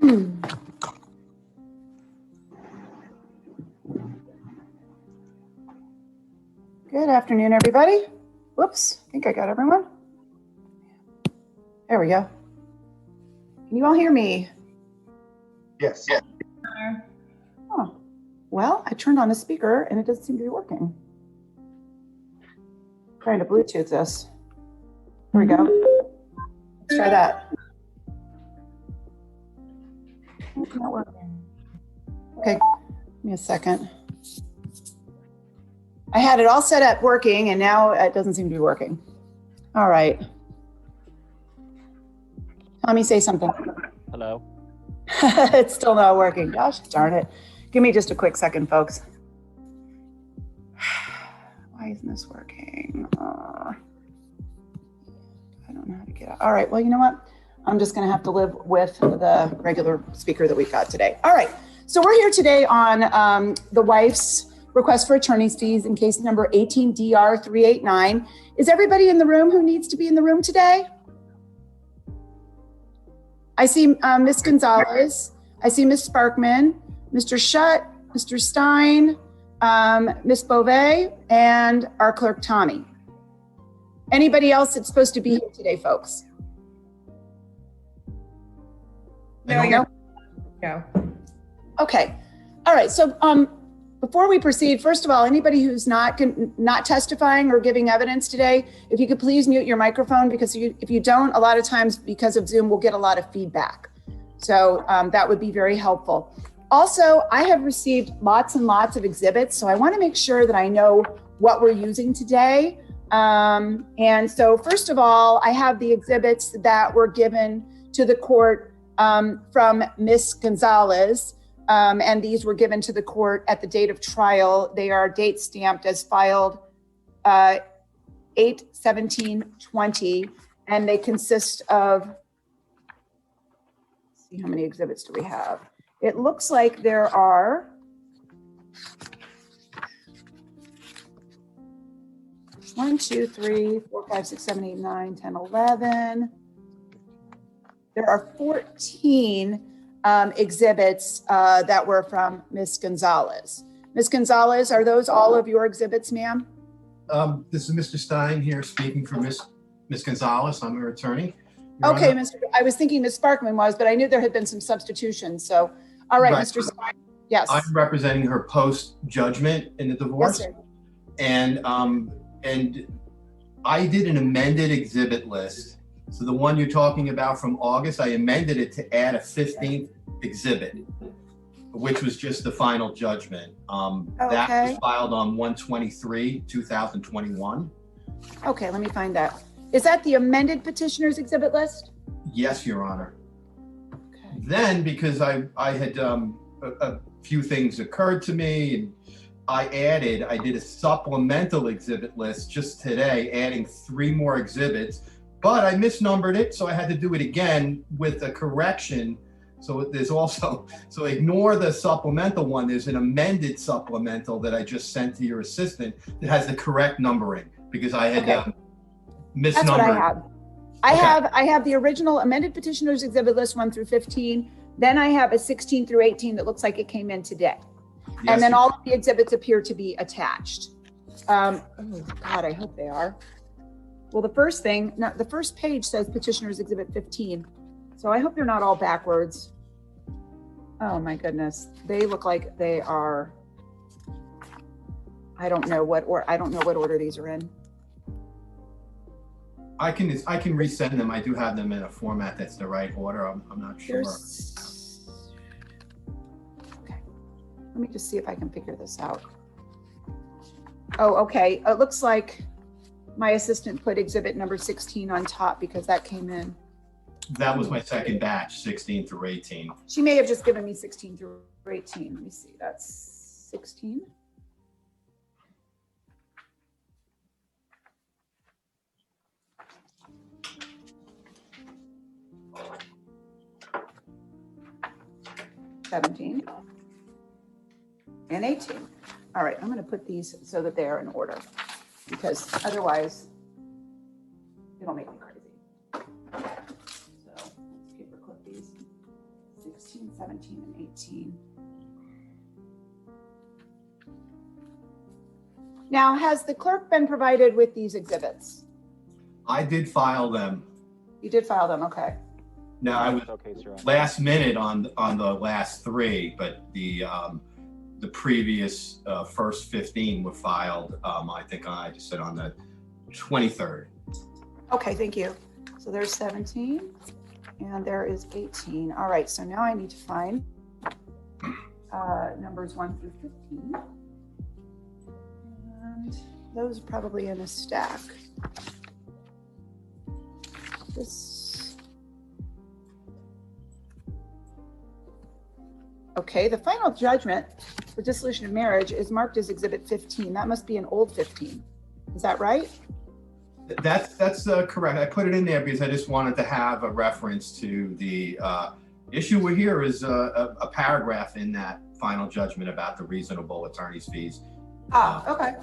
Good afternoon, everybody. Whoops, I think I got everyone. There we go. Can you all hear me? Yes. Oh, well, I turned on a speaker and it doesn't seem to be working. Trying to Bluetooth this. Here we go. Let's try that. It's not working. Okay, give me a second. I had it all set up working and now it doesn't seem to be working. All right. Tommy, say something. Hello. It's still not working. Gosh darn it. Give me just a quick second, folks. Why isn't this working? I don't know how to get out. All right, well, you know what? I'm just gonna have to live with the regular speaker that we've got today. All right, so we're here today on the wife's request for attorney's fees in case number 18DR389. Is everybody in the room who needs to be in the room today? I see Ms. Gonzalez, I see Ms. Sparkman, Mr. Schutt, Mr. Stein, Ms. Beauvais, and our clerk, Tommy. Anybody else that's supposed to be here today, folks? No. Okay. All right. So before we proceed, first of all, anybody who's not testifying or giving evidence today, if you could please mute your microphone, because if you don't, a lot of times because of Zoom, we'll get a lot of feedback. So that would be very helpful. Also, I have received lots and lots of exhibits, so I want to make sure that I know what we're using today. And so first of all, I have the exhibits that were given to the court from Ms. Gonzalez. And these were given to the court at the date of trial. They are date stamped as filed 8/17/20, and they consist of, let's see, how many exhibits do we have? It looks like there are 1, 2, 3, 4, 5, 6, 7, 8, 9, 10, 11. There are 14 exhibits that were from Ms. Gonzalez. Ms. Gonzalez, are those all of your exhibits, ma'am? This is Mr. Stein here speaking for Ms. Gonzalez. I'm her attorney. Okay, I was thinking Ms. Sparkman was, but I knew there had been some substitutions. So, all right, Mr. Stein. Yes. I'm representing her post-judgment in the divorce. Yes, sir. And I did an amended exhibit list. So the one you're talking about from August, I amended it to add a 15th exhibit, which was just the final judgment. That was filed on 1/23/2021. Okay, let me find that. Is that the amended petitioner's exhibit list? Yes, Your Honor. Okay. Then, because I had a few things occurred to me, and I did a supplemental exhibit list just today, adding 3 more exhibits. But I misnumbered it, so I had to do it again with a correction. So there's also, so ignore the supplemental one. There's an amended supplemental that I just sent to your assistant that has the correct numbering, because I had misnumbered. That's what I have. I have the original amended petitioner's exhibit list 1 through 15. Then I have a 16 through 18 that looks like it came in today. Yes, and then all of the exhibits appear to be attached. Oh God, I hope they are. Well, the first page says petitioner's exhibit 15. So I hope they're not all backwards. Oh my goodness. They look like they are, I don't know what order these are in. I can resend them. I do have them in a format that's the right order. I'm not sure. Okay. Let me just see if I can figure this out. Oh, okay. It looks like my assistant put exhibit number 16 on top because that came in. That was my second batch, 16 through 18. She may have just given me 16 through 18. Let me see, that's 16. $17 and $18. All right, I'm going to put these so that they are in order, because otherwise it'll make me crazy. So let's paperclip these. 16. 16, 17, and 18. Now, has the clerk been provided with these exhibits? I did file them. You did file them, okay. Now, I was last minute on the last three, but the previous first 15 were filed, I think I just said on the 23rd. Okay, thank you. So there's 17 and there is 18. All right, so now I need to find numbers 1 through 15. And those are probably in a stack. Okay, the final judgment for dissolution of marriage is marked as Exhibit 15. That must be an old 15. Is that right? That's correct. I put it in there because I just wanted to have a reference to the issue we're here is a paragraph in that final judgment about the reasonable attorney's fees. Okay.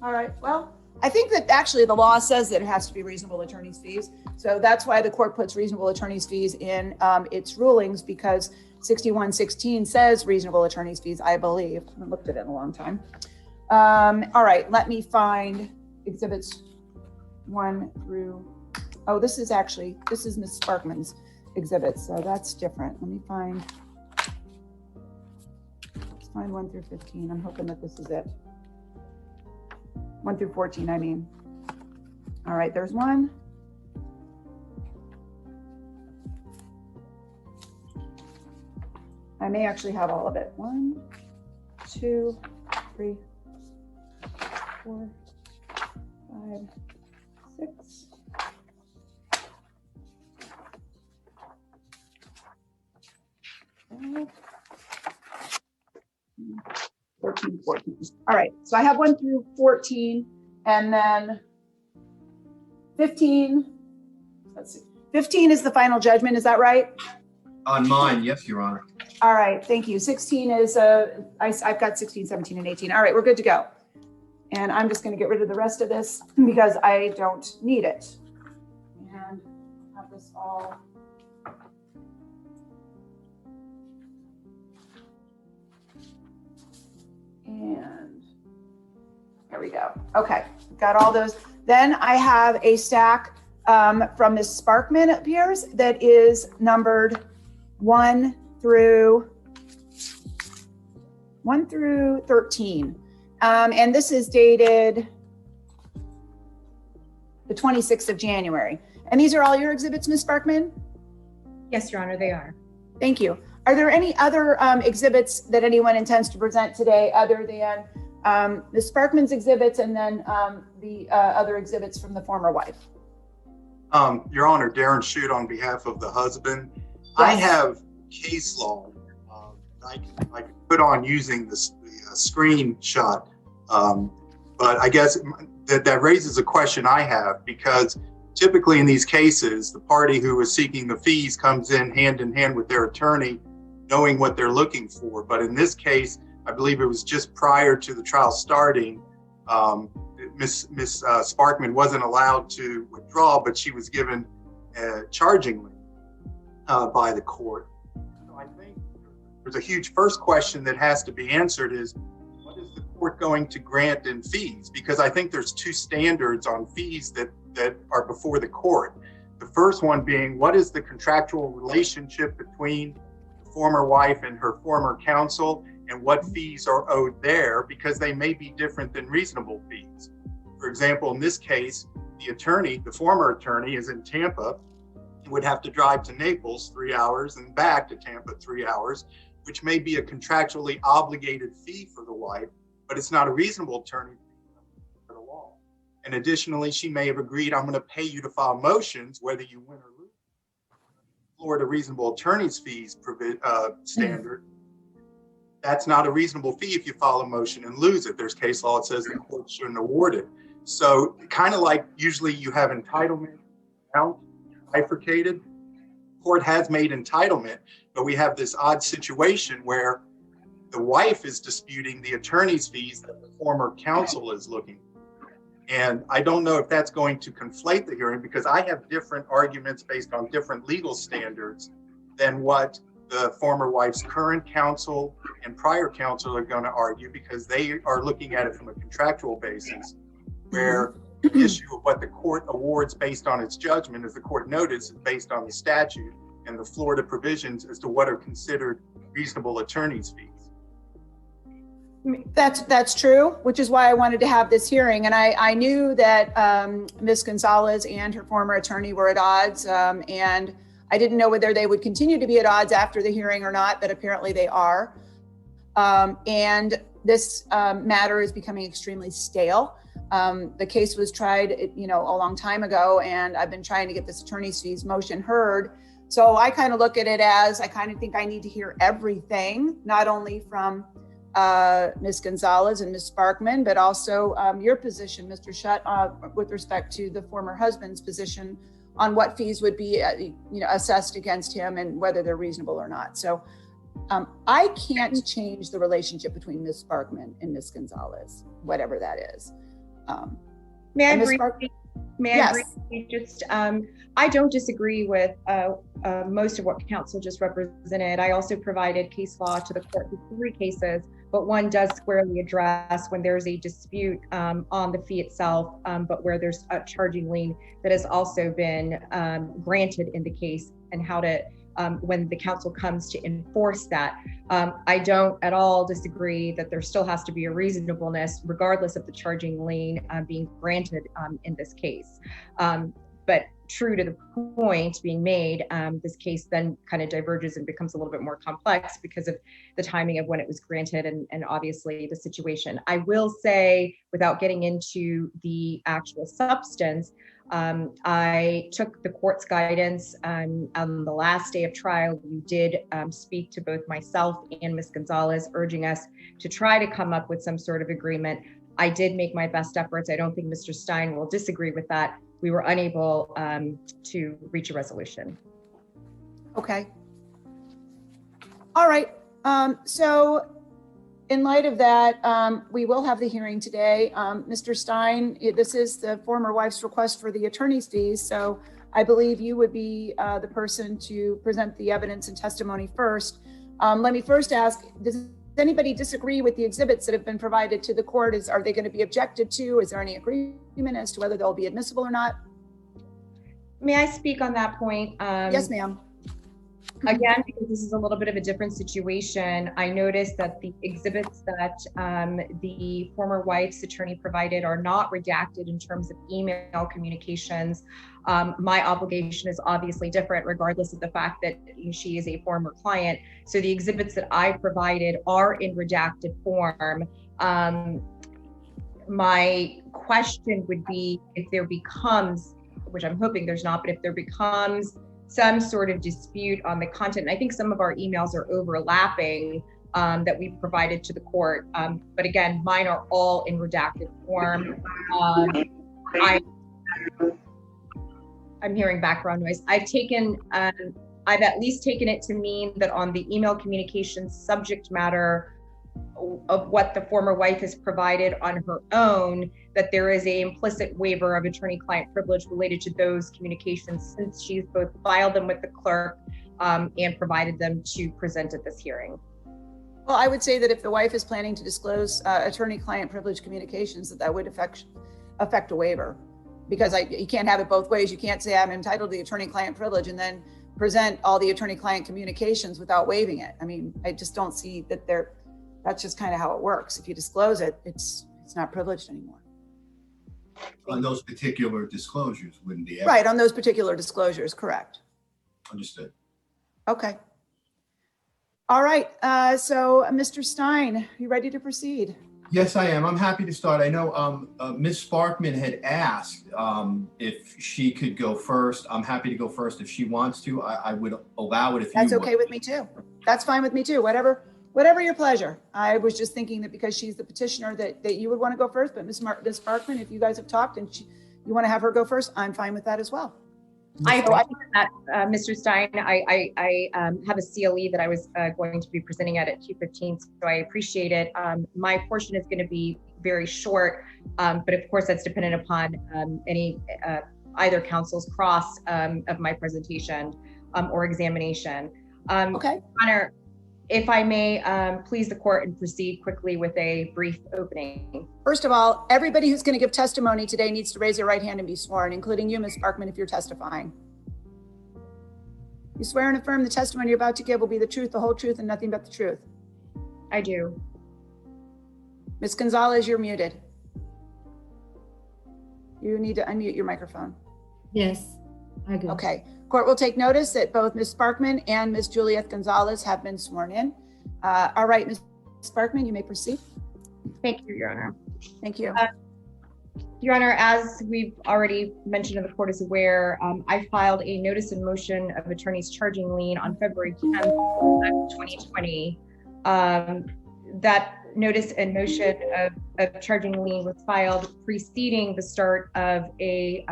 All right. Well, I think that actually the law says that it has to be reasonable attorney's fees. So that's why the court puts reasonable attorney's fees in its rulings, because 6116 says reasonable attorney's fees, I believe. I haven't looked at it in a long time. All right, let me find exhibits 1 through, oh, this is Ms. Sparkman's exhibit, so that's different. Let's find 1 through 15. I'm hoping that this is it. 1 through 14, I mean. All right, there's one. I may actually have all of it. 1, 2, 3, 4, 5, 6. 13, 14. All right, so I have 1 through 14, and then 15. Let's see. 15 is the final judgment, is that right? On mine, yes, Your Honor. All right, thank you. 16 is, I've got 16, 17, and 18. All right, we're good to go. And I'm just gonna get rid of the rest of this because I don't need it. And have this all. And there we go. Okay, got all those. Then I have a stack from Ms. Sparkman, it appears, that is numbered 1 through 13. And this is dated the 26th of January. And these are all your exhibits, Ms. Sparkman? Yes, Your Honor, they are. Thank you. Are there any other exhibits that anyone intends to present today other than Ms. Sparkman's exhibits and then the other exhibits from the former wife? Your Honor, Darren Shute on behalf of the husband. Yes. I have case law I can put on using the screenshot, but I guess that raises a question I have, because typically in these cases, the party who is seeking the fees comes in hand with their attorney, knowing what they're looking for. But in this case, I believe it was just prior to the trial starting, Ms. Sparkman wasn't allowed to withdraw, but she was given chargingly by the court. So I think there's a huge first question that has to be answered is, what is the court going to grant in fees? Because I think there's two standards on fees that are before the court. The first one being, what is the contractual relationship between the former wife and her former counsel, and what fees are owed there, because they may be different than reasonable fees. For example, in this case, the former attorney is in Tampa, would have to drive to Naples 3 hours and back to Tampa 3 hours, which may be a contractually obligated fee for the wife, but it's not a reasonable attorney fee for the law. And additionally, she may have agreed, I'm going to pay you to file motions, whether you win or lose. Florida reasonable attorney's fees standard. That's not a reasonable fee if you file a motion and lose it. There's case law that says the court shouldn't award it. So kind of like usually you have entitlement amount bifurcated. Court has made entitlement, but we have this odd situation where the wife is disputing the attorney's fees that the former counsel is looking for. And I don't know if that's going to conflate the hearing, because I have different arguments based on different legal standards than what the former wife's current counsel and prior counsel are going to argue, because they are looking at it from a contractual basis, where the issue of what the court awards based on its judgment, as the court noticed, is based on the statute and the Florida provisions as to what are considered reasonable attorney's fees. That's true, which is why I wanted to have this hearing. And I knew that Ms. Gonzalez and her former attorney were at odds, and I didn't know whether they would continue to be at odds after the hearing or not, but apparently they are. And this matter is becoming extremely stale. The case was tried, a long time ago, and I've been trying to get this attorney's fees motion heard. So I kind of look at it as, I kind of think I need to hear everything, not only from Ms. Gonzalez and Ms. Sparkman, but also your position, Mr. Schutt, with respect to the former husband's position on what fees would be, assessed against him and whether they're reasonable or not. So I can't change the relationship between Ms. Sparkman and Ms. Gonzalez, whatever that is. May I Ms. briefly? Yes. Just, I don't disagree with most of what counsel just represented. I also provided case law to the court for 3 cases, but one does squarely address when there's a dispute on the fee itself, but where there's a charging lien that has also been granted in the case, and how to, when the counsel comes to enforce that. I don't at all disagree that there still has to be a reasonableness regardless of the charging lien being granted in this case. But true to the point being made, this case then kind of diverges and becomes a little bit more complex because of the timing of when it was granted and obviously the situation. I will say, without getting into the actual substance, I took the court's guidance on the last day of trial. You did speak to both myself and Ms. Gonzalez, urging us to try to come up with some sort of agreement. I did make my best efforts. I don't think Mr. Stein will disagree with that. We were unable to reach a resolution. Okay. All right. So in light of that, we will have the hearing today. Mr. Stein, this is the former wife's request for the attorney's fees. So I believe you would be the person to present the evidence and testimony first. Let me first ask, does anybody disagree with the exhibits that have been provided to the court? Are they going to be objected to? Is there any agreement as to whether they'll be admissible or not? May I speak on that point? Yes, ma'am. Again, because this is a little bit of a different situation, I noticed that the exhibits that the former wife's attorney provided are not redacted in terms of email communications. My obligation is obviously different, regardless of the fact that she is a former client. So the exhibits that I provided are in redacted form. My question would be, if there becomes, which I'm hoping there's not, but if there becomes some sort of dispute on the content, and I think some of our emails are overlapping that we provided to the court. But again, mine are all in redacted form. I'm hearing background noise. I've at least taken it to mean that on the email communication subject matter of what the former wife has provided on her own, that there is a implicit waiver of attorney-client privilege related to those communications, since she's both filed them with the clerk and provided them to present at this hearing. Well, I would say that if the wife is planning to disclose attorney-client privilege communications, that would affect a waiver, because you can't have it both ways. You can't say I'm entitled to the attorney-client privilege and then present all the attorney-client communications without waiving it. I mean, I just don't see that that's just kind of how it works. If you disclose it, it's not privileged anymore. On those particular disclosures, wouldn't be right, on those particular disclosures, correct. Understood. Okay. All right, so Mr. Stein, you ready to proceed? Yes, I am. I'm happy to start. I know Ms. Sparkman had asked if she could go first. I'm happy to go first if she wants to. I would allow it if That's you okay with me too. That's fine with me too. Whatever your pleasure. I was just thinking that because she's the petitioner that you would want to go first, but Ms. Sparkman, if you guys have talked and you want to have her go first, I'm fine with that as well. I appreciate that, Mr. Stein. I have a CLE that I was going to be presenting at 2:15, so I appreciate it. My portion is going to be very short, but of course that's dependent upon either counsel's cross of my presentation or examination. Okay. Honor, if I may, please the court and proceed quickly with a brief opening. First of all, everybody who's going to give testimony today needs to raise their right hand and be sworn, including you, Ms. Sparkman, if you're testifying. You swear and affirm the testimony you're about to give will be the truth, the whole truth, and nothing but the truth. I do. Ms. Gonzalez, you're muted. You need to unmute your microphone. Yes, I do. Okay. Court will take notice that both Ms. Sparkman and Ms. Juliet Gonzalez have been sworn in. All right, Ms. Sparkman, you may proceed. Thank you, Your Honor. Thank you. Your Honor, as we've already mentioned and the court is aware, I filed a notice in motion of attorney's charging lien on February 10th, 2020. That notice in motion of charging lien was filed preceding the start of a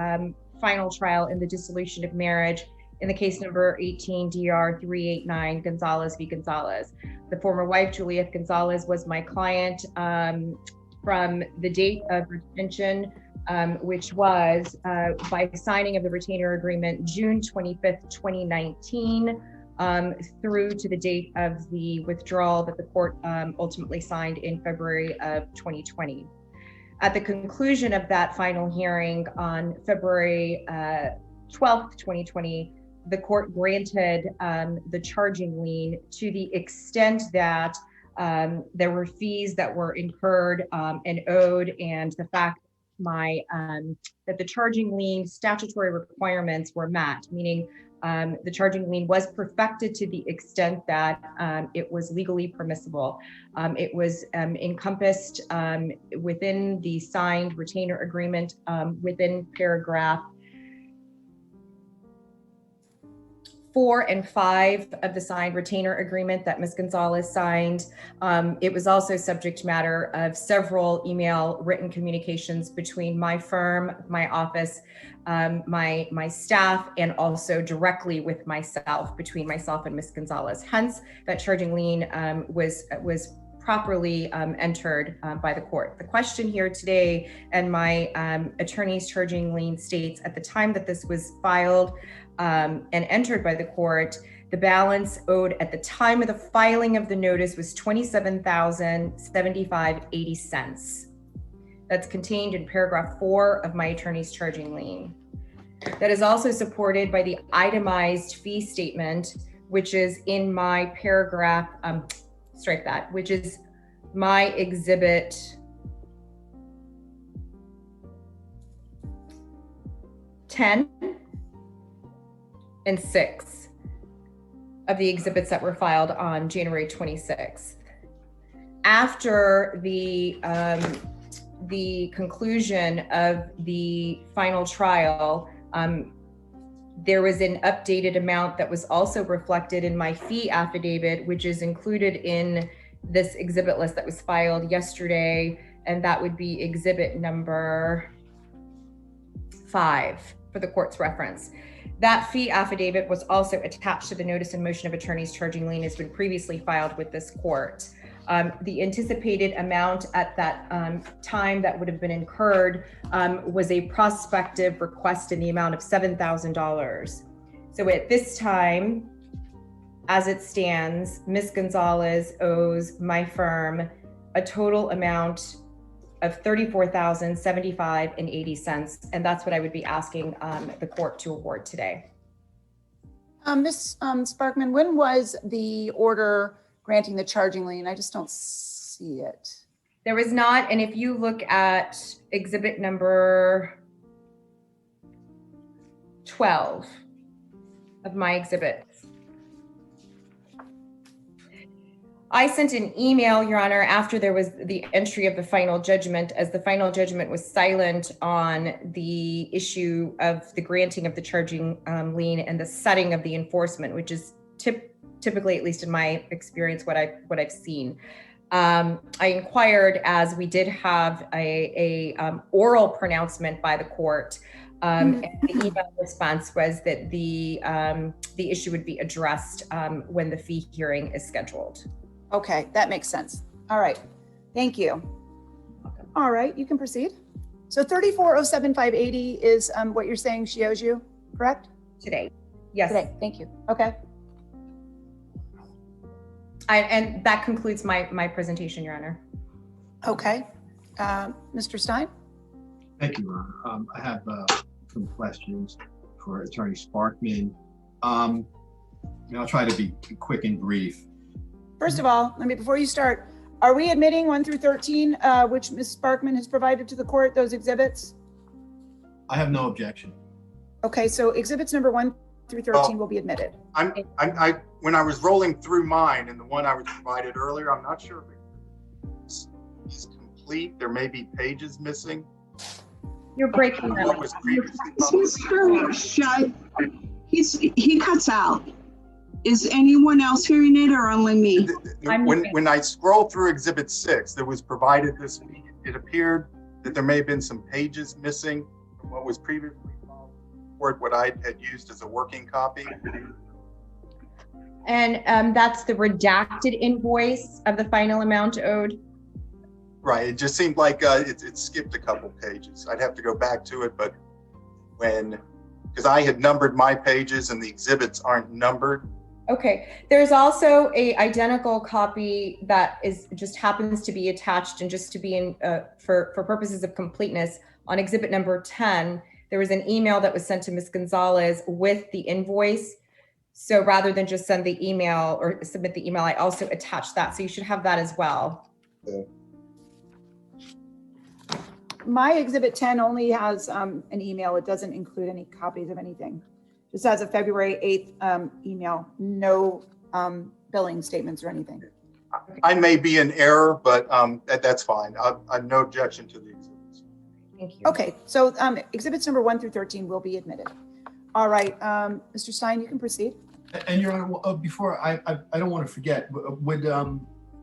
final trial in the dissolution of marriage in the case number 18 DR 389 Gonzalez v. Gonzalez. The former wife, Juliet Gonzalez, was my client from the date of retention, which was by signing of the retainer agreement June 25th, 2019, through to the date of the withdrawal that the court ultimately signed in February of 2020. At the conclusion of that final hearing on February 12th, 2020, the court granted the charging lien to the extent that there were fees that were incurred and owed, and the fact that the charging lien statutory requirements were met, meaning the charging lien was perfected to the extent that it was legally permissible. It was encompassed within the signed retainer agreement within paragraph 4 and 5 of the signed retainer agreement that Ms. Gonzalez signed. It was also subject matter of several email written communications between my firm, my office, my staff, and also directly with myself, between myself and Ms. Gonzalez. Hence, that charging lien was properly entered by the court. The question here today, and my attorney's charging lien states, at the time that this was filed and entered by the court, the balance owed at the time of the filing of the notice was $27,075.80. That's contained in paragraph 4 of my attorney's charging lien. That is also supported by the itemized fee statement, which is in my paragraph, strike that, which is my exhibit 10 and 6 of the exhibits that were filed on January 26th. After the conclusion of the final trial, there was an updated amount that was also reflected in my fee affidavit, which is included in this exhibit list that was filed yesterday, and that would be exhibit number 5 for the court's reference. That fee affidavit was also attached to the notice in motion of attorney's charging lien has been previously filed with this court. The anticipated amount at that time that would have been incurred was a prospective request in the amount of $7,000. So at this time, as it stands, Ms. Gonzalez owes my firm a total amount of $34,075.80, and that's what I would be asking the court to award today. Ms. Sparkman, when was the order granting the charging lien? I just don't see it. There was not, and if you look at exhibit number 12 of my exhibits, I sent an email, Your Honor, after there was the entry of the final judgment, as the final judgment was silent on the issue of the granting of the charging lien and the setting of the enforcement, which is typically, at least in my experience, what I've seen. I inquired, as we did have a oral pronouncement by the court, and the email response was that the issue would be addressed when the fee hearing is scheduled. Okay, that makes sense. All right, thank you. Welcome. All right, you can proceed. So $34,075.80 is what you're saying she owes you, correct? Today, yes. Today, thank you. Okay. And that concludes my presentation, Your Honor. Okay. Mr. Stein? Thank you, Ron. I have some questions for Attorney Sparkman. And I'll try to be quick and brief. First of all, before you start, are we admitting 1 through 13, which Ms. Sparkman has provided to the court, those exhibits? I have no objection. Okay, so exhibits number 1 through 13 will be admitted. When I was rolling through mine and the one I was provided earlier, I'm not sure if it's complete. There may be pages missing. You're breaking What up. was previously He cuts out. Is anyone else hearing it or only me? When I scroll through Exhibit 6 that was provided this week, it appeared that there may have been some pages missing from what was previously or what I had used as a working copy. And that's the redacted invoice of the final amount owed. Right, it just seemed like it skipped a couple pages. I'd have to go back to it, but because I had numbered my pages and the exhibits aren't numbered. Okay, there's also a identical copy that just happens to be attached, and just to be in for purposes of completeness, on exhibit number 10, there was an email that was sent to Ms. Gonzalez with the invoice. So rather than just send the email or submit the email, I also attached that. So you should have that as well. Okay. My exhibit 10 only has an email. It doesn't include any copies of anything. Just has a February 8th email, no billing statements or anything. I may be in error, but that's fine. I have no objection to the exhibits. Thank you. Okay, so exhibits number 1 through 13 will be admitted. All right, Mr. Stein, you can proceed. And Your Honor, before I don't want to forget,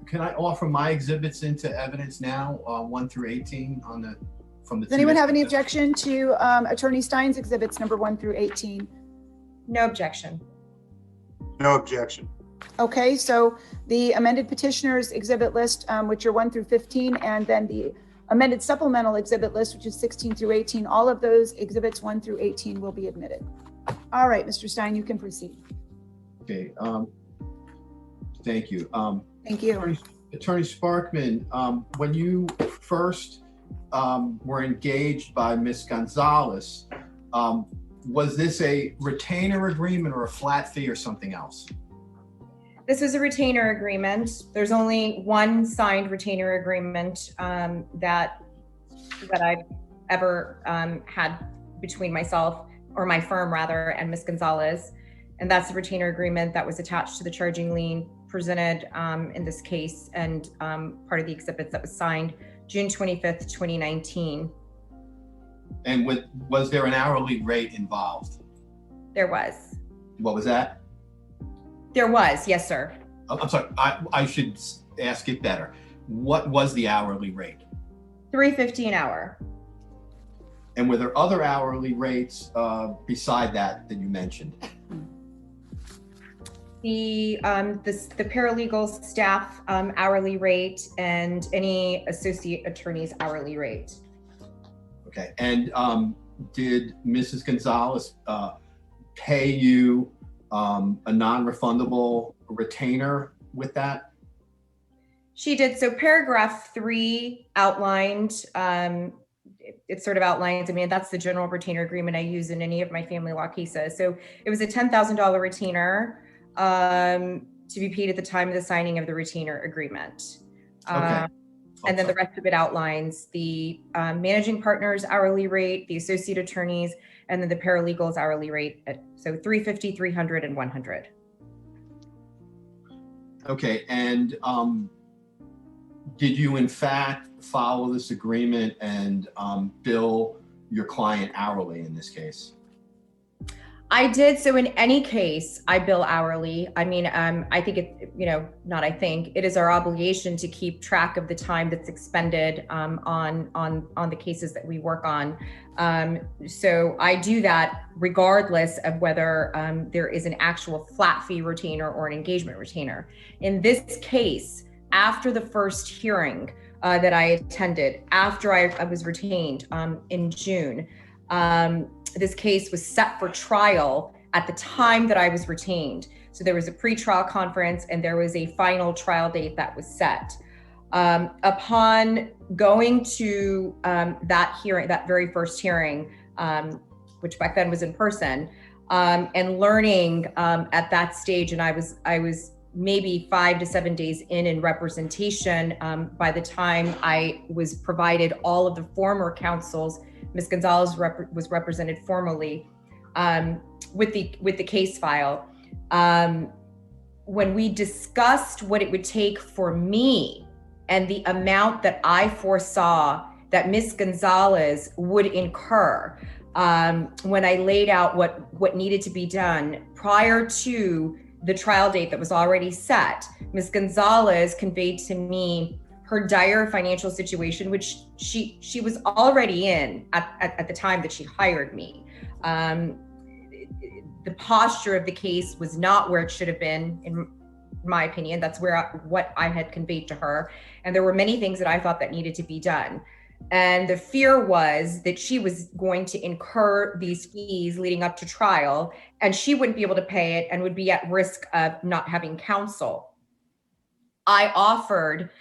can I offer my exhibits into evidence now, 1 through 18 from the? Does anyone have any objection to Attorney Stein's exhibits number 1 through 18? No objection. No objection. Okay, so the amended petitioners exhibit list, which are 1 through 15, and then the amended supplemental exhibit list, which is 16 through 18, all of those exhibits 1 through 18 will be admitted. All right, Mr. Stein, you can proceed. Okay, thank you. Thank you. Attorney Sparkman, when you first were engaged by Ms. Gonzalez, was this a retainer agreement or a flat fee or something else? This was a retainer agreement. There's only one signed retainer agreement that I've ever had between myself, or my firm rather, and Ms. Gonzalez. And that's the retainer agreement that was attached to the charging lien presented in this case, and part of the exhibits that was signed June 25th, 2019. And was there an hourly rate involved? There was. What was that? There was, yes, sir. I'm sorry, I should ask it better. What was the hourly rate? $3.50 an hour. And were there other hourly rates beside that you mentioned? The paralegal staff hourly rate and any associate attorney's hourly rate. Okay, and did Mrs. Gonzalez pay you a non-refundable retainer with that? She did. So paragraph 3 outlined, it sort of outlines, that's the general retainer agreement I use in any of my family law cases. So it was a $10,000 retainer to be paid at the time of the signing of the retainer agreement. Okay. And then the rest of it outlines the managing partner's hourly rate, the associate attorneys, and then the paralegal's hourly rate. So $350, $300, and $100. Okay, and did you in fact follow this agreement and bill your client hourly in this case? I did. So in any case, I bill hourly. I think it is our obligation to keep track of the time that's expended on the cases that we work on. So I do that regardless of whether there is an actual flat fee retainer or an engagement retainer. In this case, after the first hearing that I attended, after I was retained in June, this case was set for trial at the time that I was retained. So there was a pre-trial conference and there was a final trial date that was set. Upon going to that hearing, that very first hearing, which back then was in person, and learning at that stage, and I was maybe 5 to 7 days in representation by the time I was provided all of the former counsels. Ms. Gonzalez was represented formally with the case file. When we discussed what it would take for me and the amount that I foresaw that Ms. Gonzalez would incur, when I laid out what needed to be done prior to the trial date that was already set, Ms. Gonzalez conveyed to me her dire financial situation, which she was already in at the time that she hired me. The posture of the case was not where it should have been, in my opinion. That's what I had conveyed to her. And there were many things that I thought that needed to be done. And the fear was that she was going to incur these fees leading up to trial, and she wouldn't be able to pay it and would be at risk of not having counsel. I offered,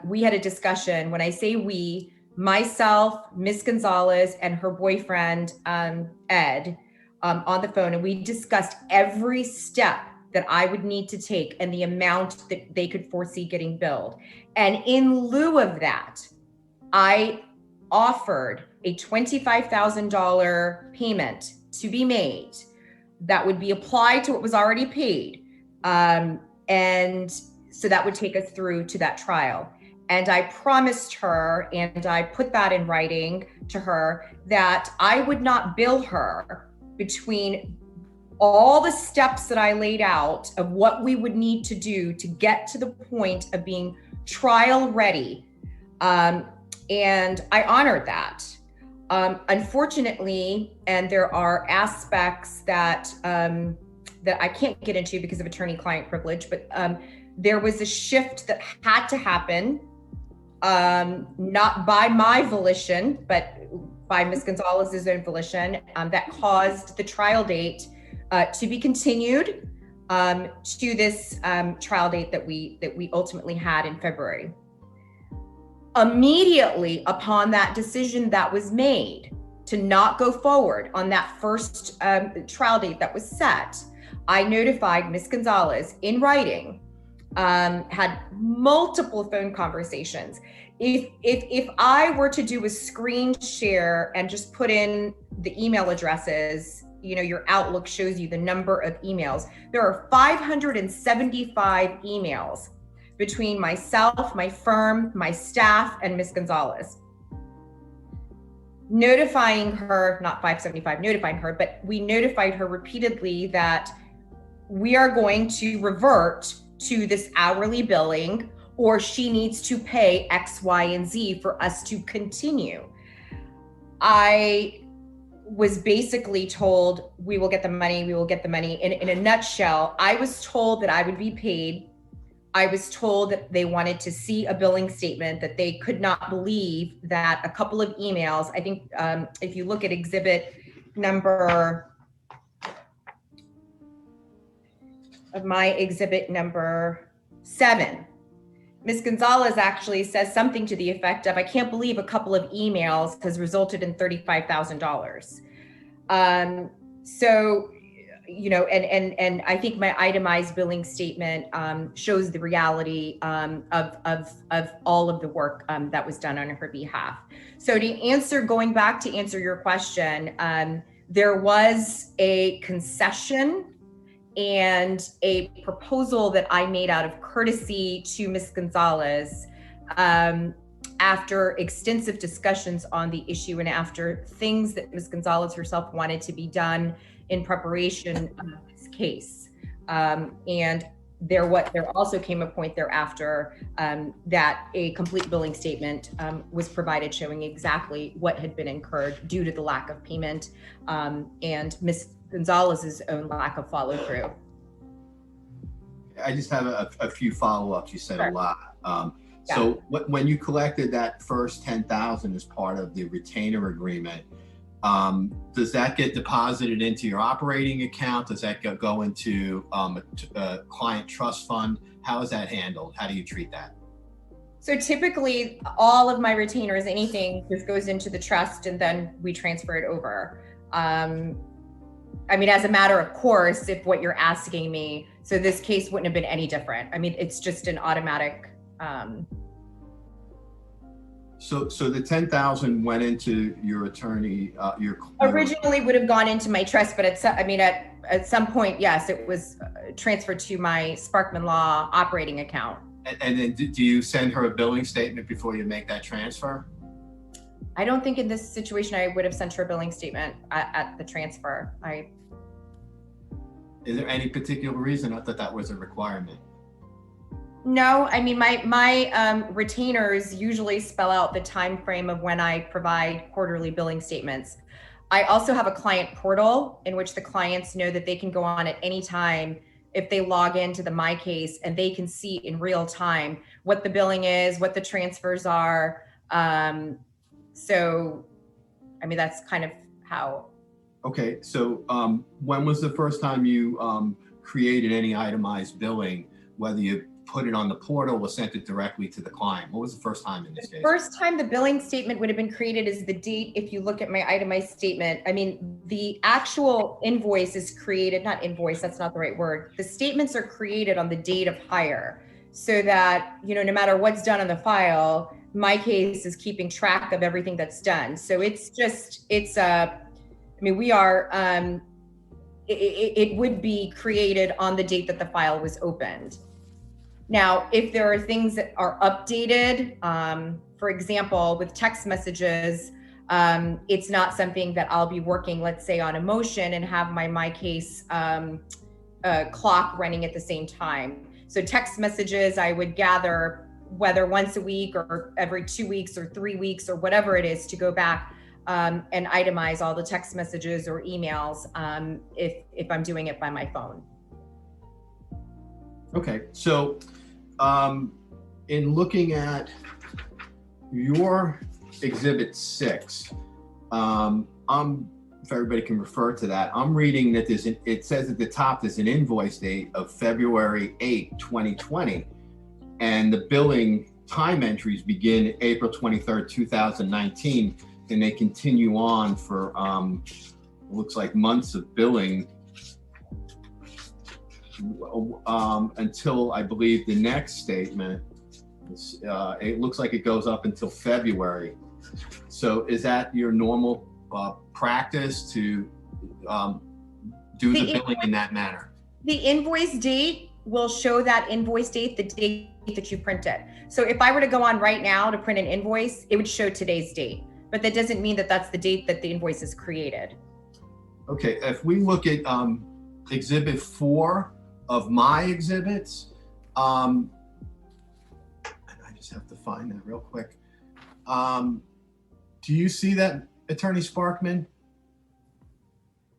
we had a discussion. When I say we, myself, Ms. Gonzalez, and her boyfriend, Ed, on the phone, and we discussed every step that I would need to take and the amount that they could foresee getting billed. And in lieu of that, I offered a $25,000 payment to be made that would be applied to what was already paid. And so that would take us through to that trial. And I promised her, and I put that in writing to her, that I would not bill her between all the steps that I laid out of what we would need to do to get to the point of being trial ready. And I honored that. Unfortunately, and there are aspects that I can't get into because of attorney-client privilege, but there was a shift that had to happen, not by my volition, but by Ms. Gonzalez's own volition, that caused the trial date to be continued to this trial date that we ultimately had in February. Immediately upon that decision that was made to not go forward on that first trial date that was set, I notified Ms. Gonzalez in writing, had multiple phone conversations. If I were to do a screen share and just put in the email addresses, your Outlook shows you the number of emails. There are 575 emails between myself, my firm, my staff, and Ms. Gonzalez. Notifying her, not 575, notifying her, but we notified her repeatedly that we are going to revert to this hourly billing, or she needs to pay X, Y, and Z for us to continue. I was basically told, we will get the money, we will get the money. In a nutshell, I was told that I would be paid. I was told that they wanted to see a billing statement, that they could not believe that a couple of emails, I think if you look at exhibit number 7, Ms. Gonzalez actually says something to the effect of, I can't believe a couple of emails has resulted in $35,000. So, and I think my itemized billing statement shows the reality of all of the work that was done on her behalf. So going back to answer your question, there was a concession and a proposal that I made out of courtesy to Ms. Gonzalez after extensive discussions on the issue and after things that Ms. Gonzalez herself wanted to be done in preparation of this case. And there also came a point thereafter that a complete billing statement was provided showing exactly what had been incurred due to the lack of payment and Ms. Gonzalez's own lack of follow through. I just have a few follow-ups. You said Sure. a lot. So when you collected that first $10,000 as part of the retainer agreement, Does that get deposited into your operating account? Does that go into a client trust fund? How is that handled? How do you treat that? So typically all of my retainers, anything just goes into the trust and then we transfer it over. I mean, as a matter of course, if what you're asking me, so this case wouldn't have been any different. I mean, it's just an automatic. So the 10,000 went into your attorney, Originally would have gone into my trust, but at some point, yes, it was transferred to my Sparkman Law operating account. And then do you send her a billing statement before you make that transfer? I don't think in this situation I would have sent her a billing statement at the transfer. Is there any particular reason? I thought that was a requirement. No, I mean, my retainers usually spell out the time frame of when I provide quarterly billing statements. I also have a client portal in which the clients know that they can go on at any time if they log into the My Case, and they can see in real time what the billing is, what the transfers are. So, I mean, that's kind of how. Okay, so when was the first time you created any itemized billing, whether you put it on the portal or sent it directly to the client? What was the first time in this case? The first time the billing statement would have been created is the date. If you look at my itemized statement, I mean, the actual invoice is created, not invoice, that's not the right word. The statements are created on the date of hire so that, you know, no matter what's done on the file, My Case is keeping track of everything that's done. So it would be created on the date that the file was opened. Now, if there are things that are updated, for example, with text messages, it's not something that I'll be working, let's say, on a motion and have my case clock running at the same time. So text messages, I would gather whether once a week or every 2 weeks or 3 weeks or whatever it is to go back and itemize all the text messages or emails if I'm doing it by my phone. Okay, so in looking at your Exhibit 6, if everybody can refer to that, I'm reading that it says at the top there's an invoice date of February 8, 2020, and the billing time entries begin April 23rd, 2019, and they continue on for looks like months of billing until I believe the next statement. It looks like it goes up until February. So is that your normal practice to do the billing in that manner? The invoice date will show that invoice date, the date that you printed. So if I were to go on right now to print an invoice, it would show today's date, but that doesn't mean that that's the date that the invoice is created. Okay, if we look at Exhibit 4 of my exhibits, and I just have to find that real quick. Do you see that, Attorney Sparkman?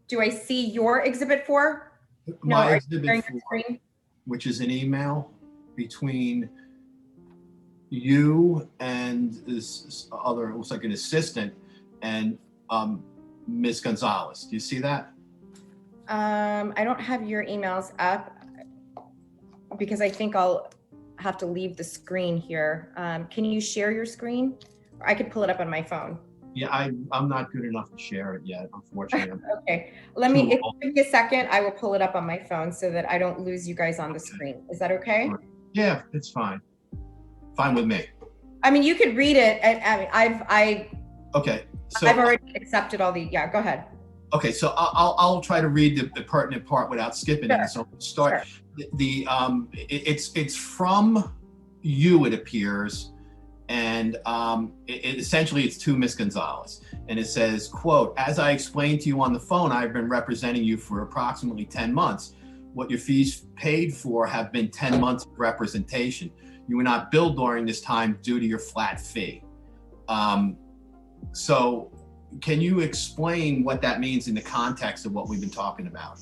Do I see your Exhibit 4? My No, Exhibit 4, which is an email between you and this other, it looks like an assistant, and Ms. Gonzalez. Do you see that? I don't have your emails up because I think I'll have to leave the screen here. Can you share your screen? Or I could pull it up on my phone. Yeah, I'm not good enough to share it yet, unfortunately. Okay, give me a second. I will pull it up on my phone so that I don't lose you guys on the screen. Is that okay? Yeah, it's fine. Fine with me. I mean, you could read it. Okay. So I've already accepted all the, yeah, go ahead. Okay, so I'll try to read the pertinent part without skipping it. So start. Sure. It's from you, it appears, and essentially it's to Ms. Gonzalez, and it says, quote, "As I explained to you on the phone, I've been representing you for approximately 10 months. What your fees paid for have been 10 months of representation. You were not billed during this time due to your flat fee." So can you explain what that means in the context of what we've been talking about?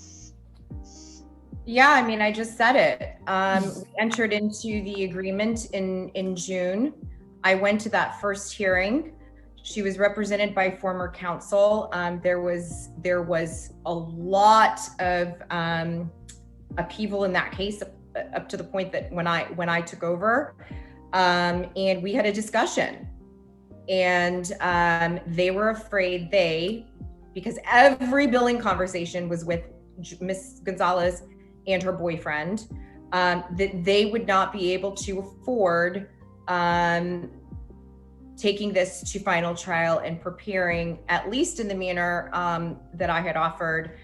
Yeah, I mean, I just said it. We entered into the agreement in June. I went to that first hearing. She was represented by former counsel. There was a lot of upheaval in that case up to the point that when I took over, and we had a discussion, and they were afraid because every billing conversation was with Miss Gonzalez and her boyfriend, that they would not be able to afford taking this to final trial and preparing, at least in the manner that I had offered,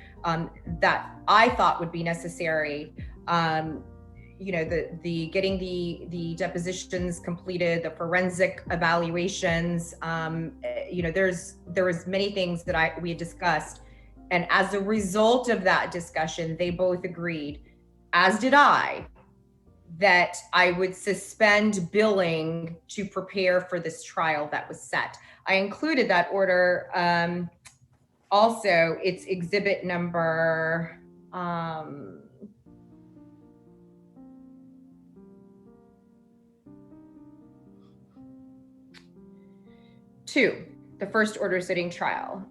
that I thought would be necessary. The getting the depositions completed, the forensic evaluations. There was many things that we had discussed, and as a result of that discussion, they both agreed, as did I, that I would suspend billing to prepare for this trial that was set. I included that order. Also, it's exhibit number 2, the first order sitting trial.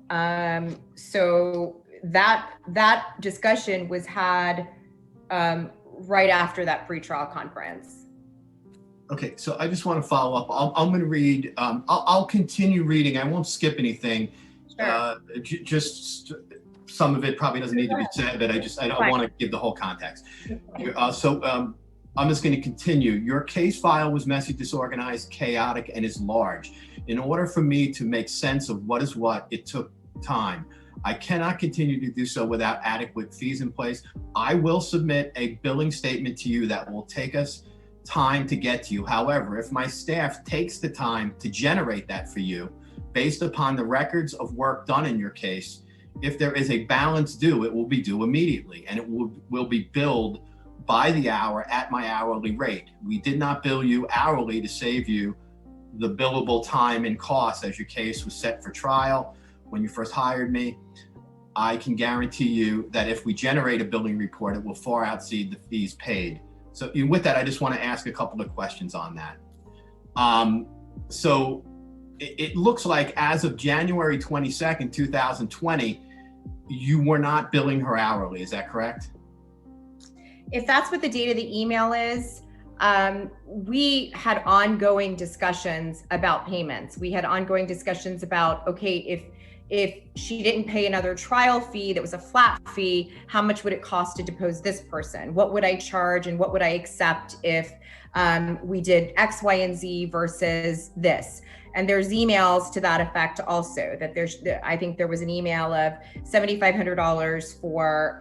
So that discussion was had right after that pretrial conference. Okay, so I just want to follow up. I'm going to read. I'll continue reading. I won't skip anything. Sure. Just some of it probably doesn't need to be said, but I don't want to give the whole context. I'm just going to continue. Your case file was messy, disorganized, chaotic, and is large. In order for me to make sense of what is what, it took time. I cannot continue to do so without adequate fees in place. I will submit a billing statement to you that will take us time to get to you. However, if my staff takes the time to generate that for you, based upon the records of work done in your case, if there is a balance due, it will be due immediately, and it will be billed by the hour at my hourly rate. We did not bill you hourly to save you the billable time and costs as your case was set for trial when you first hired me. I can guarantee you that if we generate a billing report, it will far exceed the fees paid. So with that, I just want to ask a couple of questions on that. So it looks like as of January 22nd, 2020, you were not billing her hourly. Is that correct? If that's what the date of the email is, we had ongoing discussions about payments. We had ongoing discussions about, okay, if she didn't pay another trial fee that was a flat fee, how much would it cost to depose this person? What would I charge and what would I accept if we did X, Y, and Z versus this? And there's emails to that effect also, that I think there was an email of $7,500 for,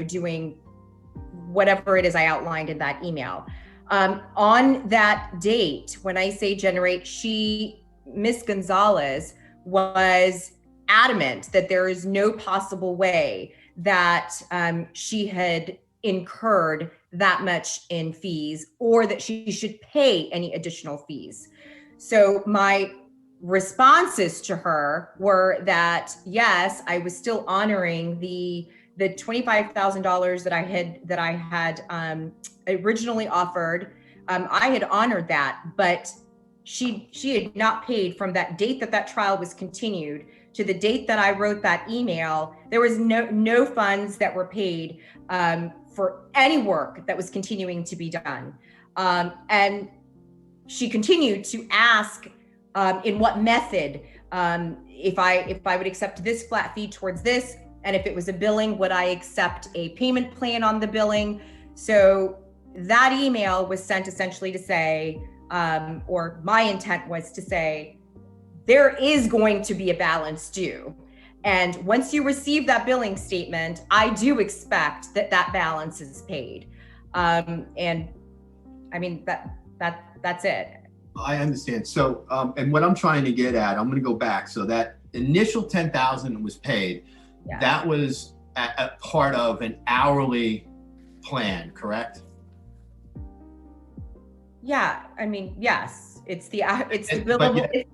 doing whatever it is I outlined in that email. On that date, when I say generate, Miss Gonzalez was adamant that there is no possible way that she had incurred that much in fees or that she should pay any additional fees. So my responses to her were that, yes, I was still honoring the $25,000 that I had originally offered. I had honored that, but she had not paid from that date that trial was continued to the date that I wrote that email. There was no funds that were paid for any work that was continuing to be done. And she continued to ask in what method, if I would accept this flat fee towards this, and if it was a billing, would I accept a payment plan on the billing? So that email was sent essentially to say, or my intent was to say, there is going to be a balance due. And once you receive that billing statement, I do expect that balance is paid. And I mean, that's it. I understand. So, and what I'm trying to get at, I'm going to go back. So that initial $10,000 was paid. Yeah. That was a part of an hourly plan, correct? Yeah, I mean, yes, it's the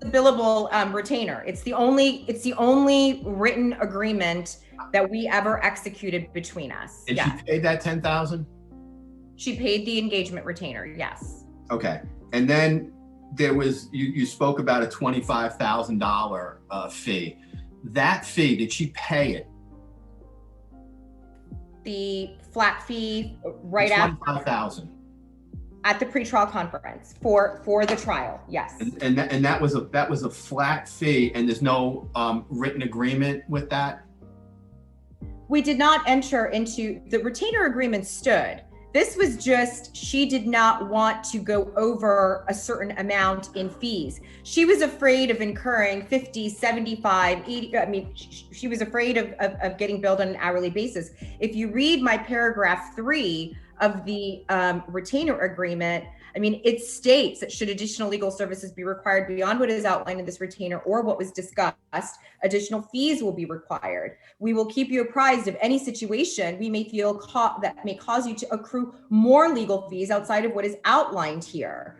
billable retainer. It's the only written agreement that we ever executed between us. And yeah. She paid that $10,000? She paid the engagement retainer, yes. Okay, and then there was, you spoke about a $25,000 fee. That fee, did she pay it? The flat fee right after 25,000. at the pretrial conference for the trial, yes. And that was a flat fee, and there's no written agreement with that? We did not enter into, the retainer agreement stood. This was just, she did not want to go over a certain amount in fees. She was afraid of incurring 50, 75, 80, I mean, she was afraid of getting billed on an hourly basis. If you read my paragraph 3 of the retainer agreement, I mean, it states that should additional legal services be required beyond what is outlined in this retainer or what was discussed, additional fees will be required. We will keep you apprised of any situation we may feel that may cause you to accrue more legal fees outside of what is outlined here.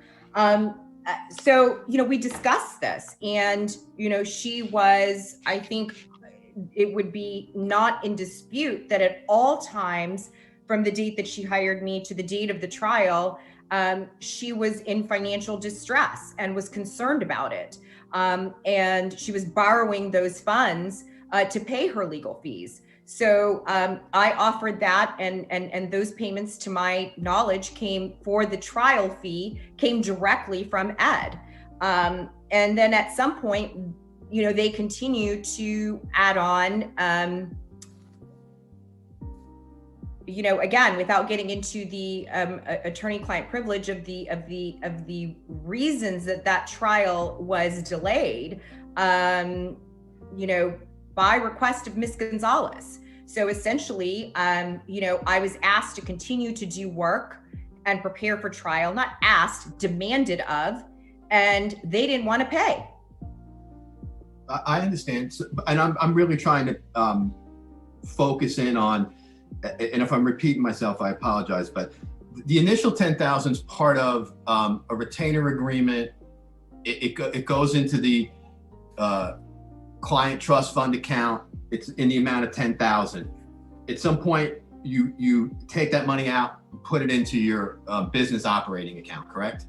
So, you know, we discussed this, and, you know, she was, I think it would be not in dispute that at all times from the date that she hired me to the date of the trial, she was in financial distress and was concerned about it. And she was borrowing those funds to pay her legal fees. So I offered that, and those payments, to my knowledge, came for the trial fee, came directly from Ed. And then at some point, you know, they continue to add on, you know, again, without getting into the attorney-client privilege of the reasons that trial was delayed, you know, by request of Ms. Gonzalez. So essentially, you know, I was asked to continue to do work and prepare for trial, not asked, demanded of, and they didn't want to pay. I understand, and I'm really trying to focus in on, and if I'm repeating myself, I apologize, but the initial 10,000 is part of a retainer agreement. It goes into the client trust fund account. It's in the amount of 10,000. At some point, you take that money out, put it into your business operating account, correct?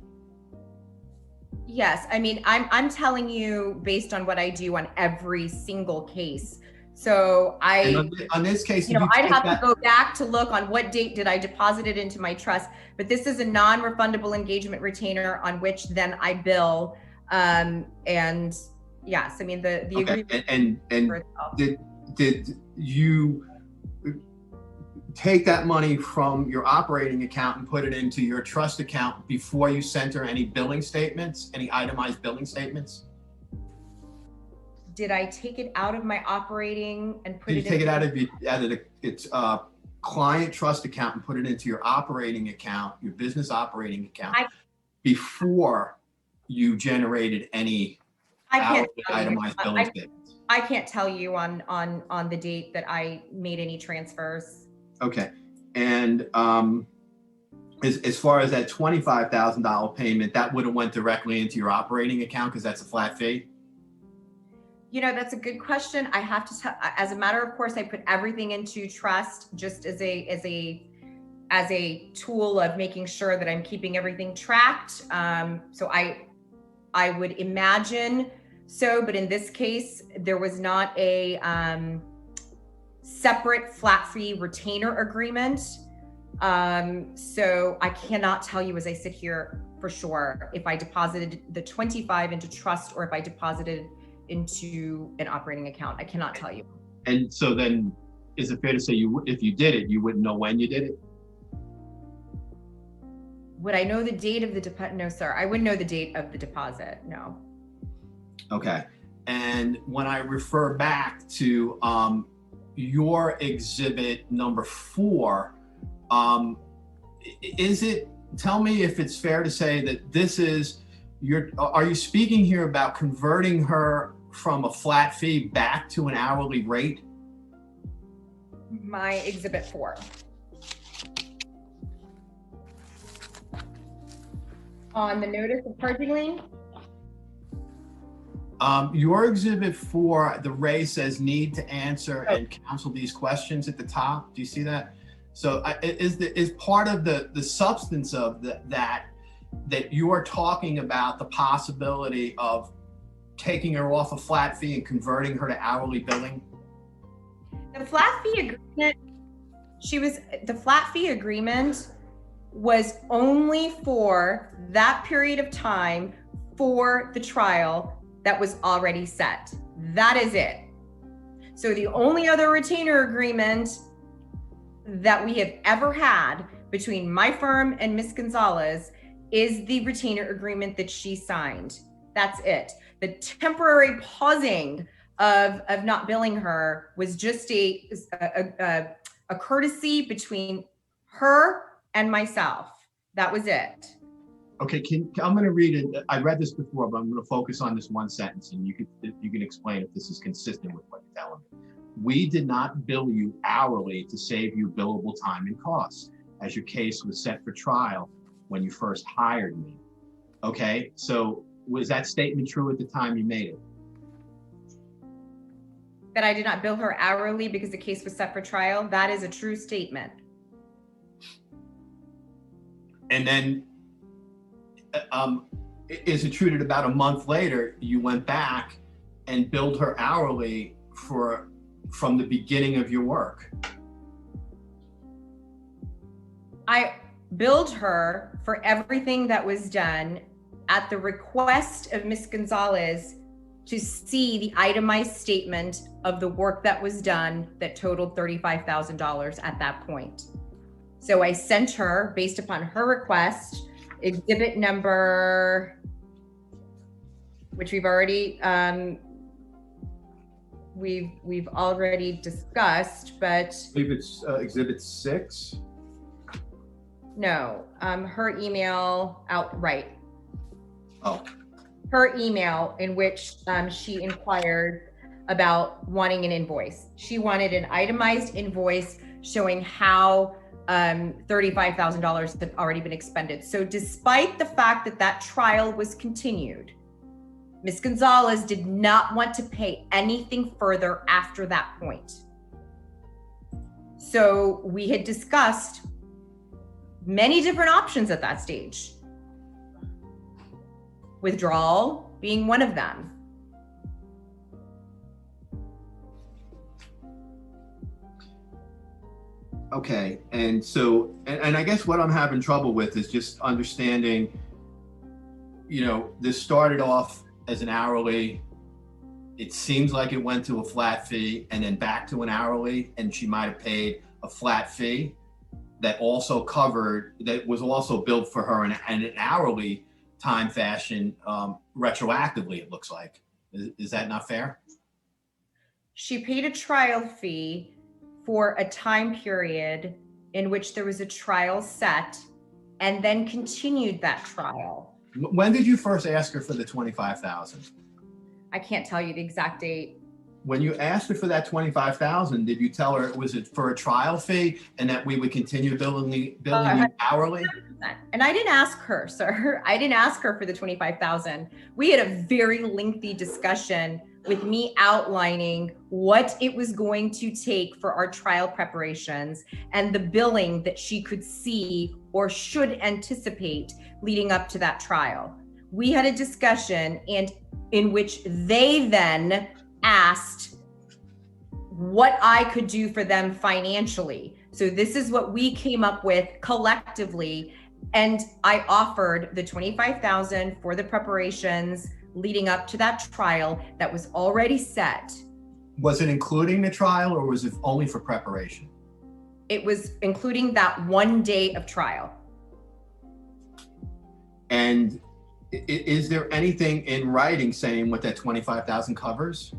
Yes, I mean, I'm telling you based on what I do on every single case. So on this case, you know, I'd have to go back to look on what date did I deposit it into my trust, but this is a non-refundable engagement retainer on which then I bill. And yes, I mean, the okay. agreement. And did you take that money from your operating account and put it into your trust account before you sent her any billing statements, any itemized billing statements? Did I take it out of my operating and put it in? Did you take it out of its client trust account and put it into your operating account, your business operating account, before you generated any itemized billing statements? I can't tell you on the date that I made any transfers. Okay, and as far as that $25,000 payment, that would have went directly into your operating account because that's a flat fee? You know, that's a good question. I have to tell, as a matter of course, I put everything into trust just as a tool of making sure that I'm keeping everything tracked. So I would imagine so, but in this case, there was not a separate flat fee retainer agreement. So I cannot tell you as I sit here for sure if I deposited the 25 into trust or if I deposited into an operating account. I cannot tell you. And so then, is it fair to say if you did it, you wouldn't know when you did it? Would I know the date of the deposit? No, sir. I wouldn't know the date of the deposit. No. Okay. And when I refer back to your exhibit number 4, tell me if it's fair to say that this is are you speaking here about converting her from a flat fee back to an hourly rate? My exhibit 4. On the notice of purging lien? Your exhibit 4, the Ray says need to answer and counsel these questions at the top. Do you see that? So is part of the substance of that that you are talking about the possibility of taking her off a flat fee and converting her to hourly billing? The flat fee agreement, the flat fee agreement was only for that period of time for the trial that was already set. That is it. So the only other retainer agreement that we have ever had between my firm and Ms. Gonzalez is the retainer agreement that she signed. That's it. The temporary pausing of not billing her was just a courtesy between her and myself. That was it. Okay, I'm going to read it. I read this before, but I'm going to focus on this one sentence, and you can explain if this is consistent with what you're telling me. We did not bill you hourly to save you billable time and costs, as your case was set for trial when you first hired me. Okay, so was that statement true at the time you made it? That I did not bill her hourly because the case was set for trial? That is a true statement. And then, is it true that about a month later, you went back and billed her hourly from the beginning of your work? I billed her for everything that was done at the request of Ms. Gonzalez to see the itemized statement of the work that was done that totaled $35,000 at that point. So I sent her, based upon her request, exhibit number, which we've already we've already discussed, but I believe it's exhibit 6. no, her email outright. Oh, Her email in which she inquired about wanting an invoice. She wanted an itemized invoice showing how $35,000 had already been expended. So despite the fact that that trial was continued, Ms. Gonzalez did not want to pay anything further after that point. So we had discussed many different options at that stage. Withdrawal being one of them. okay. And so, and I guess what I'm having trouble with is just understanding, this started off as an hourly. It seems like it went to a flat fee and then back to an hourly, and she might have paid a flat fee that was also billed for her in an hourly time fashion, retroactively, it looks like. Is that not fair? She paid a trial fee for a time period in which there was a trial set and then continued that trial. When did you first ask her for the $25,000? I can't tell you the exact date. When you asked her for that $25,000, did you tell her, was it for a trial fee and that we would continue billing you hourly? And I didn't ask her, sir. I didn't ask her for the $25,000. We had a very lengthy discussion with me outlining what it was going to take for our trial preparations and the billing that she could see or should anticipate leading up to that trial. We had a discussion and in which they then asked what I could do for them financially. So this is what we came up with collectively. And I offered the $25,000 for the preparations leading up to that trial that was already set. Was it including the trial or was it only for preparation? It was including that one day of trial. And is there anything in writing saying what that $25,000 covers?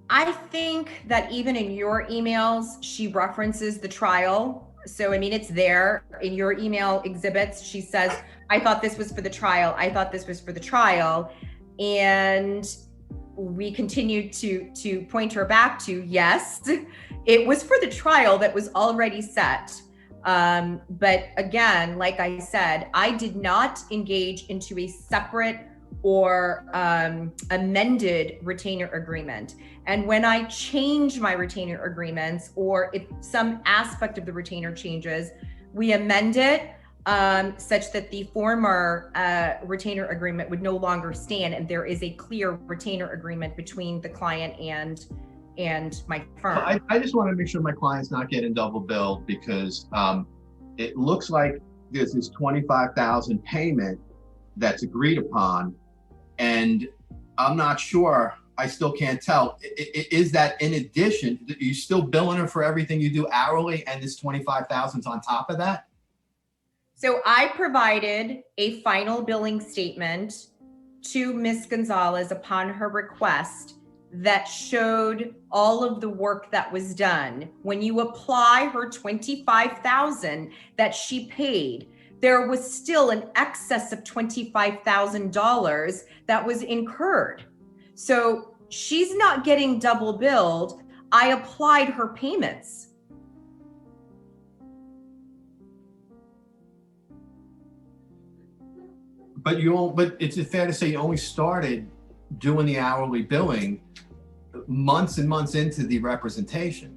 I think that even in your emails, she references the trial. So, I mean, it's there in your email exhibits. She says, I thought this was for the trial. I thought this was for the trial. And we continued to point her back to, yes, it was for the trial that was already set. But again, like I said, I did not engage into a separate or amended retainer agreement. And when I change my retainer agreements, or if some aspect of the retainer changes, we amend it. such that the former retainer agreement would no longer stand, and there is a clear retainer agreement between the client and my firm. I just want to make sure my client's not getting double billed, because it looks like there's this $25,000 payment that's agreed upon, and I'm not sure. I still can't tell. Is that in addition? Are you still billing her for everything you do hourly, and this $25,000's on top of that? So I provided a final billing statement to Ms. Gonzalez upon her request that showed all of the work that was done. When you apply her $25,000 that she paid, there was still an excess of $25,000 that was incurred. So she's not getting double billed. I applied her payments. But it's fair to say you only started doing the hourly billing months and months into the representation.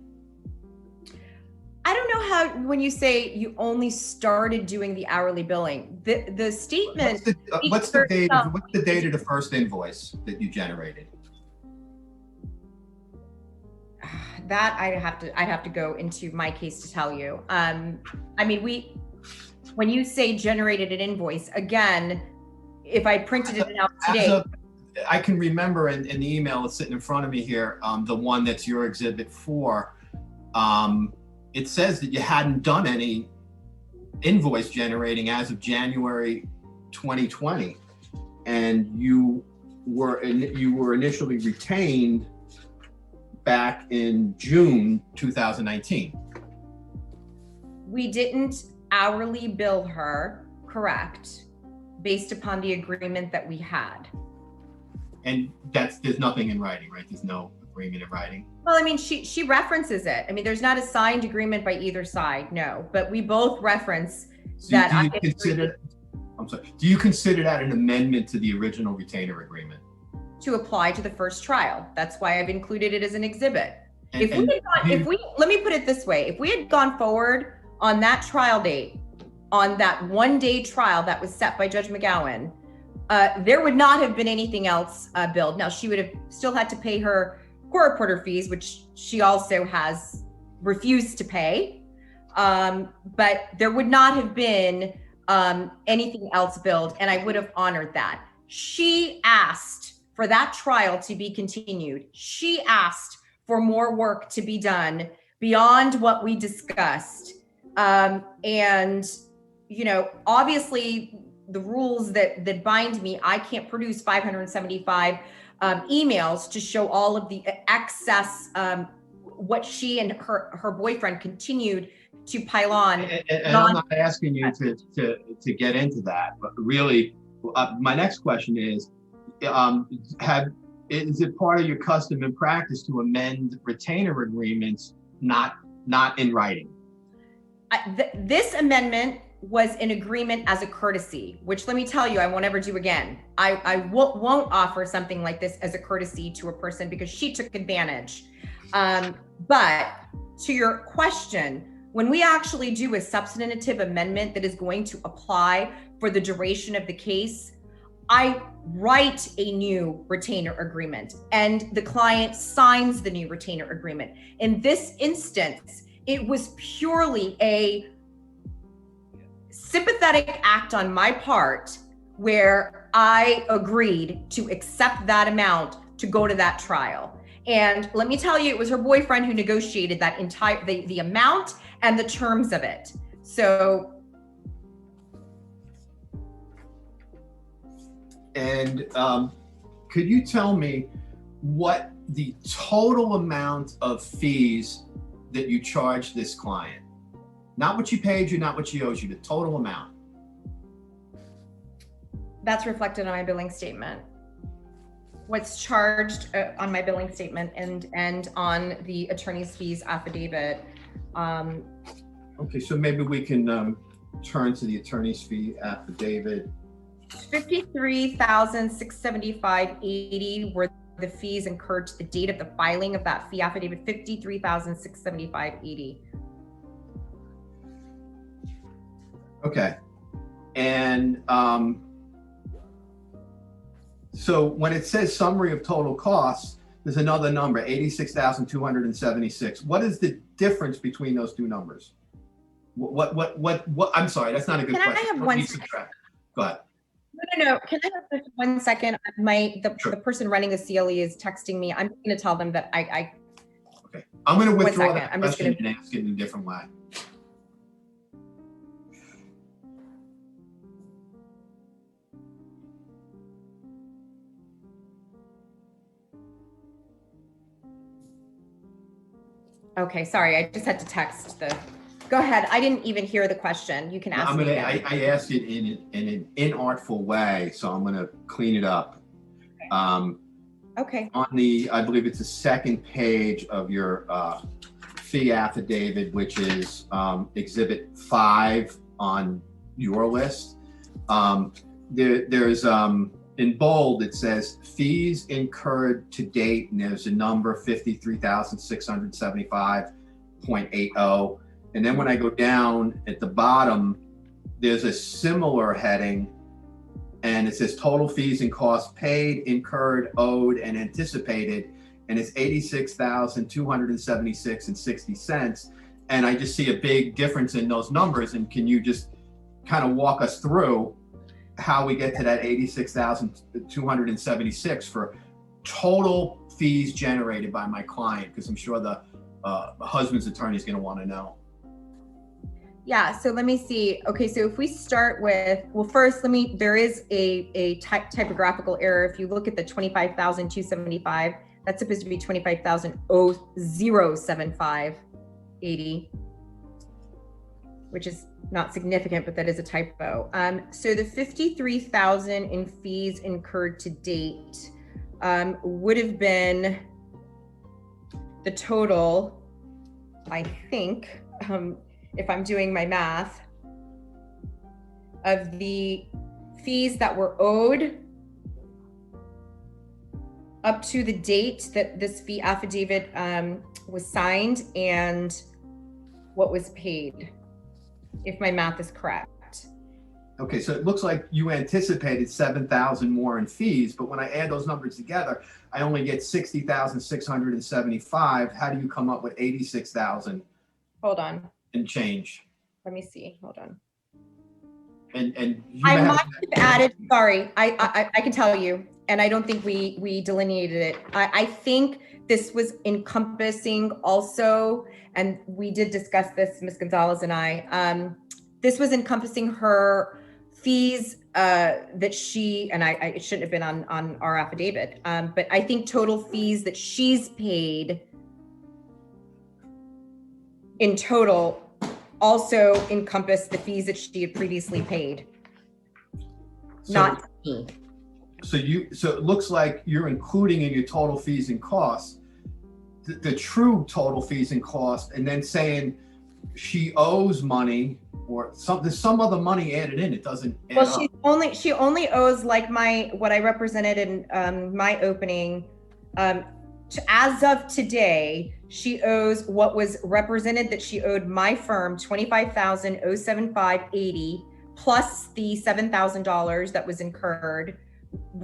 I don't know how, when you say you only started doing the hourly billing, the statement. What's the date of the first invoice that you generated? That I'd have to go into my case to tell you. I mean, when you say generated an invoice, again, if I printed it out today. I can remember in the email that's sitting in front of me here, the one that's your exhibit 4, it says that you hadn't done any invoice generating as of January 2020, and you were initially retained back in June 2019. We didn't hourly bill her, correct, based upon the agreement that we had. And there's nothing in writing, right? There's no agreement in writing. Well, I mean, she references it. I mean, there's not a signed agreement by either side, no, but we both reference that. Do you consider that an amendment to the original retainer agreement? To apply to the first trial. That's why I've included it as an exhibit. Let me put it this way. If we had gone forward on that trial date, on that one-day trial that was set by Judge McGowan, there would not have been anything else billed. Now, she would have still had to pay her court reporter fees, which she also has refused to pay. But there would not have been anything else billed, and I would have honored that. She asked for that trial to be continued. She asked for more work to be done beyond what we discussed. And, you know, obviously the rules that bind me, I can't produce 575 emails to show all of the excess, what she and her boyfriend continued to pile on. And I'm not asking you to get into that, but really, my next question is, is it part of your custom and practice to amend retainer agreements not in writing? This amendment was an agreement as a courtesy, which, let me tell you, I won't ever do again. I won't offer something like this as a courtesy to a person because she took advantage. But to your question, when we actually do a substantive amendment that is going to apply for the duration of the case, I write a new retainer agreement and the client signs the new retainer agreement. In this instance, it was purely a sympathetic act on my part where I agreed to accept that amount to go to that trial. And let me tell you, it was her boyfriend who negotiated that entire, the amount and the terms of it. So. And could you tell me what the total amount of fees that you charged this client? Not what she paid you, not what she owes you, the total amount. That's reflected on my billing statement. What's charged on my billing statement and on the attorney's fees affidavit. Okay, so maybe we can turn to the attorney's fee affidavit. $53,675.80 were the fees incurred to the date of the filing of that fee affidavit. $53,675.80. Okay, And so when it says summary of total costs, there's another number, 86,276. What is the difference between those two numbers? What, I'm sorry, that's not a good Can I question. have What one do you second? subtract? Go ahead. No. Can I have just 1 second? Sure. The person running the CLE is texting me. I'm going to tell them that I Okay. I'm going to withdraw second. that I'm just question and ask it in a different way. Okay, sorry. I just had to text the. Go ahead. I didn't even hear the question. You can ask I'm me gonna. again. I asked it in an inartful way, so I'm gonna clean it up. Okay. On the, I believe it's the second page of your fee affidavit, which is Exhibit 5 on your list. There's in bold, it says fees incurred to date, and there's a number 53,675.80. And then when I go down at the bottom, there's a similar heading, and it says total fees and costs paid, incurred, owed, and anticipated, and it's 86,276.60. And I just see a big difference in those numbers. And can you just kind of walk us through how we get to that 86,276 for total fees generated by my client? Because I'm sure the husband's attorney is going to want to know. Yeah, so let me see. Okay, so if we start with, well, first, there is a typographical error. If you look at the 25,275, that's supposed to be 25,075.80, which is not significant, but that is a typo. So the 53,000 in fees incurred to date would have been the total, I think, if I'm doing my math, of the fees that were owed up to the date that this fee affidavit was signed and what was paid, if my math is correct. Okay, so it looks like you anticipated 7,000 more in fees, but when I add those numbers together, I only get 60,675. How do you come up with 86,000? Hold on. And change. Let me see. Hold on. And you I may might have added. Sorry, I can tell you, and I don't think we delineated it. I think this was encompassing also, and we did discuss this, Ms. Gonzalez and I. This was encompassing her fees that she and it shouldn't have been on our affidavit, but I think total fees that she's paid in total also encompass the fees that she had previously paid, not me. So it looks like you're including in your total fees and costs the true total fees and costs, and then saying she owes money or there's some other money added in. It doesn't add up. She only owes, like what I represented in my opening. As of today, she owes what was represented that she owed my firm, $25,075.80 plus the $7,000 that was incurred,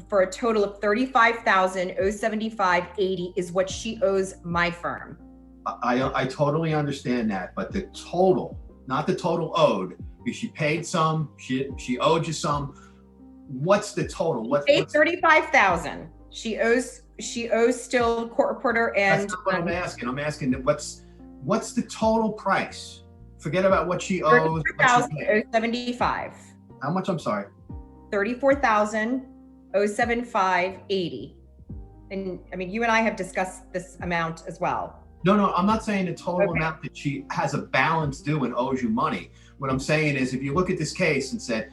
for a total of $35,075.80 is what she owes my firm. I totally understand that, but the total, not the total owed, because she paid some, she owed you some. What's the total? What's $35,000. She owes still court reporter and. That's not what I'm asking. I'm asking that what's the total price? Forget about what she owes. $34,075. How much? I'm sorry. $34,075.80. And I mean, you and I have discussed this amount as well. No, I'm not saying the total amount that she has a balance due and owes you money. What I'm saying is, if you look at this case and said,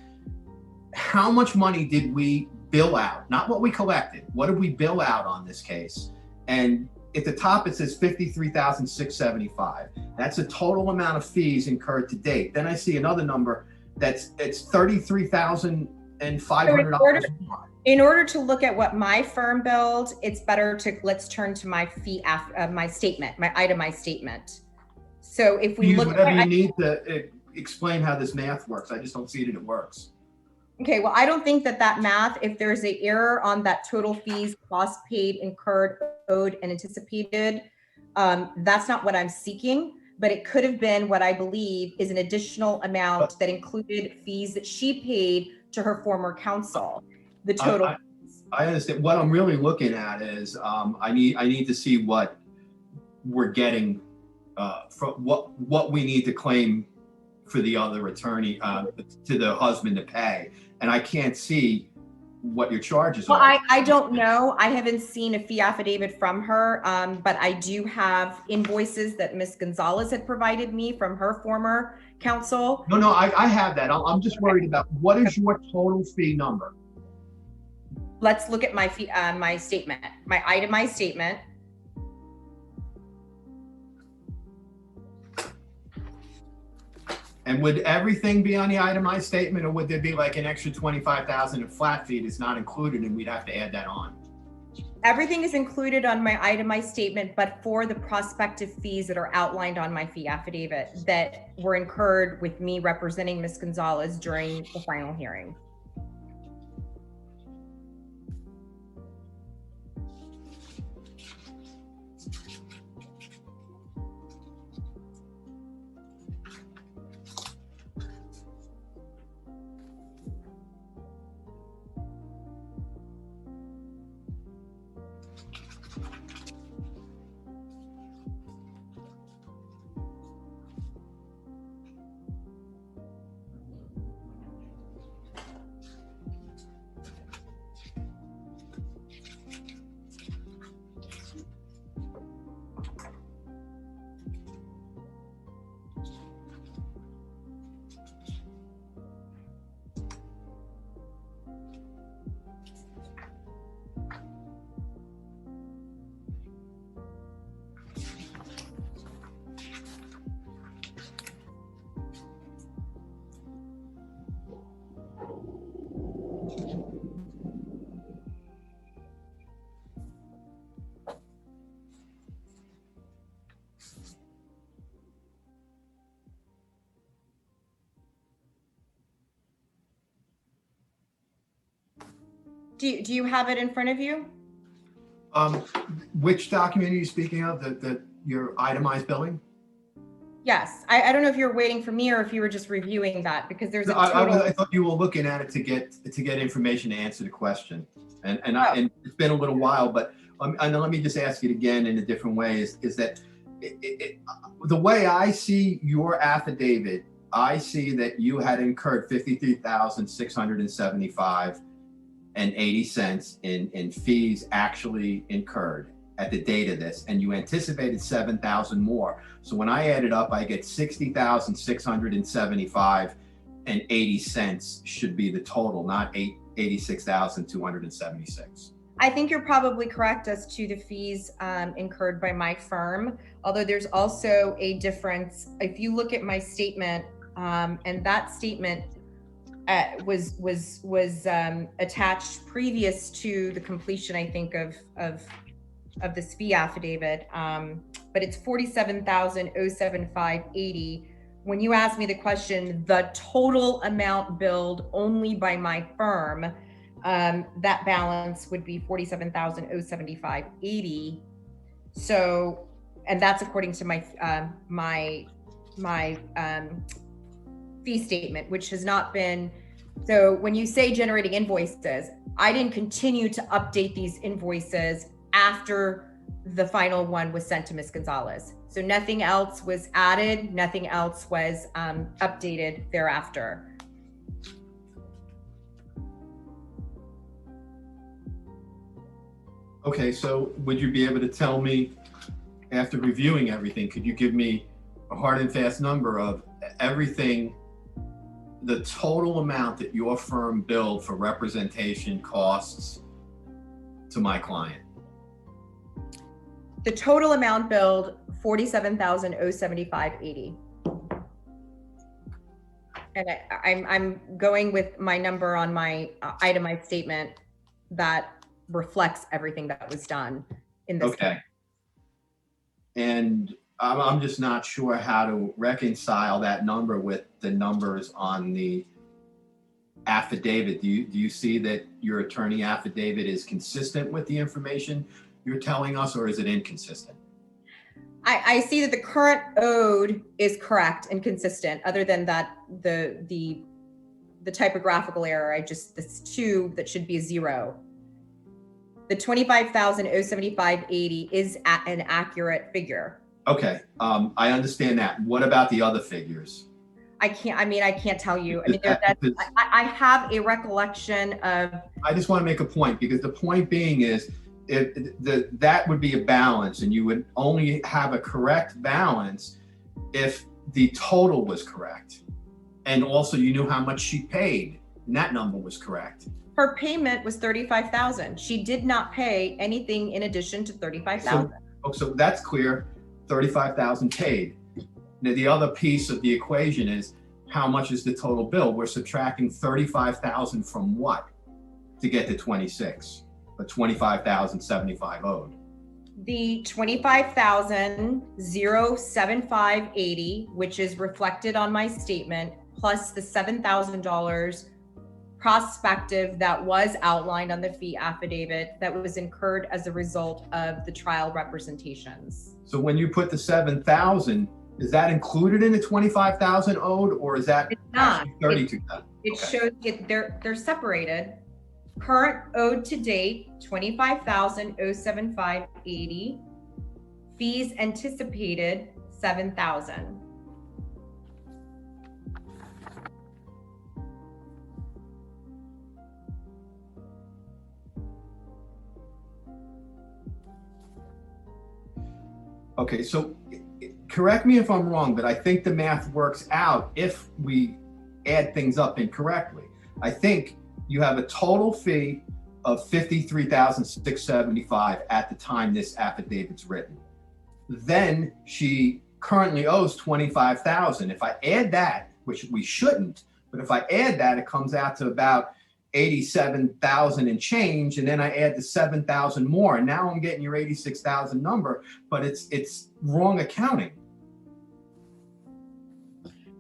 how much money did we bill out? Not what we collected. What did we bill out on this case? And at the top, it says $53,675. That's the total amount of fees incurred to date. Then I see another number it's $33,500 more. In order to look at what my firm billed, it's better let's turn to my fee, my statement, my itemized statement. So if we Use look whatever you need to explain how this math works. I just don't see that it works. Okay, well, I don't think that that math, if there's an error on that total fees, costs paid, incurred, owed, and anticipated, that's not what I'm seeking, but it could have been what I believe is an additional amount that included fees that she paid to her former counsel. The total. I understand. What I'm really looking at is I need to see what we're getting from what we need to claim for the other attorney to the husband to pay, and I can't see what your charges Well, are. I don't know. I haven't seen a fee affidavit from her, but I do have invoices that Ms. Gonzalez had provided me from her former counsel. No, I have that. I'm just worried about what is your total fee number. Let's look at my fee, my statement, my itemized statement. And would everything be on the itemized statement, or would there be like an extra 25,000 in flat fee that's not included and we'd have to add that on? Everything is included on my itemized statement, but for the prospective fees that are outlined on my fee affidavit that were incurred with me representing Ms. Gonzalez during the final hearing. Do you have it in front of you? Which document are you speaking of? Your itemized billing? Yes. I don't know if you're waiting for me or if you were just reviewing that, because there's a total. I thought you were looking at it to get information to answer the question, and it's been a little while, but and let me just ask it again in a different way. Is that the way I see your affidavit? I see that you had incurred $53,675.80 in fees actually incurred at the date of this, and you anticipated 7,000 more. So when I add it up, I get 60,675.80 should be the total, not 86,276. I think you're probably correct as to the fees incurred by my firm, although there's also a difference. If you look at my statement, and that statement was attached previous to the completion, I think, of this fee affidavit, but it's 47,075.80. When you ask me the question, the total amount billed only by my firm, that balance would be 47,075.80. So, and that's according to my my fee statement, which has not been. So when you say generating invoices, I didn't continue to update these invoices after the final one was sent to Ms. Gonzalez. So nothing else was added, nothing else was updated thereafter. Okay, so would you be able to tell me, after reviewing everything, could you give me a hard and fast number of everything, the total amount that your firm billed for representation costs to my client? The total amount billed, 47,075.80. And I'm going with my number on my itemized statement that reflects everything that was done in this. Okay. And I'm just not sure how to reconcile that number with the numbers on the affidavit, do you see that your attorney affidavit is consistent with the information you're telling us, or is it inconsistent? I see that the current owed is correct and consistent, other than that the typographical error. This 2 that should be a 0. The 25,075.80 is an accurate figure. Okay, I understand that. What about the other figures? I can't tell you. I have a recollection of. I just want to make a point, because the point being is, that would be a balance, and you would only have a correct balance if the total was correct. And also you knew how much she paid, and that number was correct. Her payment was $35,000. She did not pay anything in addition to $35,000. So that's clear, $35,000 paid. Now, the other piece of the equation is, how much is the total bill? We're subtracting $35,000 from what to get to 26, but $25,075 owed. The $25,075.80, which is reflected on my statement, plus the $7,000 prospective that was outlined on the fee affidavit that was incurred as a result of the trial representations. So when you put the 7,000, is that included in the 25,000 owed, or is that It's not. 32,000? It shows they're separated. Current owed to date, $25,075.80. Fees anticipated, $7,000. Okay, so correct me if I'm wrong, but I think the math works out if we add things up incorrectly. I think you have a total fee of $53,675 at the time this affidavit's written. Then she currently owes $25,000. If I add that, which we shouldn't, but if I add that, it comes out to about $87,000 and change, and then I add the $7,000 more, and now I'm getting your $86,000 number, but it's wrong accounting.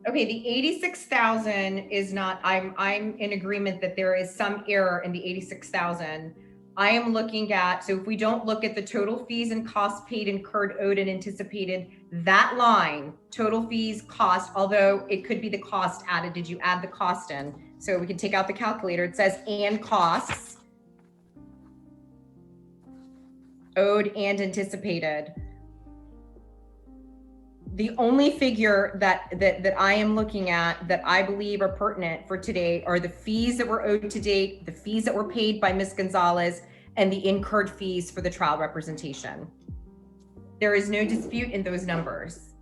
Okay, the $86,000 is not. I'm in agreement that there is some error in the $86,000. I am looking at, so if we don't look at the total fees and costs paid, incurred, owed, and anticipated, that line, total fees, cost, although it could be the cost added. Did you add the cost in? So we can take out the calculator. It says and costs, owed and anticipated. The only figure that I am looking at that I believe are pertinent for today are the fees that were owed to date, the fees that were paid by Ms. Gonzalez, and the incurred fees for the trial representation. There is no dispute in those numbers.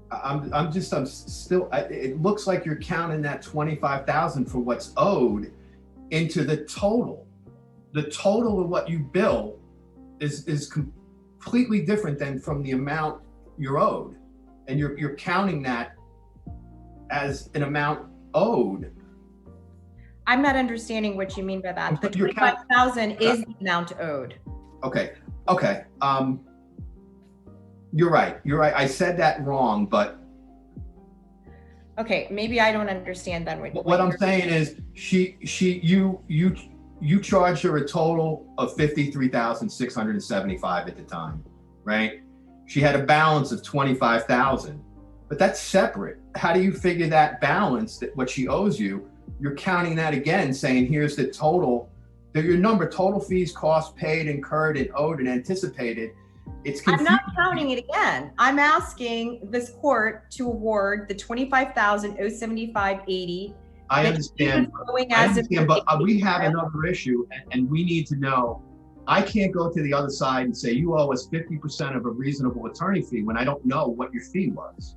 I'm still, it looks like you're counting that 25,000 for what's owed into the total. The total of what you bill is completely different than from the amount you're owed. And you're counting that as an amount owed. I'm not understanding what you mean by that. The 25,000 is the amount owed. Okay. You're right. I said that wrong, but. Okay, maybe I don't understand then. What I'm saying is you charged her a total of $53,675 at the time, right? She had a balance of $25,000, but that's separate. How do you figure that balance, that what she owes you? You're counting that again, saying here's the total, your number, total fees, costs paid, incurred, and owed, and anticipated. It's confusing. I'm not counting it again. I'm asking this court to award the $25,075.80. I understand, but we have another issue, and we need to know. I can't go to the other side and say you owe us 50% of a reasonable attorney fee when I don't know what your fee was.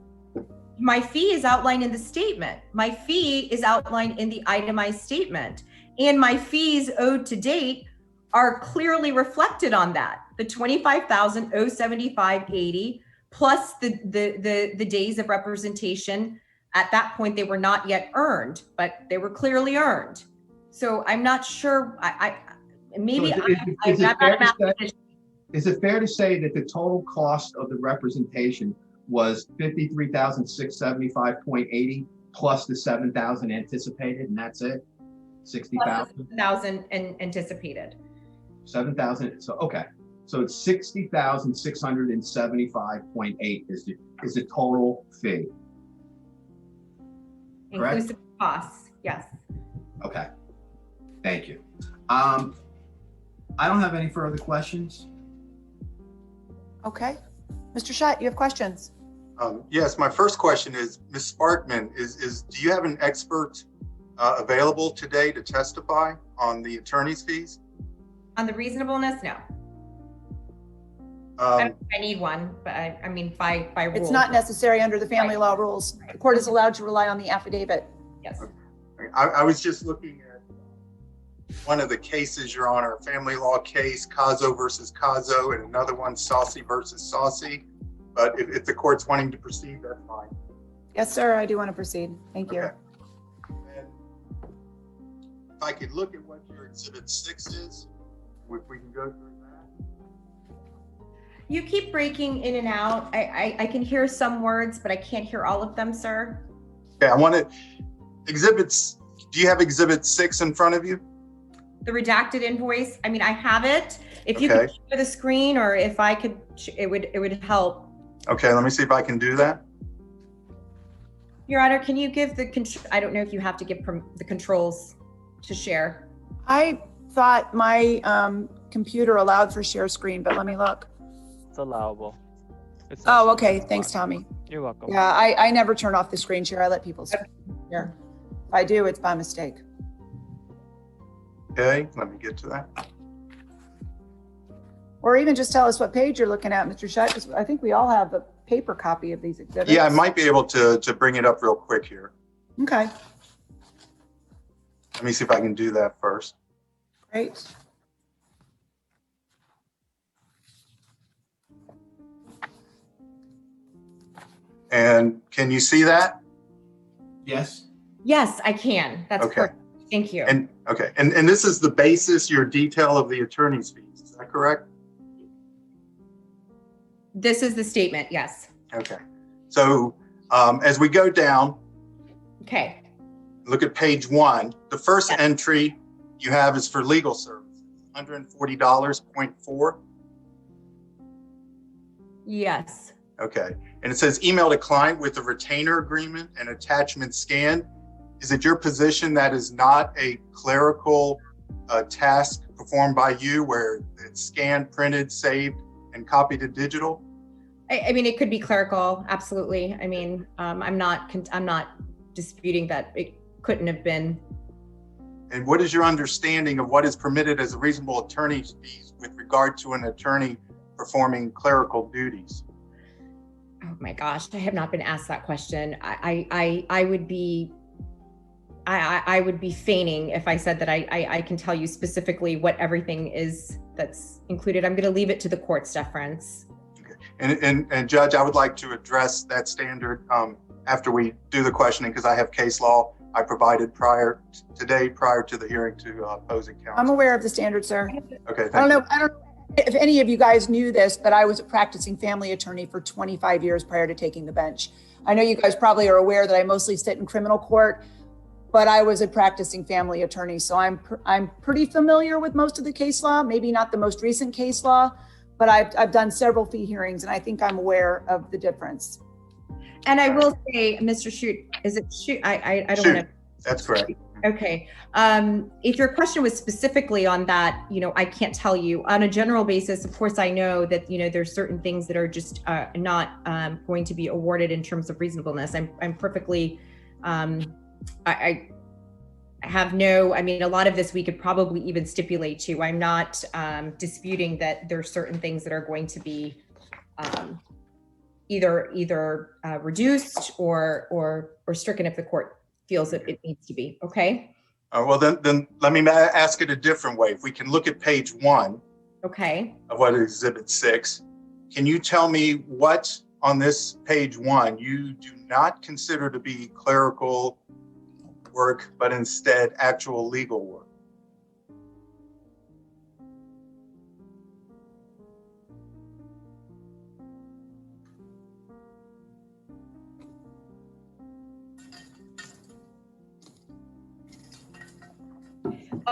My fee is outlined in the statement. My fee is outlined in the itemized statement, and my fees owed to date are clearly reflected on that. The $25,075.80 plus the days of representation. At that point, they were not yet earned, but they were clearly earned. So I'm not sure. Is it fair to say that the total cost of the representation was $53,675.80 plus the 7,000 anticipated, and that's it? 60,000? 1,000 anticipated. 7,000, so, okay. So it's 60,675.8 is the total fee. Correct? Inclusive costs, yes. Okay, thank you. I don't have any further questions. Okay. Mr. Shutt, you have questions? Yes, my first question is, Ms. Sparkman, do you have an expert available today to testify on the attorney's fees? On the reasonableness, no. I don't think I need one, but I mean, by rule. It's not necessary under the family law rules. The court is allowed to rely on the affidavit. Yes. I was just looking at one of the cases, Your Honor, a family law case, Caso versus Caso, and another one, Saucy versus Saucy. But if the court's wanting to proceed, that's fine. Yes, sir, I do want to proceed. Thank you. Okay. And if I could look at what your Exhibit 6 is, if we can go through that. You keep breaking in and out. I can hear some words, but I can't hear all of them, sir. Okay, I want to, exhibits, do you have Exhibit 6 in front of you? The redacted invoice, I mean, I have it. If you Okay. could share the screen, or if I could, it would help. Okay, let me see if I can do that. Your Honor, can you give I don't know if you have to give the controls to share. I thought my computer allowed for share screen, but let me look. It's allowable. It's Oh, okay. Thanks, Tommy. You're welcome. Yeah, I never turn off the screen share. I let people share. If I do, it's by mistake. Okay, let me get to that. Or even just tell us what page you're looking at, Mr. Shutt, because I think we all have a paper copy of these exhibits. Yeah, I might be able to bring it up real quick here. Okay, Let me see if I can do that first. great. And can you see that? Yes? Yes, I can. That's Okay. perfect. Thank you. And okay, and this is the basis, your detail of the attorney's fees, is that correct? This is the statement, yes. Okay, so as we go down, Okay. look at page 1. The first entry you have is for legal services, $140.4. Yes. Okay, and it says email to client with a retainer agreement and attachment scanned. Is it your position that is not a clerical task performed by you where it's scanned, printed, saved, and copied to digital? I mean, it could be clerical, absolutely. I mean, I'm not disputing that it couldn't have been. And what is your understanding of what is permitted as a reasonable attorney's fees with regard to an attorney performing clerical duties? Oh my gosh, I have not been asked that question. I would be feigning if I said that I can tell you specifically what everything is that's included. I'm going to leave it to the court's deference. Okay. And Judge, I would like to address that standard after we do the questioning, because I have case law I provided prior to the hearing to opposing counsel. I'm aware of the standard, sir. Okay, thank I don't you. know if any of you guys knew this, but I was a practicing family attorney for 25 years prior to taking the bench. I know you guys probably are aware that I mostly sit in criminal court, but I was a practicing family attorney. So I'm pretty familiar with most of the case law, maybe not the most recent case law, but I've done several fee hearings and I think I'm aware of the difference. And I will say, Mr. Shute, is it Shute? I don't Shoot, want to. that's correct. Okay. If your question was specifically on that, I can't tell you. On a general basis, of course, I know that, there's certain things that are just not going to be awarded in terms of reasonableness. I'm perfectly, I have no, I mean, a lot of this we could probably even stipulate to. I'm not disputing that there's certain things that are going to be either reduced or stricken if the court feels that it needs to be. Okay. Well, then let me ask it a different way. If we can look at page 1 Okay. of what is Exhibit 6, can you tell me what on this page 1 you do not consider to be clerical work, but instead actual legal work?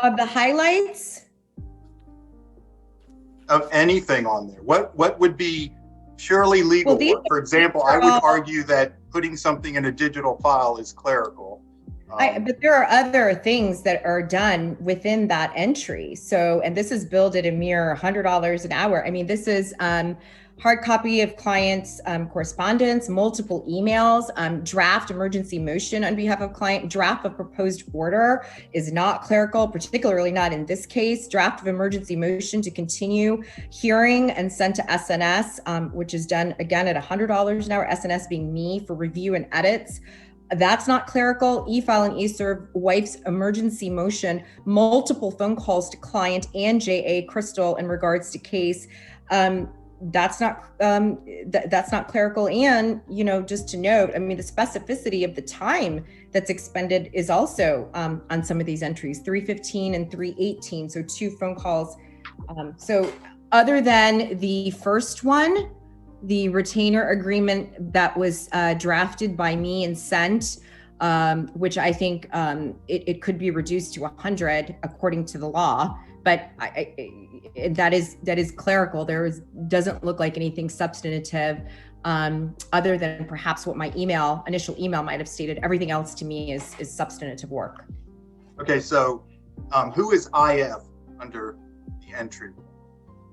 Of the highlights, Of anything on there? What would be purely legal Well, these- work? For example, I would argue that putting something in a digital file is clerical. but there are other things that are done within that entry. So, and this is billed at a mere $100 an hour. I mean, this is hard copy of clients' correspondence, multiple emails, draft emergency motion on behalf of client, draft of proposed order is not clerical, particularly not in this case, draft of emergency motion to continue hearing and sent to SNS, which is done again at $100 an hour, SNS being me for review and edits. That's not clerical. E-file and e-serve, wife's emergency motion, multiple phone calls to client and JA Crystal in regards to case. That's not clerical. And, you know, just to note, I mean, the specificity of the time that's expended is also on some of these entries, 3:15 and 3:18. So 2 phone calls. So other than the first one, the retainer agreement that was drafted by me and sent, which I think it could be reduced to 100 according to the law, but that is clerical. Doesn't look like anything substantive, other than perhaps what my initial email might have stated. Everything else to me is substantive work. Okay, so who is IF under the entry?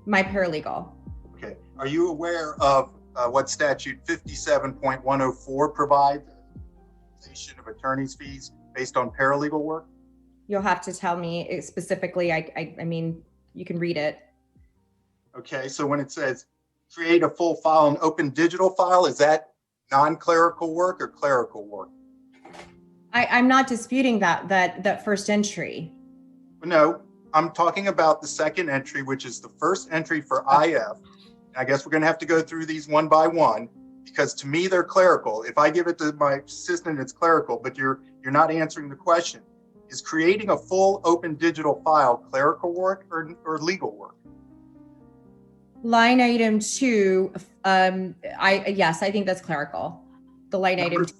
My paralegal. Okay, are you aware of what statute 57.104 provides? Of attorney's fees based on paralegal work? You'll have to tell me specifically. I mean, you can read it. Okay, so when it says create a full file and open digital file, is that non-clerical work or clerical work? I'm not disputing that first entry. No, I'm talking about the second entry, which is the first entry for IF. I guess we're going to have to go through these one by one, because to me they're clerical. If I give it to my assistant, it's clerical, but you're not answering the question. Is creating a full open digital file clerical work or legal work? Line item 2, yes, I think that's clerical. The line item 2.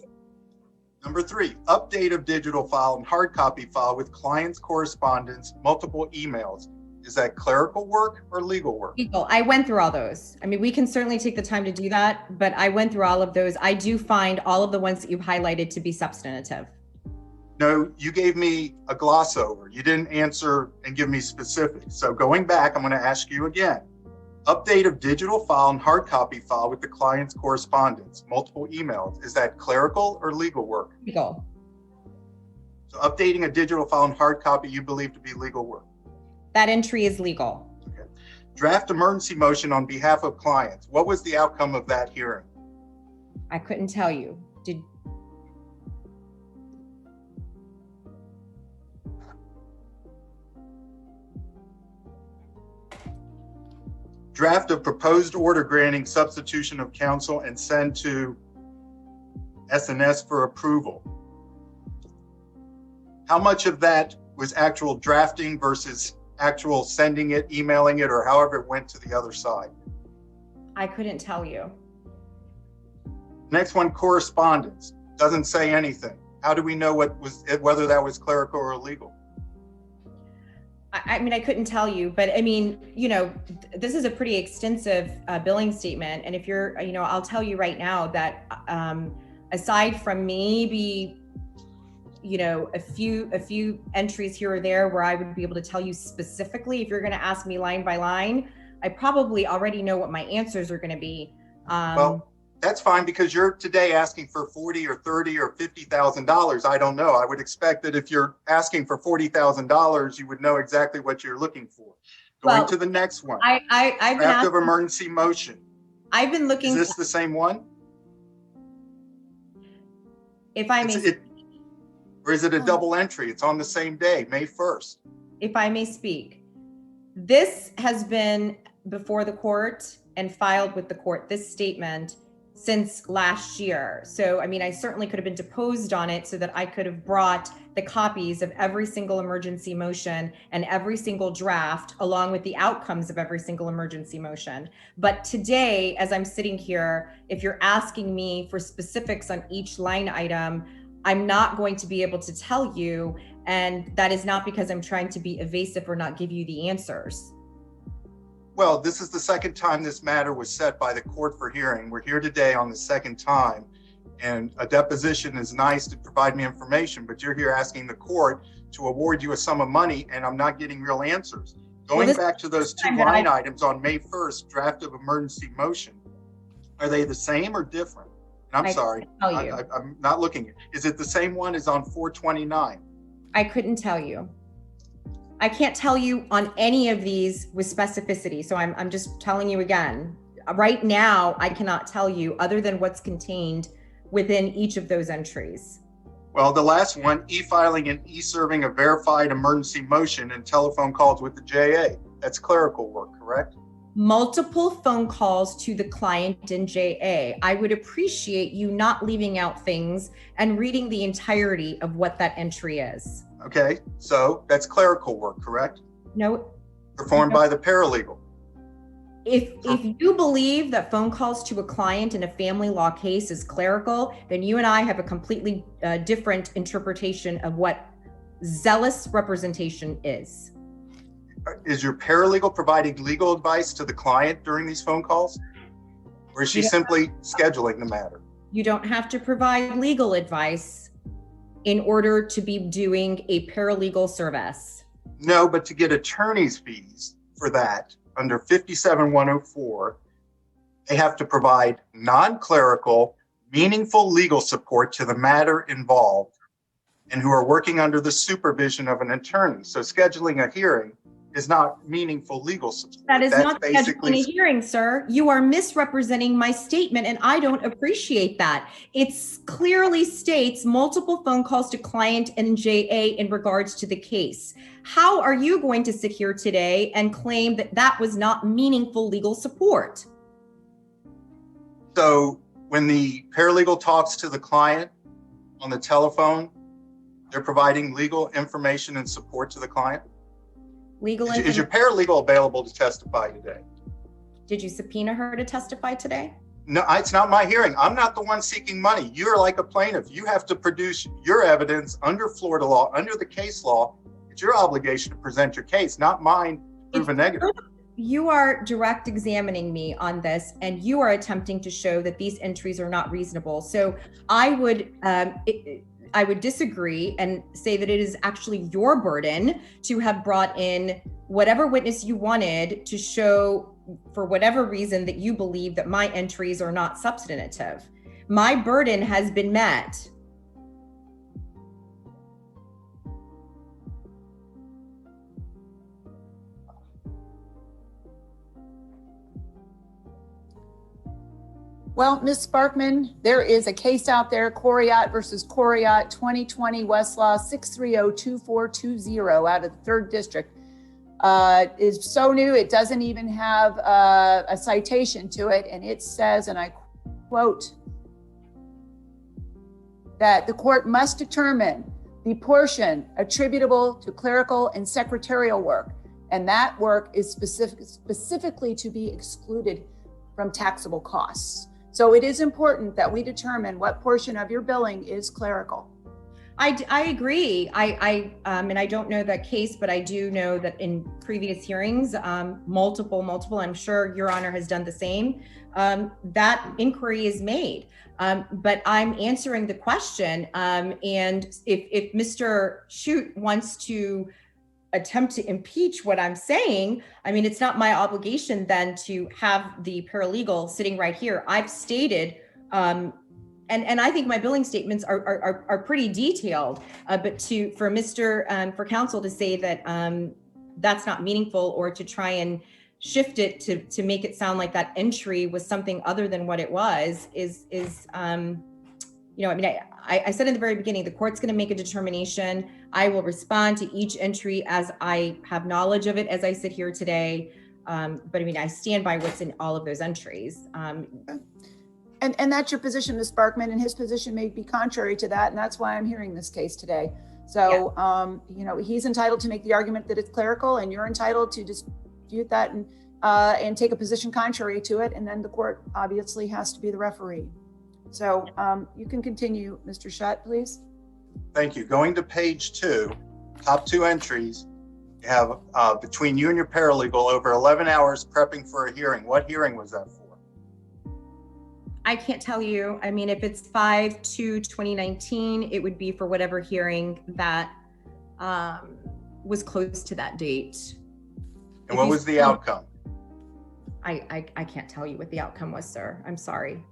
Number 3, update of digital file and hard copy file with client's correspondence, multiple emails. Is that clerical work or legal work? Legal. I went through all those. I mean, we can certainly take the time to do that, but I went through all of those. I do find all of the ones that you've highlighted to be substantive. No, you gave me a gloss over. You didn't answer and give me specifics. So going back, I'm going to ask you again. Update of digital file and hard copy file with the client's correspondence, multiple emails. Is that clerical or legal work? Legal. So updating a digital file and hard copy you believe to be legal work? That entry is legal. Okay. Draft emergency motion on behalf of clients. What was the outcome of that hearing? I couldn't tell you. Draft of proposed order granting substitution of counsel and send to SNS for approval. How much of that was actual drafting versus actual sending it, emailing it, or however it went to the other side? I couldn't tell you. Next one, correspondence. Doesn't say anything. How do we know whether that was clerical or illegal? I mean, I couldn't tell you, but I mean, you know, this is a pretty extensive billing statement. And if you're, you know, I'll tell you right now that aside from maybe, you know, a few entries here or there where I would be able to tell you specifically, if you're going to ask me line by line, I probably already know what my answers are going to be. Well, that's fine, because you're today asking for $40,000 or $30,000 or $50,000. I don't know. I would expect that if you're asking for $40,000, you would know exactly what you're looking for. Going to the next one. I've been Draft of emergency motion. I've been looking. Is this the same one? If I may. Or is it a double entry? It's on the same day, May 1st. If I may speak, this has been before the court and filed with the court, this statement, since last year. So, I mean, I certainly could have been deposed on it so that I could have brought the copies of every single emergency motion and every single draft, along with the outcomes of every single emergency motion. But today, as I'm sitting here, if you're asking me for specifics on each line item, I'm not going to be able to tell you. And that is not because I'm trying to be evasive or not give you the answers. Well, this is the second time this matter was set by the court for hearing. We're here today on the second time, and a deposition is nice to provide me information, but you're here asking the court to award you a sum of money, and I'm not getting real answers. Going back to those two line items on May 1st, draft of emergency motion, are they the same or different? And I'm sorry, I'm not looking. Is it the same one as on 429? I couldn't tell you. I can't tell you on any of these with specificity. So I'm just telling you again, right now, I cannot tell you other than what's contained within each of those entries. Well, the last one, e-filing and e-serving a verified emergency motion and telephone calls with the JA. That's clerical work, correct? Multiple phone calls to the client in JA. I would appreciate you not leaving out things and reading the entirety of what that entry is. Okay, so that's clerical work, correct? No. Performed by the paralegal. If you believe that phone calls to a client in a family law case is clerical, then you and I have a completely different interpretation of what zealous representation is. Is your paralegal providing legal advice to the client during these phone calls? Or is she simply scheduling the matter? You don't have to provide legal advice in order to be doing a paralegal service. No, but to get attorney's fees for that, under 57104, they have to provide non-clerical, meaningful legal support to the matter involved and who are working under the supervision of an attorney. So scheduling a hearing is not meaningful legal support. That is not scheduling a hearing, sir. You are misrepresenting my statement, and I don't appreciate that. It clearly states multiple phone calls to client and JA in regards to the case. How are you going to sit here today and claim that that was not meaningful legal support? So when the paralegal talks to the client on the telephone, they're providing legal information and support to the client? Is your paralegal available to testify today? Did you subpoena her to testify today? No, it's not my hearing. I'm not the one seeking money. You're like a plaintiff. You have to produce your evidence under Florida law, under the case law. It's your obligation to present your case, not mine to prove a negative. You are direct examining me on this, and you are attempting to show that these entries are not reasonable. So I would disagree and say that it is actually your burden to have brought in whatever witness you wanted to show, for whatever reason, that you believe that my entries are not substantive. My burden has been met. Well, Ms. Sparkman, there is a case out there, Coriat versus Coriat, 2020 Westlaw 6302420 out of the 3rd District. Is so new, it doesn't even have a citation to it. And it says, and I quote, that the court must determine the portion attributable to clerical and secretarial work. And that work is specifically to be excluded from taxable costs. So it is important that we determine what portion of your billing is clerical. I agree. And I don't know that case, but I do know that in previous hearings, multiple, I'm sure Your Honor has done the same, that inquiry is made. But I'm answering the question. And if Mr. Shute wants to attempt to impeach what I'm saying, I mean, it's not my obligation then to have the paralegal sitting right here. I've stated, and I think my billing statements are pretty detailed, but for counsel to say that that's not meaningful, or to try and shift it to make it sound like that entry was something other than what it was, is I mean, I said in the very beginning, the court's going to make a determination. I will respond to each entry as I have knowledge of it as I sit here today. But I mean, I stand by what's in all of those entries. And that's your position, Ms. Sparkman, and his position may be contrary to that. And that's why I'm hearing this case today. So, he's entitled to make the argument that it's clerical, and you're entitled to dispute that and take a position contrary to it. And then the court obviously has to be the referee. So you can continue, Mr. Shutt, please. Thank you. Going to page 2, top two entries, you have between you and your paralegal over 11 hours prepping for a hearing. What hearing was that for? I can't tell you. I mean, if it's 5/2/2019, it would be for whatever hearing that was close to that date. And what was the outcome? I can't tell you what the outcome was, sir. I'm sorry.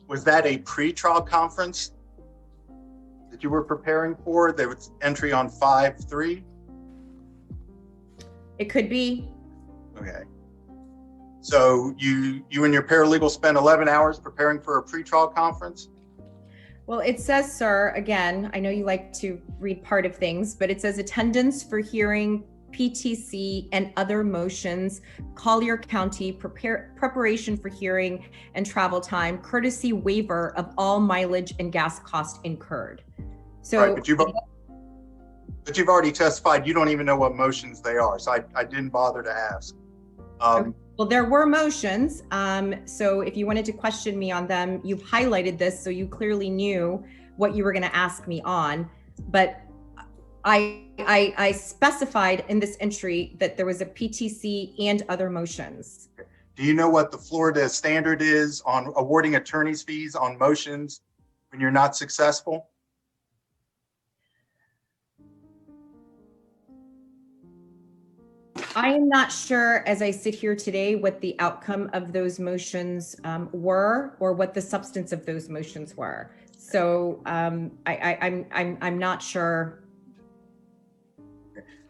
Was that a pre-trial conference that you were preparing for? There was entry on 5/3? It could be. Okay. So you and your paralegal spent 11 hours preparing for a pre-trial conference? Well, it says, sir, again, I know you like to read part of things, but it says attendance for hearing, PTC, and other motions, Collier County, preparation for hearing and travel time, courtesy waiver of all mileage and gas cost incurred. So, right, but you've already testified you don't even know what motions they are, so I didn't bother to ask. well, there were motions. So if you wanted to question me on them, you've highlighted this, so you clearly knew what you were going to ask me on. But I specified in this entry that there was a PTC and other motions. Do you know what the Florida standard is on awarding attorney's fees on motions when you're not successful? I am not sure, as I sit here today, what the outcome of those motions were, or what the substance of those motions were. So I'm not sure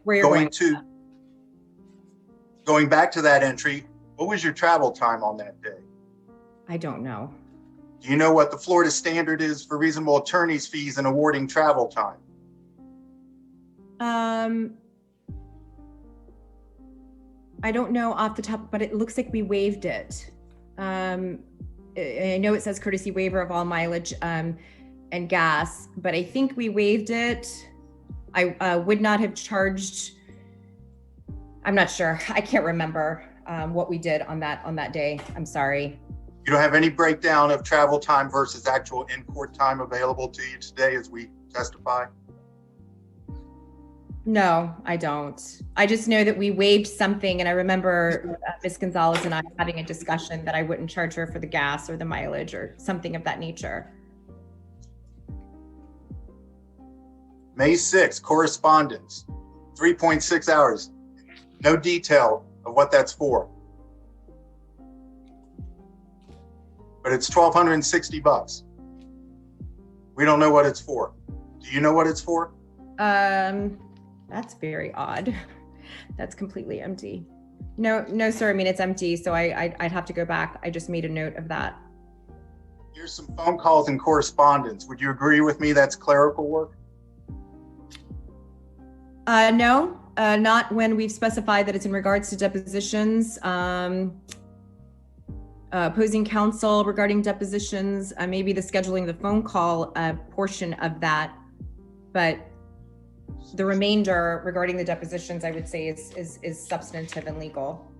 where you're going. Going back to that entry, what was your travel time on that day? I don't know. Do you know what the Florida standard is for reasonable attorney's fees and awarding travel time? I don't know off the top, but it looks like we waived it. I know it says courtesy waiver of all mileage and gas, but I think we waived it. I would not have charged. I'm not sure. I can't remember what we did on that day. I'm sorry. You don't have any breakdown of travel time versus actual in-court time available to you today as we testify? No, I don't. I just know that we waived something, and I remember Ms. Gonzalez and I having a discussion that I wouldn't charge her for the gas or the mileage or something of that nature. May 6th, correspondence, 3.6 hours. No detail of what that's for. But it's $1,260. We don't know what it's for. Do you know what it's for? That's very odd. That's completely empty. No, sir. I mean, it's empty. So I'd have to go back. I just made a note of that. Here's some phone calls and correspondence. Would you agree with me that's clerical work? No, not when we've specified that it's in regards to depositions, opposing counsel regarding depositions, maybe the scheduling the phone call portion of that, but the remainder regarding the depositions, I would say is substantive and legal.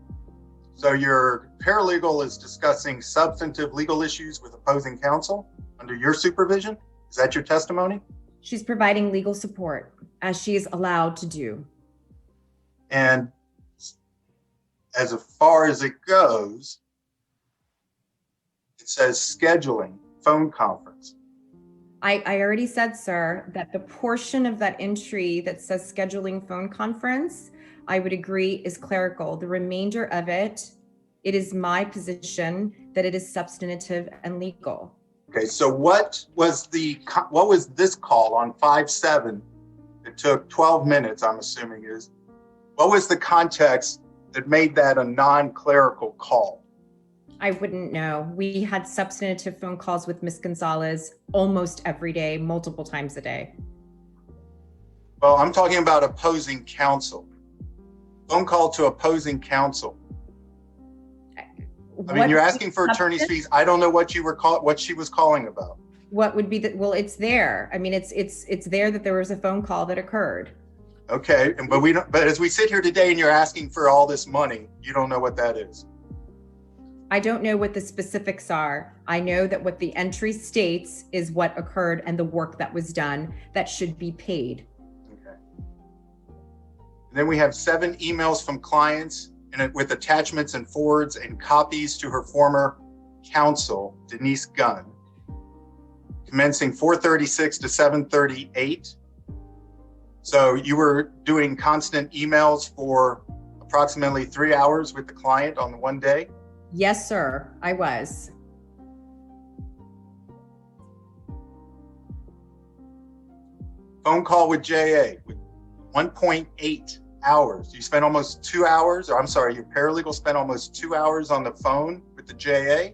So your paralegal is discussing substantive legal issues with opposing counsel under your supervision? Is that your testimony? She's providing legal support as she is allowed to do. And as far as it goes, it says scheduling phone conference. I already said, sir, that the portion of that entry that says scheduling phone conference, I would agree is clerical. The remainder of it, it is my position that it is substantive and legal. Okay, so what was this call on 5/7? It took 12 minutes, I'm assuming is. What was the context that made that a non-clerical call? I wouldn't know. We had substantive phone calls with Ms. Gonzalez almost every day, multiple times a day. Well, I'm talking about opposing counsel. Phone call to opposing counsel. I mean, you're asking for attorney's fees. I don't know what she was calling about. What would be well, it's there. I mean, it's there that there was a phone call that occurred. Okay, but as we sit here today and you're asking for all this money, you don't know what that is. I don't know what the specifics are. I know that what the entry states is what occurred and the work that was done that should be paid. Okay. And then we have 7 emails from clients and with attachments and forwards and copies to her former counsel, Denise Gunn, commencing 4:36 to 7:38. So you were doing constant emails for approximately 3 hours with the client on the one day? Yes, sir, I was. Phone call with JA with 1.8 hours. You spent almost 2 hours, or I'm sorry, your paralegal spent almost 2 hours on the phone with the JA?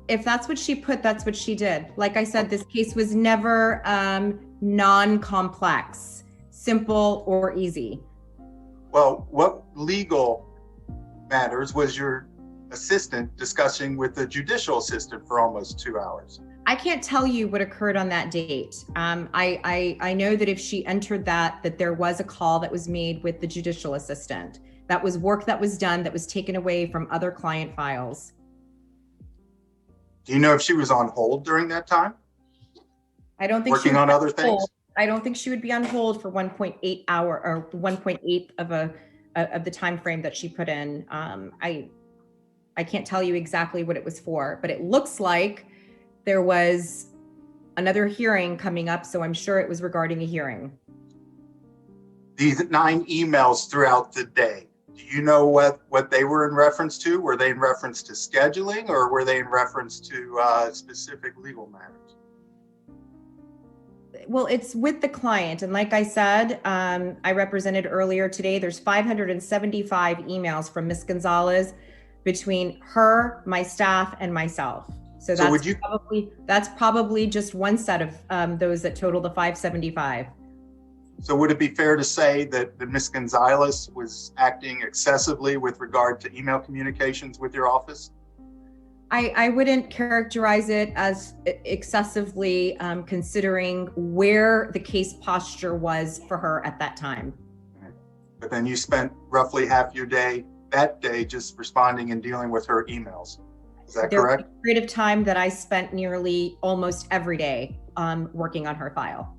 If that's what she put, that's what she did. Like I said, this case was never non-complex, simple or easy. Well, what legal matters was your assistant discussing with the judicial assistant for almost 2 hours? I can't tell you what occurred on that date. I know that if she entered that there was a call that was made with the judicial assistant. That was work that was done that was taken away from other client files. Do you know if she was on hold during that time? I don't think Working on other things? I don't think she would be on hold for 1.8 hour or 1.8 of the time frame that she put in. I can't tell you exactly what it was for, but it looks like there was another hearing coming up, so I'm sure it was regarding a hearing. These 9 emails throughout the day, do you know what they were in reference to? Were they in reference to scheduling, or were they in reference to specific legal matters? Well, it's with the client. And like I said, I represented earlier today, there's 575 emails from Ms. Gonzalez between her, my staff, and myself. So that's probably just one set of those that total the 575. So would it be fair to say that Ms. Gonzalez was acting excessively with regard to email communications with your office? I wouldn't characterize it as excessively, considering where the case posture was for her at that time. But then you spent roughly half your day that day just responding and dealing with her emails. Is that correct? There was a period of time that I spent nearly almost every day working on her file.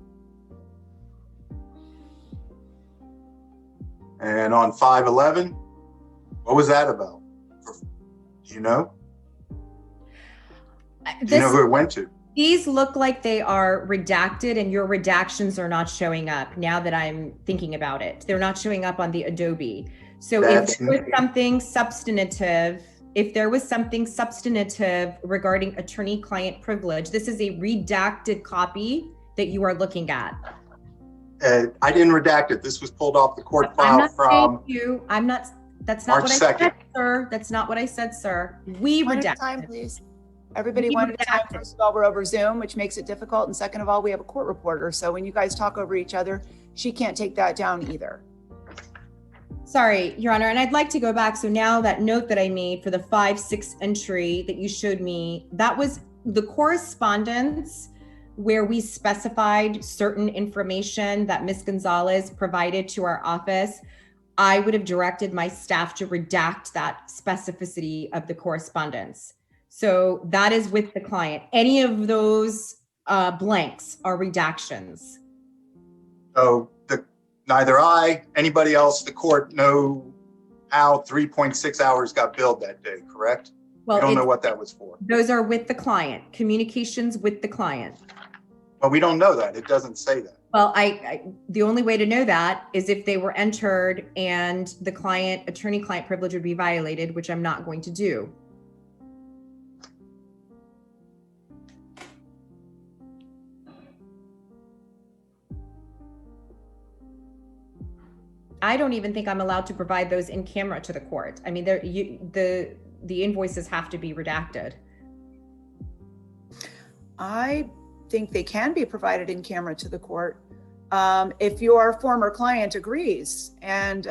And on 5/11, what was that about? Do you know? Do you know who it went to? These look like they are redacted, and your redactions are not showing up now that I'm thinking about it. They're not showing up on the Adobe. So if there was something substantive, regarding attorney-client privilege, this is a redacted copy that you are looking at. I didn't redact it. This was pulled off the court file from that's not March what I 2nd. said, sir. That's not what I said, sir. We One at a redacted. time, please. Everybody We one at a time. redacted. First of all, we're over Zoom, which makes it difficult. And second of all, we have a court reporter. So when you guys talk over each other, she can't take that down either. Sorry, Your Honor, and I'd like to go back. So now that note that I made for the 5-6 entry that you showed me, that was the correspondence where we specified certain information that Ms. Gonzalez provided to our office. I would have directed my staff to redact that specificity of the correspondence. So that is with the client. Any of those blanks are redactions. So neither I, anybody else, the court know how 3.6 hours got billed that day, correct? Well, we don't know what that was for. Those are with the client, communications with the client. But we don't know that. It doesn't say that. Well, the only way to know that is if they were entered and the attorney-client privilege would be violated, which I'm not going to do. I don't even think I'm allowed to provide those in camera to the court. I mean, the invoices have to be redacted. I think they can be provided in camera to the court if your former client agrees. And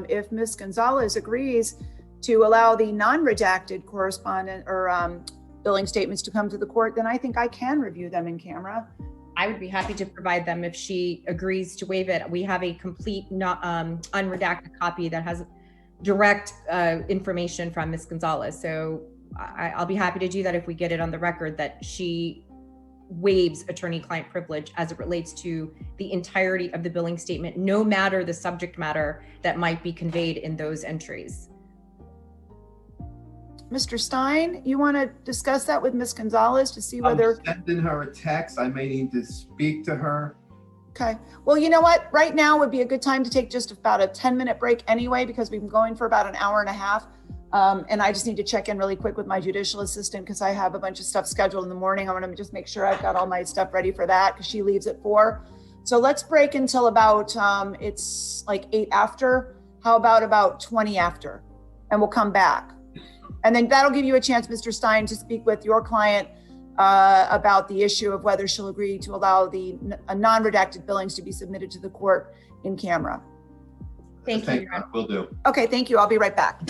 if Ms. Gonzalez agrees to allow the non-redacted correspondent or billing statements to come to the court, then I think I can review them in camera. I would be happy to provide them if she agrees to waive it. We have a complete unredacted copy that has direct information from Ms. Gonzalez. So I'll be happy to do that if we get it on the record that she waives attorney-client privilege as it relates to the entirety of the billing statement, no matter the subject matter that might be conveyed in those entries. Mr. Stein, you want to discuss that with Ms. Gonzalez to see whether, I'm sending her a text. I may need to speak to her. okay. Well, you know what? Right now would be a good time to take just about a 10-minute break anyway, because we've been going for about an hour and a half. And I just need to check in really quick with my judicial assistant because I have a bunch of stuff scheduled in the morning. I want to just make sure I've got all my stuff ready for that because she leaves at 4. So let's break until about, it's like 8 after. How about 20 after? And we'll come back. And then that'll give you a chance, Mr. Stein, to speak with your client about the issue of whether she'll agree to allow the non-redacted billings to be submitted to the court in camera. Thank you. Will do. Okay, thank you. I'll be right back.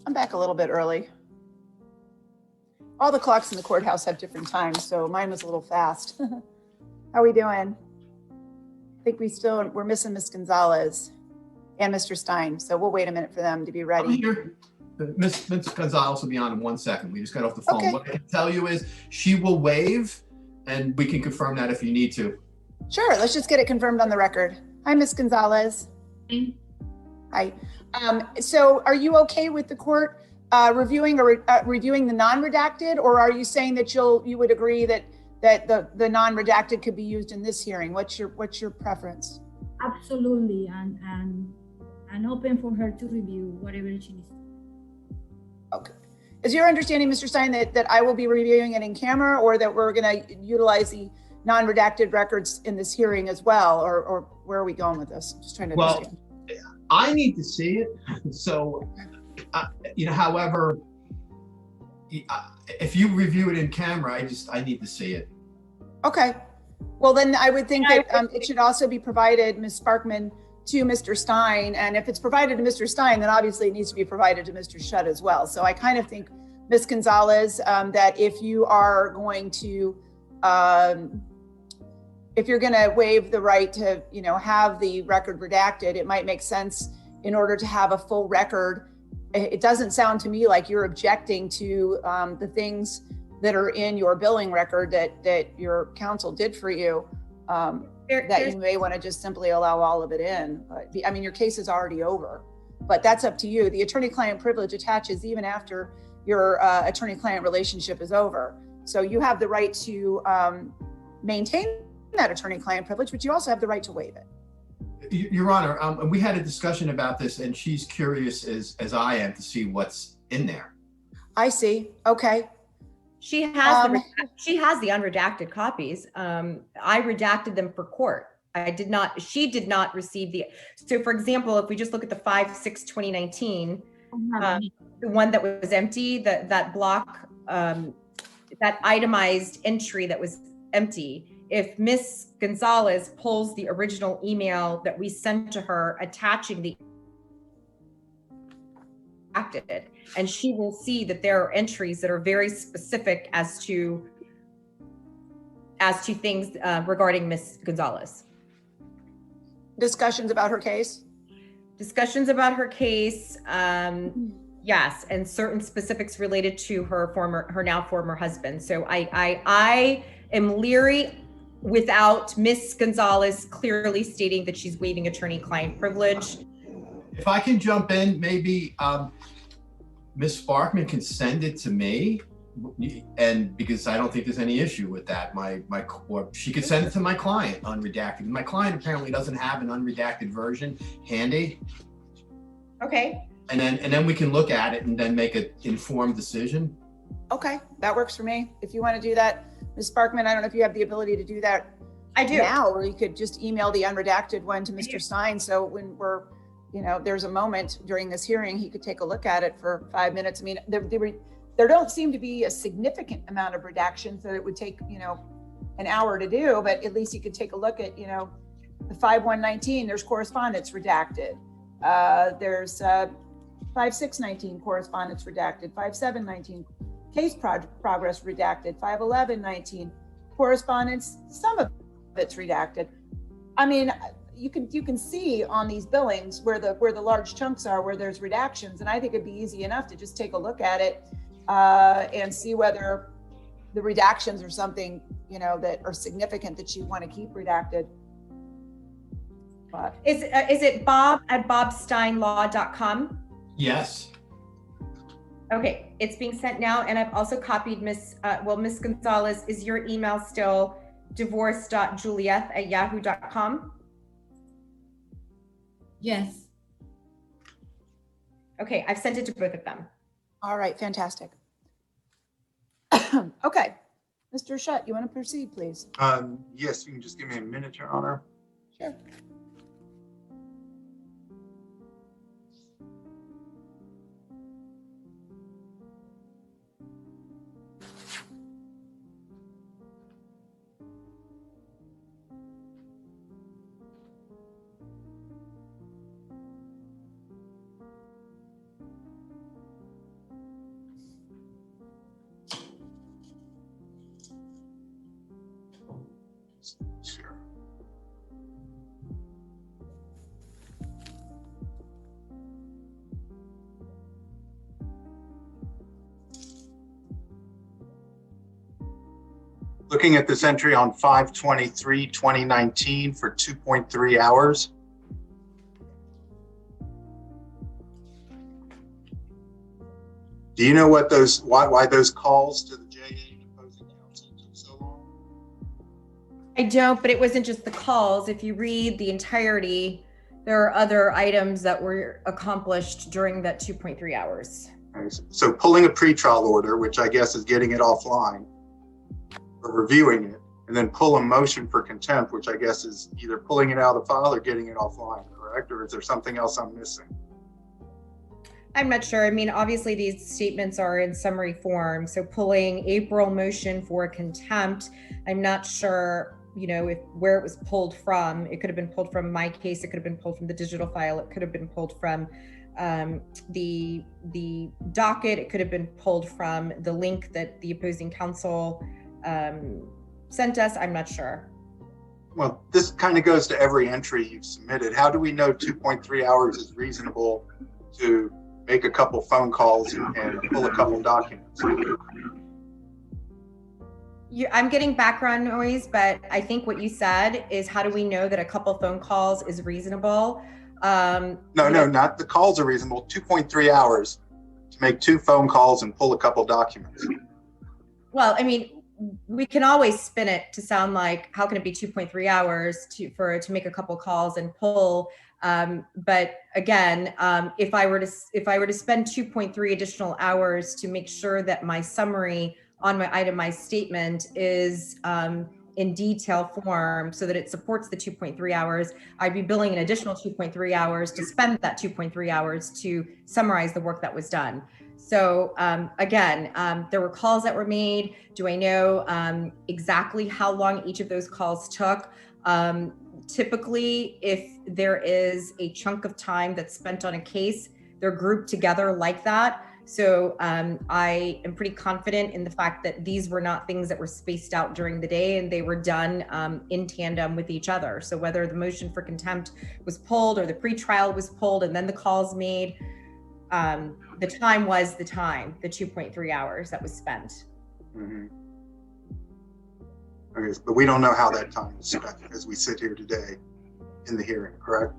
I'm back a little bit early. All the clocks in the courthouse have different times, so mine was a little fast. How we doing? I think we're missing Ms. Gonzalez and Mr. Stein, so we'll wait a minute for them to be I'm ready. here. Ms. Gonzalez will be on in 1 second. We just got off the phone. Okay. What I can tell you is she will waive, and we can confirm that if you need to. Sure, let's just get it confirmed on the record. Hi, Ms. Gonzalez. Fine. Hi. So are you okay with the court reviewing the non-redacted, or are you saying that you would agree that the non-redacted could be used in this hearing? What's your preference? Absolutely, and open for her to review whatever she needs. Okay. Is your understanding, Mr. Stein, that I will be reviewing it in camera, or that we're going to utilize the non-redacted records in this hearing as well, or where are we going with this? Just trying to understand. I need to see it. So, however, if you review it in camera, I need to see it. Okay. Well, then I would think that it should also be provided, Ms. Sparkman, to Mr. Stein. And if it's provided to Mr. Stein, then obviously it needs to be provided to Mr. Shutt as well. So I kind of think, Ms. Gonzalez, that if you are going to, if you're going to waive the right to, have the record redacted, it might make sense in order to have a full record. It doesn't sound to me like you're objecting to the things that are in your billing record that your counsel did for you, that you may want to just simply allow all of it in. But I mean, your case is already over, but that's up to you. The attorney-client privilege attaches even after your attorney-client relationship is over. So you have the right to maintain that attorney-client privilege, but you also have the right to waive it. Your Honor, we had a discussion about this, and she's curious as I am to see what's in there. I see. Okay. She has the unredacted copies. I redacted them for court. She did not receive so for example, if we just look at the 5/6/2019, the one that was empty, that block, that itemized entry that was empty, if Ms. Gonzalez pulls the original email that we sent to her attaching the acted, and she will see that there are entries that are very specific as to things regarding Ms. Gonzalez. Discussions about her case? Discussions about her case, yes, and certain specifics related to her now former husband. So I am leery without Ms. Gonzalez clearly stating that she's waiving attorney-client privilege. If I can jump in, maybe Ms. Sparkman can send it to me, and because I don't think there's any issue with that, or she could send it to my client unredacted. My client apparently doesn't have an unredacted version handy. Okay. And then we can look at it and then make an informed decision. Okay, that works for me. If you want to do that, Ms. Sparkman, I don't know if you have the ability to do that. I do. Now, or you could just email the unredacted one to Mr. Stein. So when there's a moment during this hearing, he could take a look at it for 5 minutes. I mean, there don't seem to be a significant amount of redactions that it would take, an hour to do, but at least you could take a look at, the 5/119, there's correspondence redacted. There's 5/6/19 correspondence redacted, 5/7/19 case progress redacted, 5/11/19 correspondence, some of it's redacted. I mean, you can see on these billings where the large chunks are, where there's redactions, and I think it'd be easy enough to just take a look at it and see whether the redactions are something that are significant that you want to keep redacted. But Is it bob@bobsteinlaw.com? Yes. Okay, it's being sent now, and I've also copied Ms. Gonzalez. Is your email still divorce.juliet@yahoo.com? Yes. Okay, I've sent it to both of them. all right, fantastic. Okay, Mr. Shutt, you want to proceed, please? Yes, you can just give me a minute, Your Honor. Sure. Looking at this entry on 5/23/2019 for 2.3 hours. Do you know what those, why those calls to the JA and opposing counsel took so long? I don't, but it wasn't just the calls. If you read the entirety, there are other items that were accomplished during that 2.3 hours. So pulling a pretrial order, which I guess is getting it offline or reviewing it, and then pull a motion for contempt, which I guess is either pulling it out of the file or getting it offline, correct? Or is there something else I'm missing? I'm not sure. I mean, obviously these statements are in summary form. So pulling April motion for contempt, I'm not sure, you know, if where it was pulled from. It could have been pulled from my case. It could have been pulled from the digital file. It could have been pulled from the docket. It could have been pulled from the link that the opposing counsel sent us. I'm not sure. Well, this kind of goes to every entry you've submitted. How do we know 2.3 hours is reasonable to make a couple phone calls and pull a couple documents? I'm getting background noise, but I think what you said is, how do we know that a couple phone calls is reasonable? No, not the calls are reasonable. 2.3 hours to make 2 phone calls and pull a couple documents. Well, I mean, we can always spin it to sound like, how can it be 2.3 hours to make a couple calls and pull? But again, if I were to spend 2.3 additional hours to make sure that my summary on my itemized statement is in detail form so that it supports the 2.3 hours, I'd be billing an additional 2.3 hours to spend that 2.3 hours to summarize the work that was done. So again, there were calls that were made. Do I know exactly how long each of those calls took? Typically, if there is a chunk of time that's spent on a case, they're grouped together like that. So I am pretty confident in the fact that these were not things that were spaced out during the day, and they were done in tandem with each other. So whether the motion for contempt was pulled or the pretrial was pulled and then the calls made, the time was the time, the 2.3 hours that was spent. Mm-hmm. Okay, but we don't know how that time was spent as we sit here today in the hearing, correct?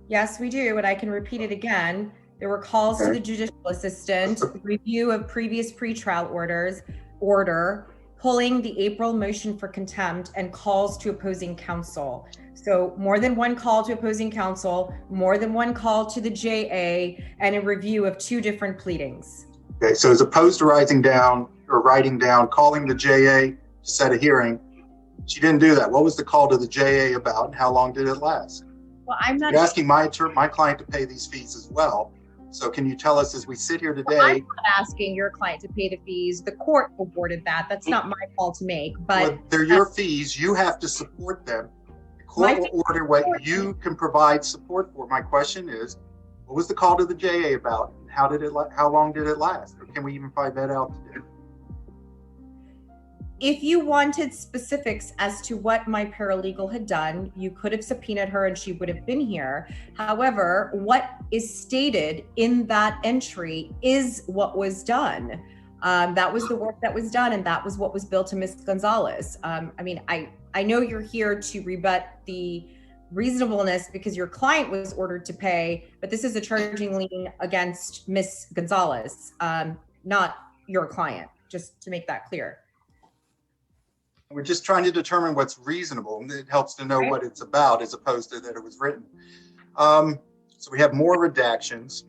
Yes, we do, and I can repeat it again. There were calls to the judicial assistant, review of previous pretrial order, pulling the April motion for contempt, and calls to opposing counsel. So more than one call to opposing counsel, more than one call to the JA, and a review of 2 different pleadings. Okay, so as opposed to writing down, calling the JA to set a hearing, she didn't do that. What was the call to the JA about, and how long did it last? Well, I'm not asking my client to pay these fees as well. So can you tell us, as we sit here today? Well, I'm not asking your client to pay the fees. The court awarded that. That's not my call to make. But well, they're your fees. You have to support them. The court will order what you can provide support for. My question is, what was the call to the JA about? And how long did it last? Or can we even find that out today? If you wanted specifics as to what my paralegal had done, you could have subpoenaed her and she would have been here. However, what is stated in that entry is what was done. That was the work that was done, and that was what was billed to Ms. Gonzalez. I mean, I know you're here to rebut the reasonableness because your client was ordered to pay, but this is a charging lien against Ms. Gonzalez, not your client, just to make that clear. We're just trying to determine what's reasonable, and it helps to know what it's about as opposed to that it was written. So we have more redactions.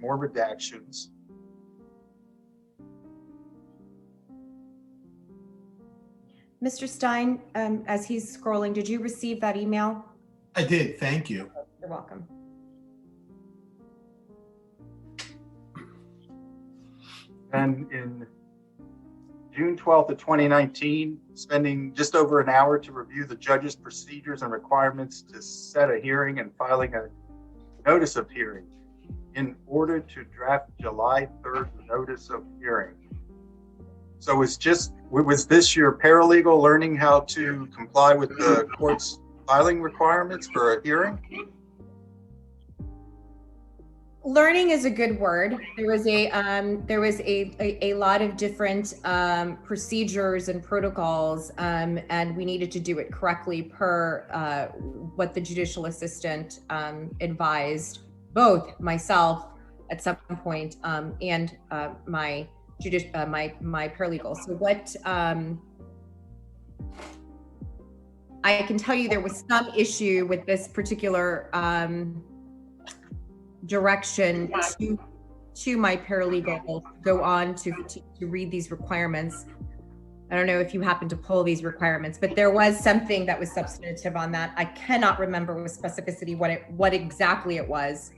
Mr. Stein, as he's scrolling, did you receive that email? I did, thank you. You're welcome. And in June 12th of 2019, spending just over an hour to review the judge's procedures and requirements to set a hearing and filing a notice of hearing in order to draft July 3rd notice of hearing. So was this your paralegal learning how to comply with the court's filing requirements for a hearing? Learning is a good word. There was a lot of different procedures and protocols, and we needed to do it correctly per what the judicial assistant advised both myself at some point and my paralegal. So what I can tell you, there was some issue with this particular direction to my paralegal go on to read these requirements. I don't know if you happen to pull these requirements, but there was something that was substantive on that. I cannot remember with specificity what exactly it was,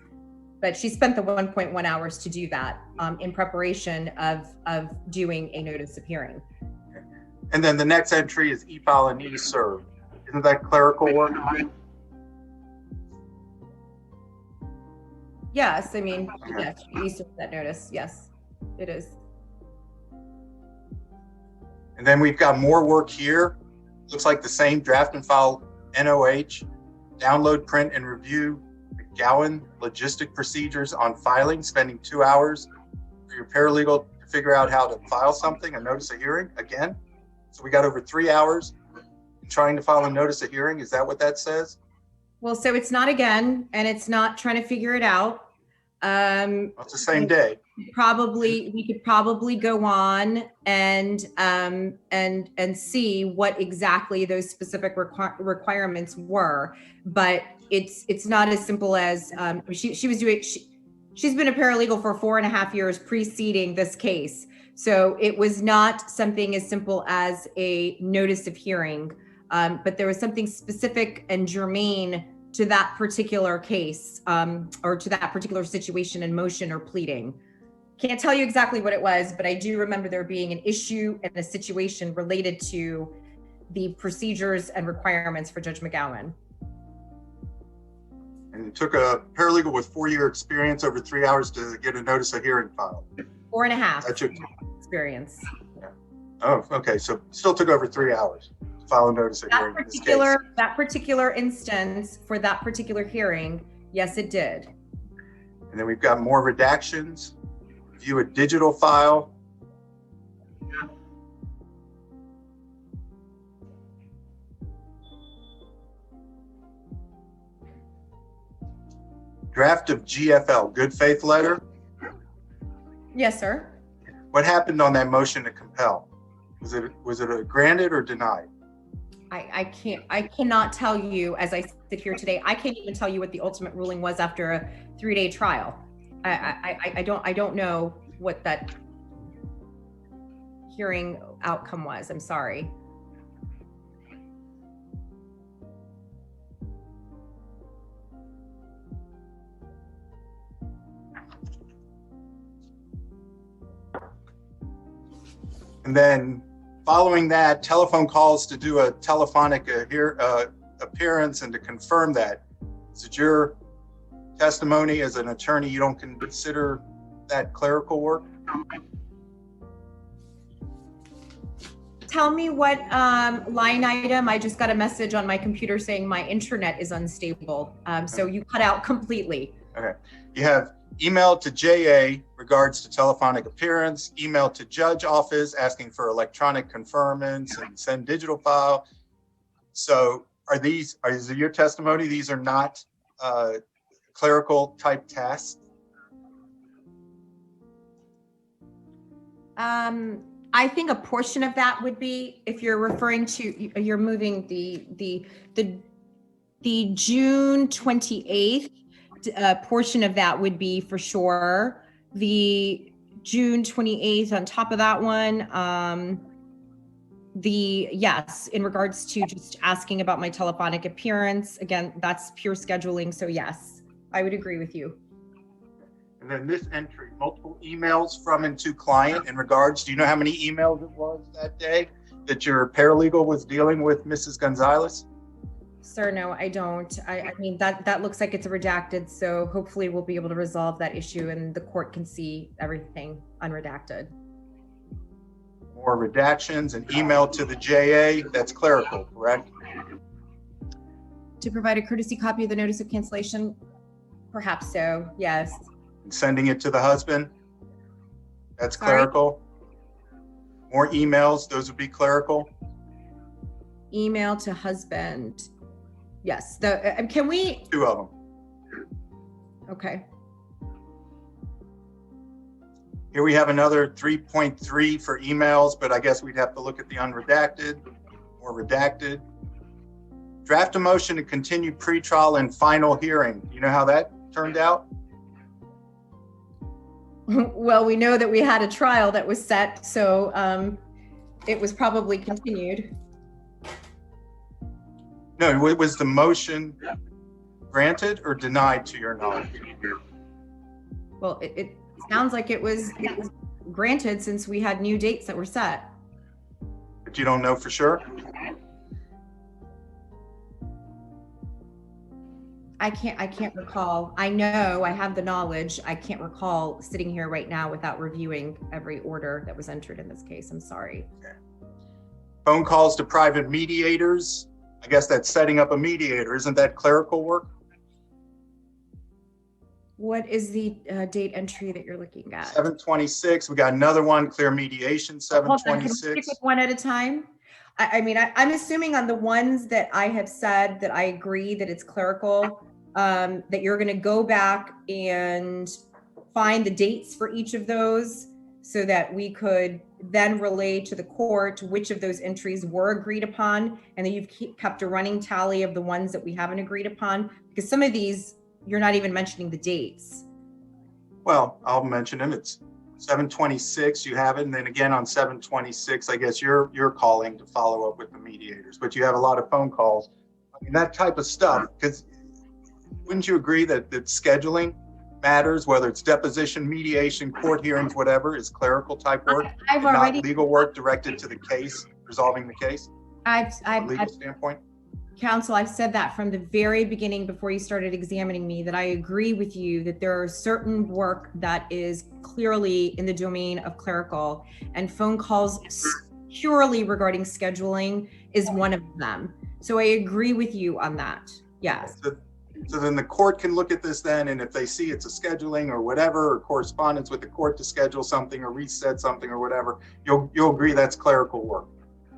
but she spent the 1.1 hours to do that in preparation of doing a notice of hearing. And then the next entry is e-file and e-serve. Isn't that clerical work? Yes, I mean, yes, you served that notice. Yes, it is. And then we've got more work here. Looks like the same draft and file NOH, download, print, and review McGowan logistic procedures on filing, spending 2 hours for your paralegal to figure out how to file something, a notice of hearing again. So we got over 3 hours trying to file a notice of hearing. Is that what that says? Well, so it's not again, and it's not trying to figure it out. It's the same day. We could probably go on and see what exactly those specific requirements were, but it's not as simple as she's been a paralegal for 4.5 years preceding this case, so it was not something as simple as a notice of hearing, but there was something specific and germane to that particular case or to that particular situation and motion or pleading. Can't tell you exactly what it was, but I do remember there being an issue and a situation related to the procedures and requirements for Judge McGowan. And it took a paralegal with 4-year experience over 3 hours to get a notice of hearing filed. 4.5 That's your experience. Yeah. Oh, okay. So still took over 3 hours to file a notice of hearing in this case. That particular instance for that particular hearing, yes, it did. And then we've got more redactions. View a digital file. Draft of GFL, good faith letter. Yes, sir. What happened on that motion to compel? Was it a granted or denied? I cannot tell you as I sit here today. I can't even tell you what the ultimate ruling was after a 3-day trial. I don't know what that hearing outcome was. I'm sorry. And then following that, telephone calls to do a telephonic appearance and to confirm that. Is it your testimony as an attorney you don't consider that clerical work? Tell me what line item. I just got a message on my computer saying my internet is unstable. So you cut out completely. Okay. You have email to JA regards to telephonic appearance, email to judge office asking for electronic confirmance and send digital file. So is it your testimony? These are not clerical type tasks? I think a portion of that would be, if you're referring to, you're moving the June 28th portion of that would be for sure. The June 28th on top of that one, yes, in regards to just asking about my telephonic appearance, again, that's pure scheduling. So yes, I would agree with you. And then this entry, multiple emails from and to client in regards, do you know how many emails it was that day that your paralegal was dealing with Mrs. Gonzalez? Sir, no, I don't. I mean, that looks like it's redacted. So hopefully we'll be able to resolve that issue and the court can see everything unredacted. More redactions and email to the JA, that's clerical, correct? To provide a courtesy copy of the notice of cancellation, perhaps so, yes. and sending it to the husband. That's Sorry? clerical. More emails, those would be clerical. Email to husband. Yes, can we, 2 of them. okay. Here we have another 3.3 for emails, but I guess we'd have to look at the unredacted or redacted. Draft a motion to continue pretrial and final hearing. You know how that turned out? Well, we know that we had a trial that was set, so it was probably continued. No, was the motion granted or denied to your knowledge? Well, it sounds like it was granted since we had new dates that were set. But you don't know for sure? I can't recall. I know I have the knowledge. I can't recall sitting here right now without reviewing every order that was entered in this case. I'm sorry. Okay. Phone calls to private mediators. I guess that's setting up a mediator. Isn't that clerical work? What is the date entry that you're looking at? 726. We got another one, clear mediation, Hold on, can we 726. stick with one at a time? I'm assuming on the ones that I have said that I agree that it's clerical, that you're going to go back and find the dates for each of those so that we could then relay to the court which of those entries were agreed upon, and then you've kept a running tally of the ones that we haven't agreed upon, because some of these you're not even mentioning the dates. Well, I'll mention them. It's 726, you have it, and then again on 726, I guess you're calling to follow up with the mediators, but you have a lot of phone calls. I mean, that type of stuff, because wouldn't you agree that scheduling matters, whether it's deposition, mediation, court hearings, whatever, is clerical type work, I've and already not legal work directed to the case, resolving the case, from a legal standpoint? Counsel, I've said that from the very beginning before you started examining me, that I agree with you that there are certain work that is clearly in the domain of clerical, and phone calls purely regarding scheduling is one of them. So I agree with you on that. Yes. So then the court can look at this then, and if they see it's a scheduling or whatever, or correspondence with the court to schedule something or reset something or whatever, you'll agree that's clerical work.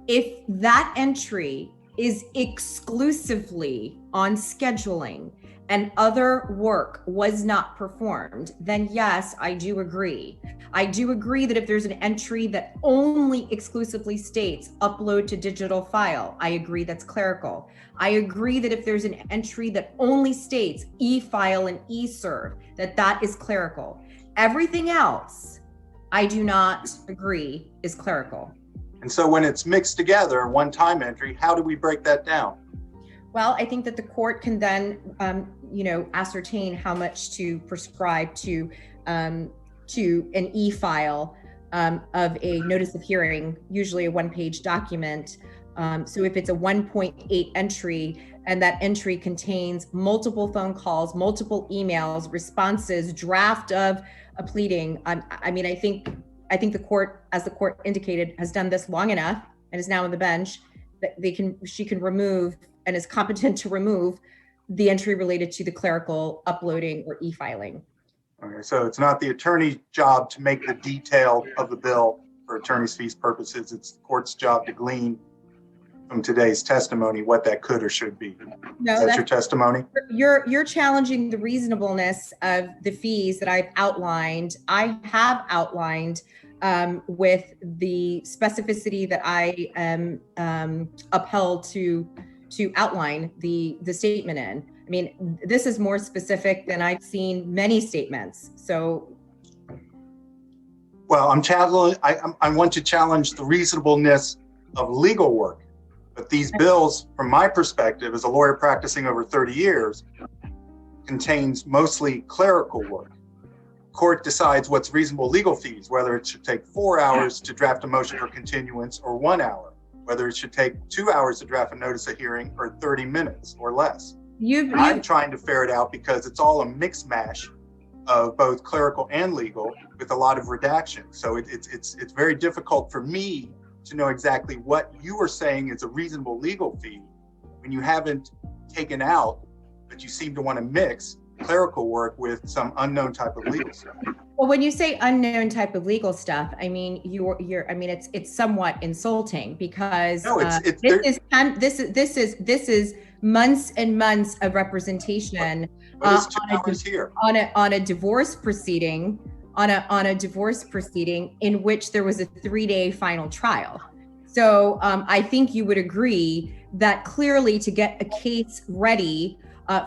If that entry is exclusively on scheduling and other work was not performed, then yes, I do agree. I do agree that if there's an entry that only exclusively states upload to digital file, I agree that's clerical. I agree that if there's an entry that only states e-file and e-serve, that is clerical. Everything else, I do not agree is clerical. And so when it's mixed together, one-time entry, how do we break that down? Well, I think that the court can then, ascertain how much to prescribe to an e-file of a notice of hearing, usually a one-page document. So if it's a 1.8 entry and that entry contains multiple phone calls, multiple emails, responses, draft of a pleading, I think the court, as the court indicated, has done this long enough and is now on the bench that she can remove and is competent to remove the entry related to the clerical uploading or e-filing. Okay, so it's not the attorney's job to make the detail of the bill for attorney's fees purposes. It's the court's job to glean from today's testimony what that could or should be. No, That's your testimony? You're challenging the reasonableness of the fees that I've outlined. I have outlined with the specificity that I am upheld to outline the statement in. I mean, this is more specific than I've seen many statements. So, well, I want to challenge the reasonableness of legal work. But these bills, from my perspective, as a lawyer practicing over 30 years, contains mostly clerical work. Court decides what's reasonable legal fees, whether it should take 4 hours to draft a motion for continuance or 1 hour, whether it should take 2 hours to draft a notice of hearing or 30 minutes or less. I'm trying to ferret out because it's all a mix mash of both clerical and legal with a lot of redaction. So it's very difficult for me to know exactly what you are saying is a reasonable legal fee when you haven't taken out, but you seem to want to mix clerical work with some unknown type of legal stuff. Well, when you say unknown type of legal stuff, I mean, I mean, it's somewhat insulting because No, this is months and months of representation But it's 2 hours here. on a divorce proceeding, on a divorce proceeding in which there was a 3-day final trial. So I think you would agree that clearly to get a case ready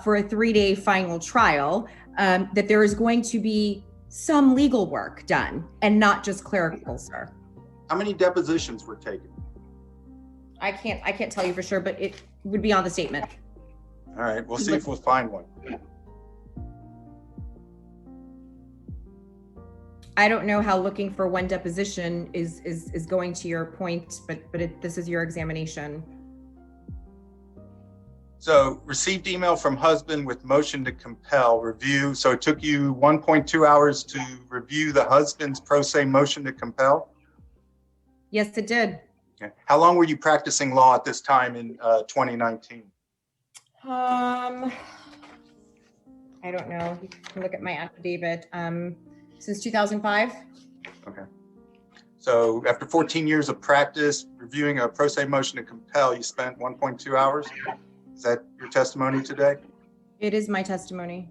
for a 3-day final trial, that there is going to be some legal work done and not just clerical, sir. How many depositions were taken? I can't tell you for sure, but it would be on the statement. All right, we'll see if we'll find one. I don't know how looking for one deposition is going to your point, but this is your examination. So received email from husband with motion to compel review. So it took you 1.2 hours to review the husband's pro se motion to compel? Yes, it did. Okay. How long were you practicing law at this time in 2019? I don't know. You can look at my affidavit. Since 2005. Okay. So after 14 years of practice reviewing a pro se motion to compel, you spent 1.2 hours? Is that your testimony today? It is my testimony.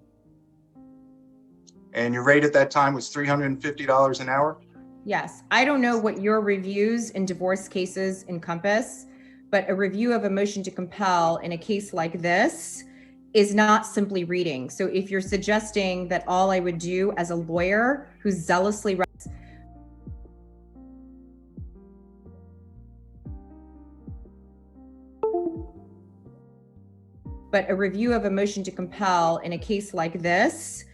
And your rate at that time was $350 an hour? Yes. I don't know what your reviews in divorce cases encompass, but a review of a motion to compel in a case like this is not simply reading. So if you're suggesting that all I would do as a lawyer who's zealously but a review of a motion to compel in a case like this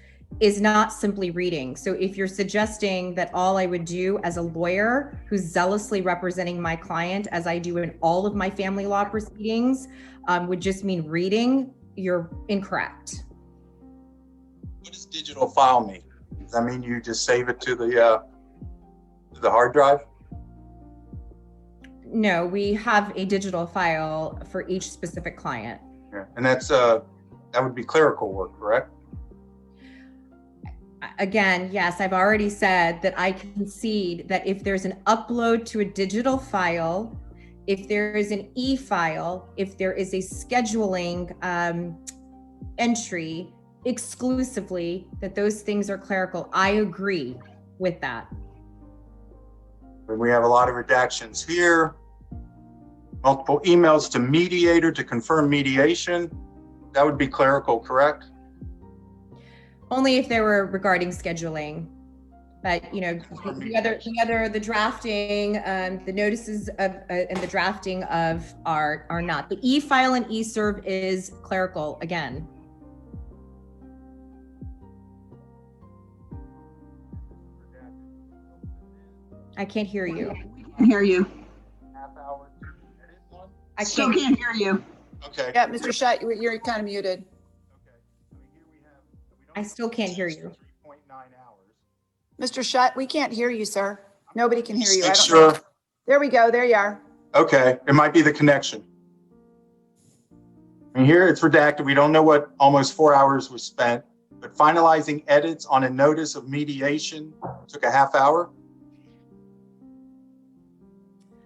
is not simply reading. So if you're suggesting that all I would do as a lawyer who's zealously representing my client, as I do in all of my family law proceedings, would just mean reading, you're incorrect. What does digital file mean? Does that mean you just save it to the hard drive? No, we have a digital file for each specific client. Yeah. And that's that would be clerical work, correct? Again, yes, I've already said that I concede that if there's an upload to a digital file, if there is an e-file, if there is a scheduling entry exclusively, that those things are clerical. I agree with that. And we have a lot of redactions here. Multiple emails to mediator to confirm mediation. That would be clerical, correct? Only if they were regarding scheduling. But, you know, the drafting, the notices of and the drafting of are not. The e-file and e-serve is clerical again. I can't hear you. We can hear you. Half hour to edit one? I Still can't hear you. Okay. Yeah, Mr. Shutt, you're kind of muted. Okay. So here we have. I still can't hear you. 3.9 hours. Mr. Shutt, we can't hear you, sir. Nobody can hear you. I Make don't sure. know. There we go. There you are. Okay, it might be the connection. And here it's redacted. We don't know what almost 4 hours was spent, but finalizing edits on a notice of mediation took a half hour.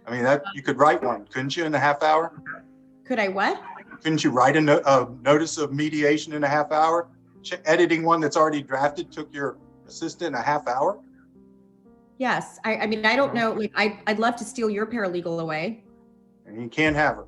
I mean, that you could write one, couldn't you, in a half hour? Could I what? Couldn't you write a notice of mediation in a half hour? Editing one that's already drafted took your assistant a half hour? Yes. I mean, I don't know. Like, I'd love to steal your paralegal away. And you can't have her.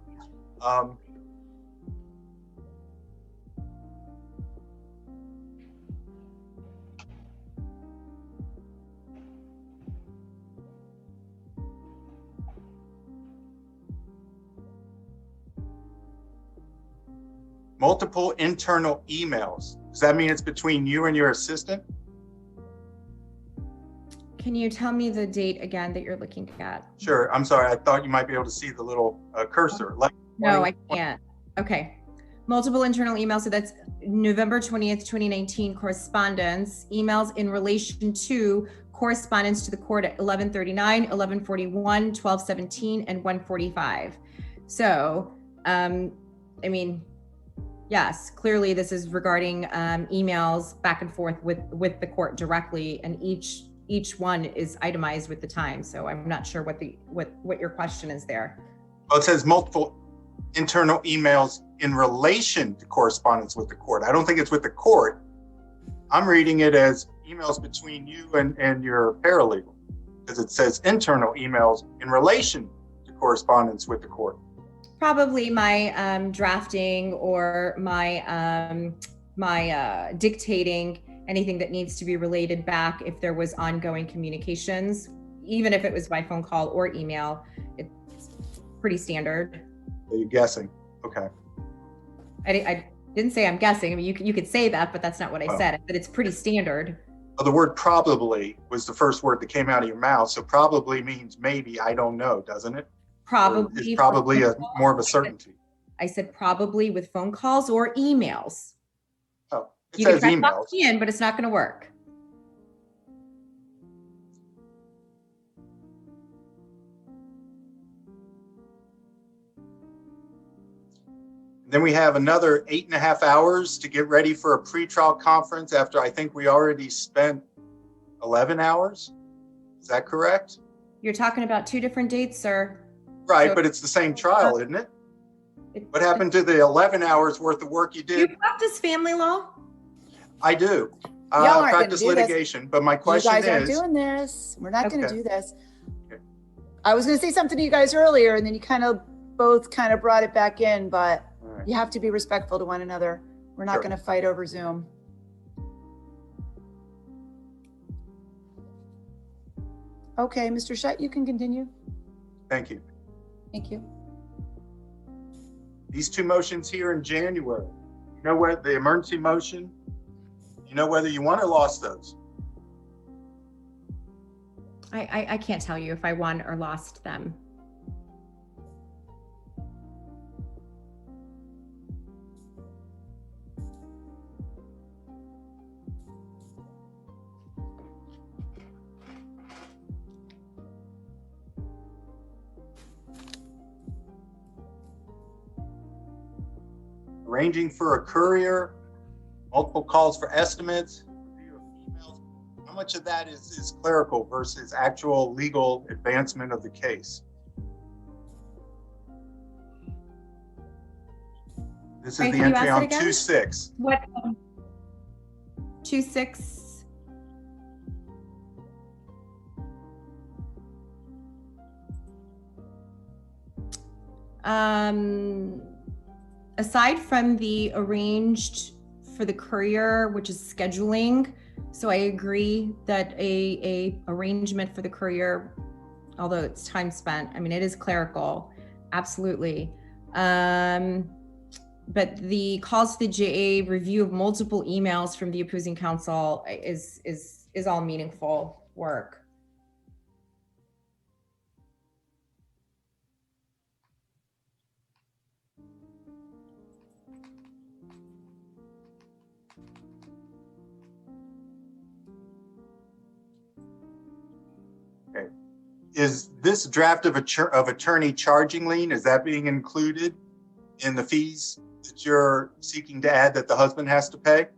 Multiple internal emails. Does that mean it's between you and your assistant? Can you tell me the date again that you're looking at? Sure. I'm sorry. I thought you might be able to see the little cursor. Like No, I can't. Okay. Multiple internal emails. So that's November 20th, 2019 correspondence, emails in relation to correspondence to the court at 11:39, 11:41, 12:17, and 1:45. So, I mean, Yes, clearly this is regarding emails back and forth with the court directly, and each one is itemized with the time. So I'm not sure what your question is there. Well, it says multiple internal emails in relation to correspondence with the court. I don't think it's with the court. I'm reading it as emails between you and your paralegal, because it says internal emails in relation to correspondence with the court. Probably my drafting or my dictating anything that needs to be related back if there was ongoing communications, even if it was by phone call or email. It's pretty standard. Are you guessing? Okay. I didn't say I'm guessing. I mean, you could say that, but that's not what I said. But it's pretty standard. Well, the word probably was the first word that came out of your mouth. So probably means maybe, I don't know, doesn't it? Probably. It's probably more of a certainty. I said probably with phone calls or emails. Oh, it You says can try to emails. lock me in, but it's not going to work. Then we have another 8.5 hours to get ready for a pretrial conference after I think we already spent 11 hours. Is that correct? You're talking about two different dates, sir. Right, So- but it's the same trial, isn't it? What happened to the 11 hours worth of work you Do you did? practice family law? I do. Y'all aren't gonna Practice do this. litigation, but my question You guys aren't is, doing this. We're not going to Okay. do this. Okay. I was going to say something to you guys earlier, and then you both brought it back in, but all right, you have to be respectful to one another. We're not Sure. going to fight over Zoom. Okay, Mr. Shutt, you can continue. thank you. Thank you. These two motions here in January, you know what, the emergency motion, you know whether you won or lost those? I can't tell you if I won or lost them. Arranging for a courier, multiple calls for estimates, review of emails. How much of that is clerical versus actual legal advancement of the case? This is Wait, the can you entry ask on it again? 2-6. What? 2-6. Aside from the arranged for the courier, which is scheduling, so I agree that a arrangement for the courier, although it's time spent, I mean, it is clerical, absolutely. But the calls to the JA, review of multiple emails from the opposing counsel is all meaningful work. Okay. Is this draft of attorney charging lien, is that being included in the fees that you're seeking to add that the husband has to pay?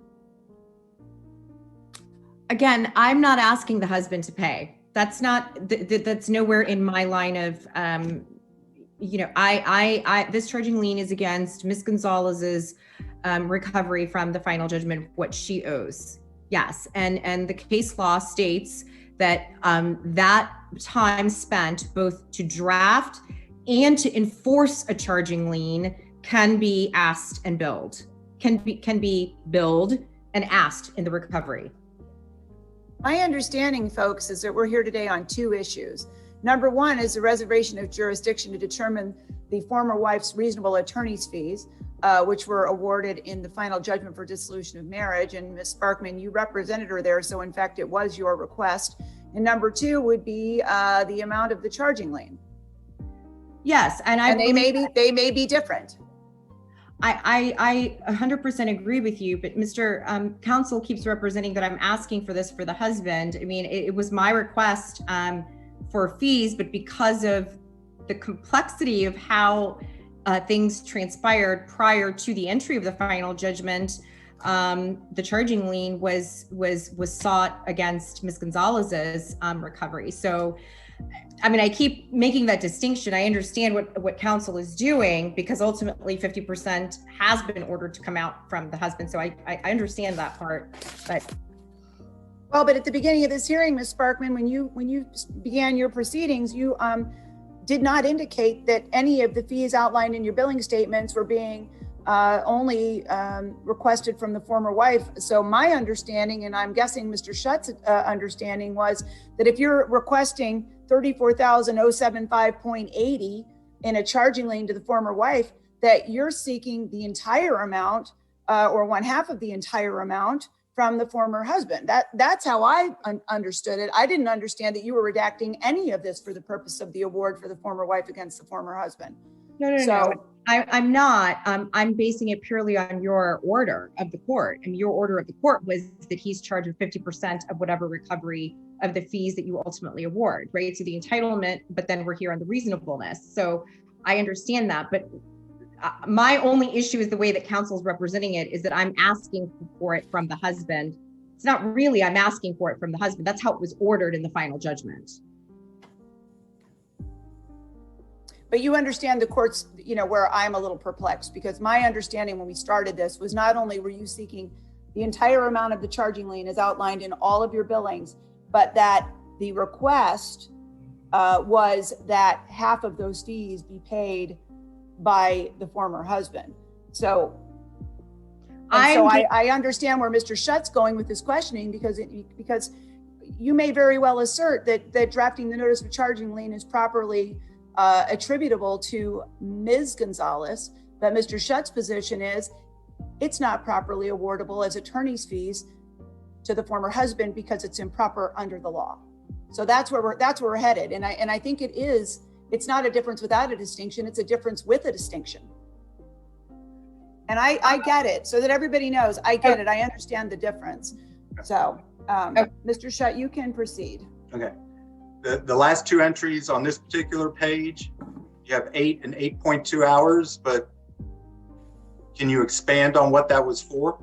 Again, I'm not asking the husband to pay. That's not, that's nowhere in my line of, this charging lien is against Ms. Gonzalez's recovery from the final judgment, what she owes. Yes, and the case law states that that time spent both to draft and to enforce a charging lien can be asked and billed, can be billed and asked in the recovery. My understanding, folks, is that we're here today on two issues. Number one is the reservation of jurisdiction to determine the former wife's reasonable attorney's fees, which were awarded in the final judgment for dissolution of marriage. And Ms. Sparkman, you represented her there. So in fact, it was your request. And number two would be the amount of the charging lien. Yes, and they may be different. I 100% agree with you, but Mr. Counsel keeps representing that I'm asking for this for the husband. I mean, it was my request for fees, but because of the complexity of how things transpired prior to the entry of the final judgment, the charging lien was sought against Ms. Gonzalez's recovery. So, I mean, I keep making that distinction. I understand what counsel is doing, because ultimately 50% has been ordered to come out from the husband. So I understand that part, but. Well, but at the beginning of this hearing, Ms. Sparkman, when you began your proceedings, you did not indicate that any of the fees outlined in your billing statements were being only requested from the former wife. So my understanding, and I'm guessing Mr. Schutt's understanding, was that if you're requesting $34,075.80 in a charging lien to the former wife, that you're seeking the entire amount or one half of the entire amount from the former husband. That's how I understood it. I didn't understand that you were redacting any of this for the purpose of the award for the former wife against the former husband. No. I'm not. I'm basing it purely on your order of the court. And your order of the court was that he's charged with 50% of whatever recovery of the fees that you ultimately award, right? So the entitlement, but then we're here on the reasonableness. So I understand that, but my only issue is the way that counsel's representing it is that I'm asking for it from the husband. It's not really, I'm asking for it from the husband. That's how it was ordered in the final judgment. But you understand the court's, where I'm a little perplexed, because my understanding when we started this was not only were you seeking the entire amount of the charging lien as outlined in all of your billings, but that the request was that half of those fees be paid by the former husband. So I understand where Mr. Schutt's going with this questioning, because you may very well assert that drafting the notice of charging lien is properly attributable to Ms. Gonzalez, but Mr. Schutt's position is it's not properly awardable as attorney's fees to the former husband because it's improper under the law. So that's where we're headed. And I think it's not a difference without a distinction, it's a difference with a distinction. And I get it, so that everybody knows, I get it, I understand the difference. So Mr. Schutt, you can proceed. Okay. The last two entries on this particular page, you have 8 and 8.2 hours, but can you expand on what that was for?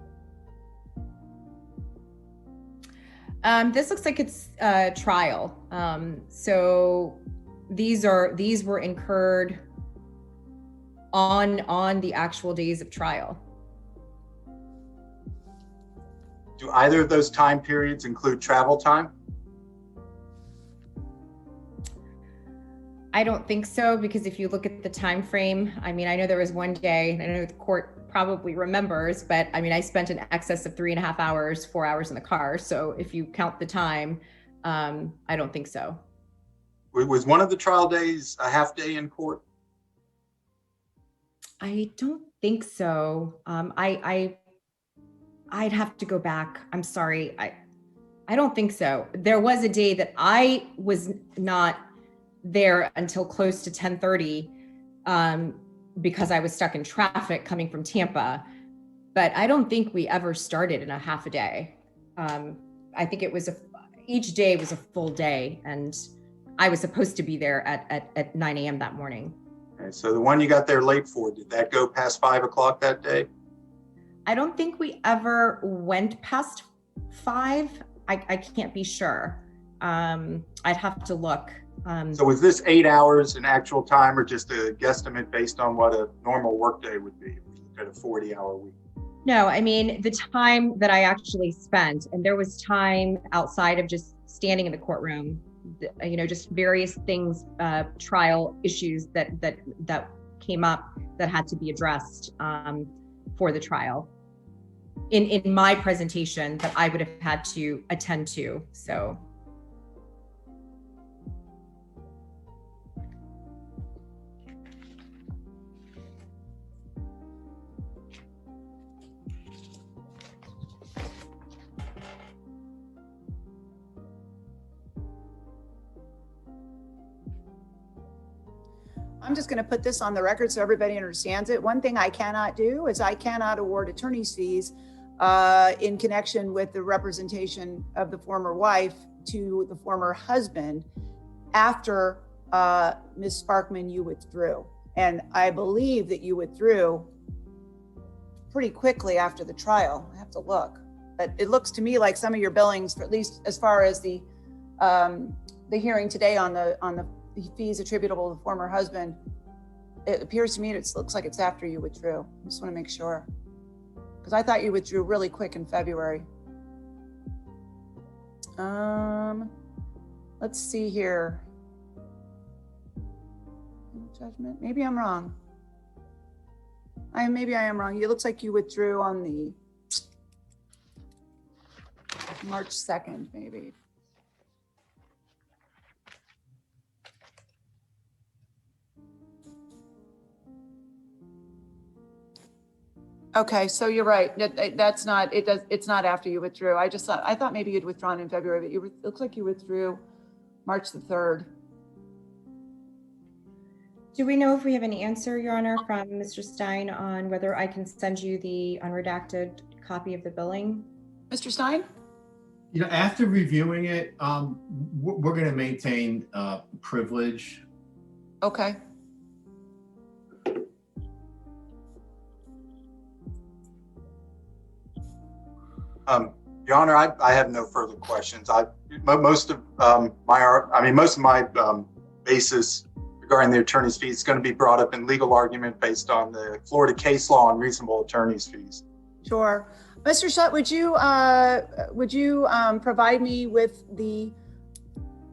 This looks like it's a trial. So these were incurred on the actual days of trial. Do either of those time periods include travel time? I don't think so, because if you look at the time frame, I mean, I know there was one day, and I know the court probably remembers, but I mean, I spent an excess of 3.5 hours, 4 hours in the car. So if you count the time, I don't think so. Was one of the trial days a half day in court? I don't think so. I'd have to go back. I'm sorry. I don't think so. There was a day that I was not there until close to 10:30 because I was stuck in traffic coming from Tampa. But I don't think we ever started in a half a day. I think it was each day was a full day, and I was supposed to be there at 9 a.m. that morning. Okay, so the one you got there late for, did that go past 5 o'clock that day? I don't think we ever went past 5. I can't be sure. I'd have to look. So was this 8 hours in actual time, or just a guesstimate based on what a normal workday would be if you look at a 40-hour week? No, I mean, the time that I actually spent, and there was time outside of just standing in the courtroom, just various things, trial issues that came up that had to be addressed for the trial in my presentation that I would have had to attend to. So. I'm just going to put this on the record so everybody understands it. One thing I cannot do is I cannot award attorney's fees in connection with the representation of the former wife to the former husband after Ms. Sparkman, you withdrew. And I believe that you withdrew pretty quickly after the trial. I have to look, but it looks to me like some of your billings, for at least as far as the hearing today on the fees attributable to the former husband, it appears to me it looks like it's after you withdrew. I just want to make sure, because I thought you withdrew really quick in February. Let's see here. Judgment. Maybe I'm wrong. Maybe I am wrong. It looks like you withdrew on the March 2nd, maybe. Okay, so you're right. That's not, it's not after you withdrew. I thought maybe you'd withdrawn in February, but it looks like you withdrew March the 3rd. Do we know if we have an answer, Your Honor, from Mr. Stein on whether I can send you the unredacted copy of the billing? Mr. Stein? You know, after reviewing it, we're going to maintain privilege. Okay. Your Honor, I have no further questions. Most of my basis regarding the attorney's fees is going to be brought up in legal argument based on the Florida case law on reasonable attorney's fees. Sure. Mr. Shutt, would you provide me with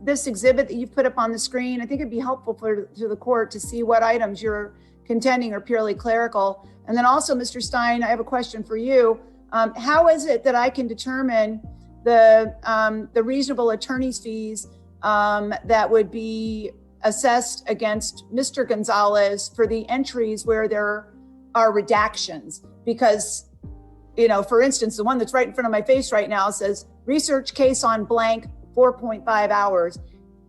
this exhibit that you've put up on the screen? I think it'd be helpful to the court to see what items you're contending are purely clerical. And then also, Mr. Stein, I have a question for you. How is it that I can determine the reasonable attorney's fees that would be assessed against Mr. Gonzalez for the entries where there are redactions? Because, you know, for instance, the one that's right in front of my face right now says research case on blank 4.5 hours.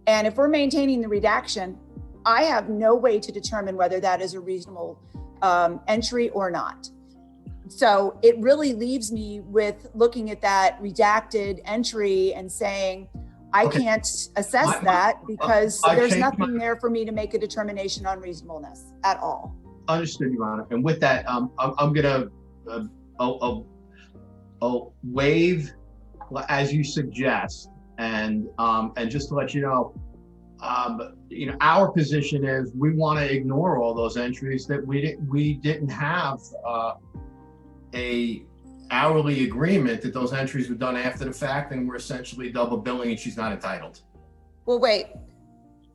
And if we're maintaining the redaction, I have no way to determine whether that is a reasonable entry or not. So it really leaves me with looking at that redacted entry and saying, I can't assess that because there's nothing there for me to make a determination on reasonableness at all. Understood, Your Honor. And with that, I'm gonna I'll waive as you suggest, and just to let you know, our position is we want to ignore all those entries that we didn't have a hourly agreement that those entries were done after the fact and we're essentially double billing and she's not entitled. Well, wait,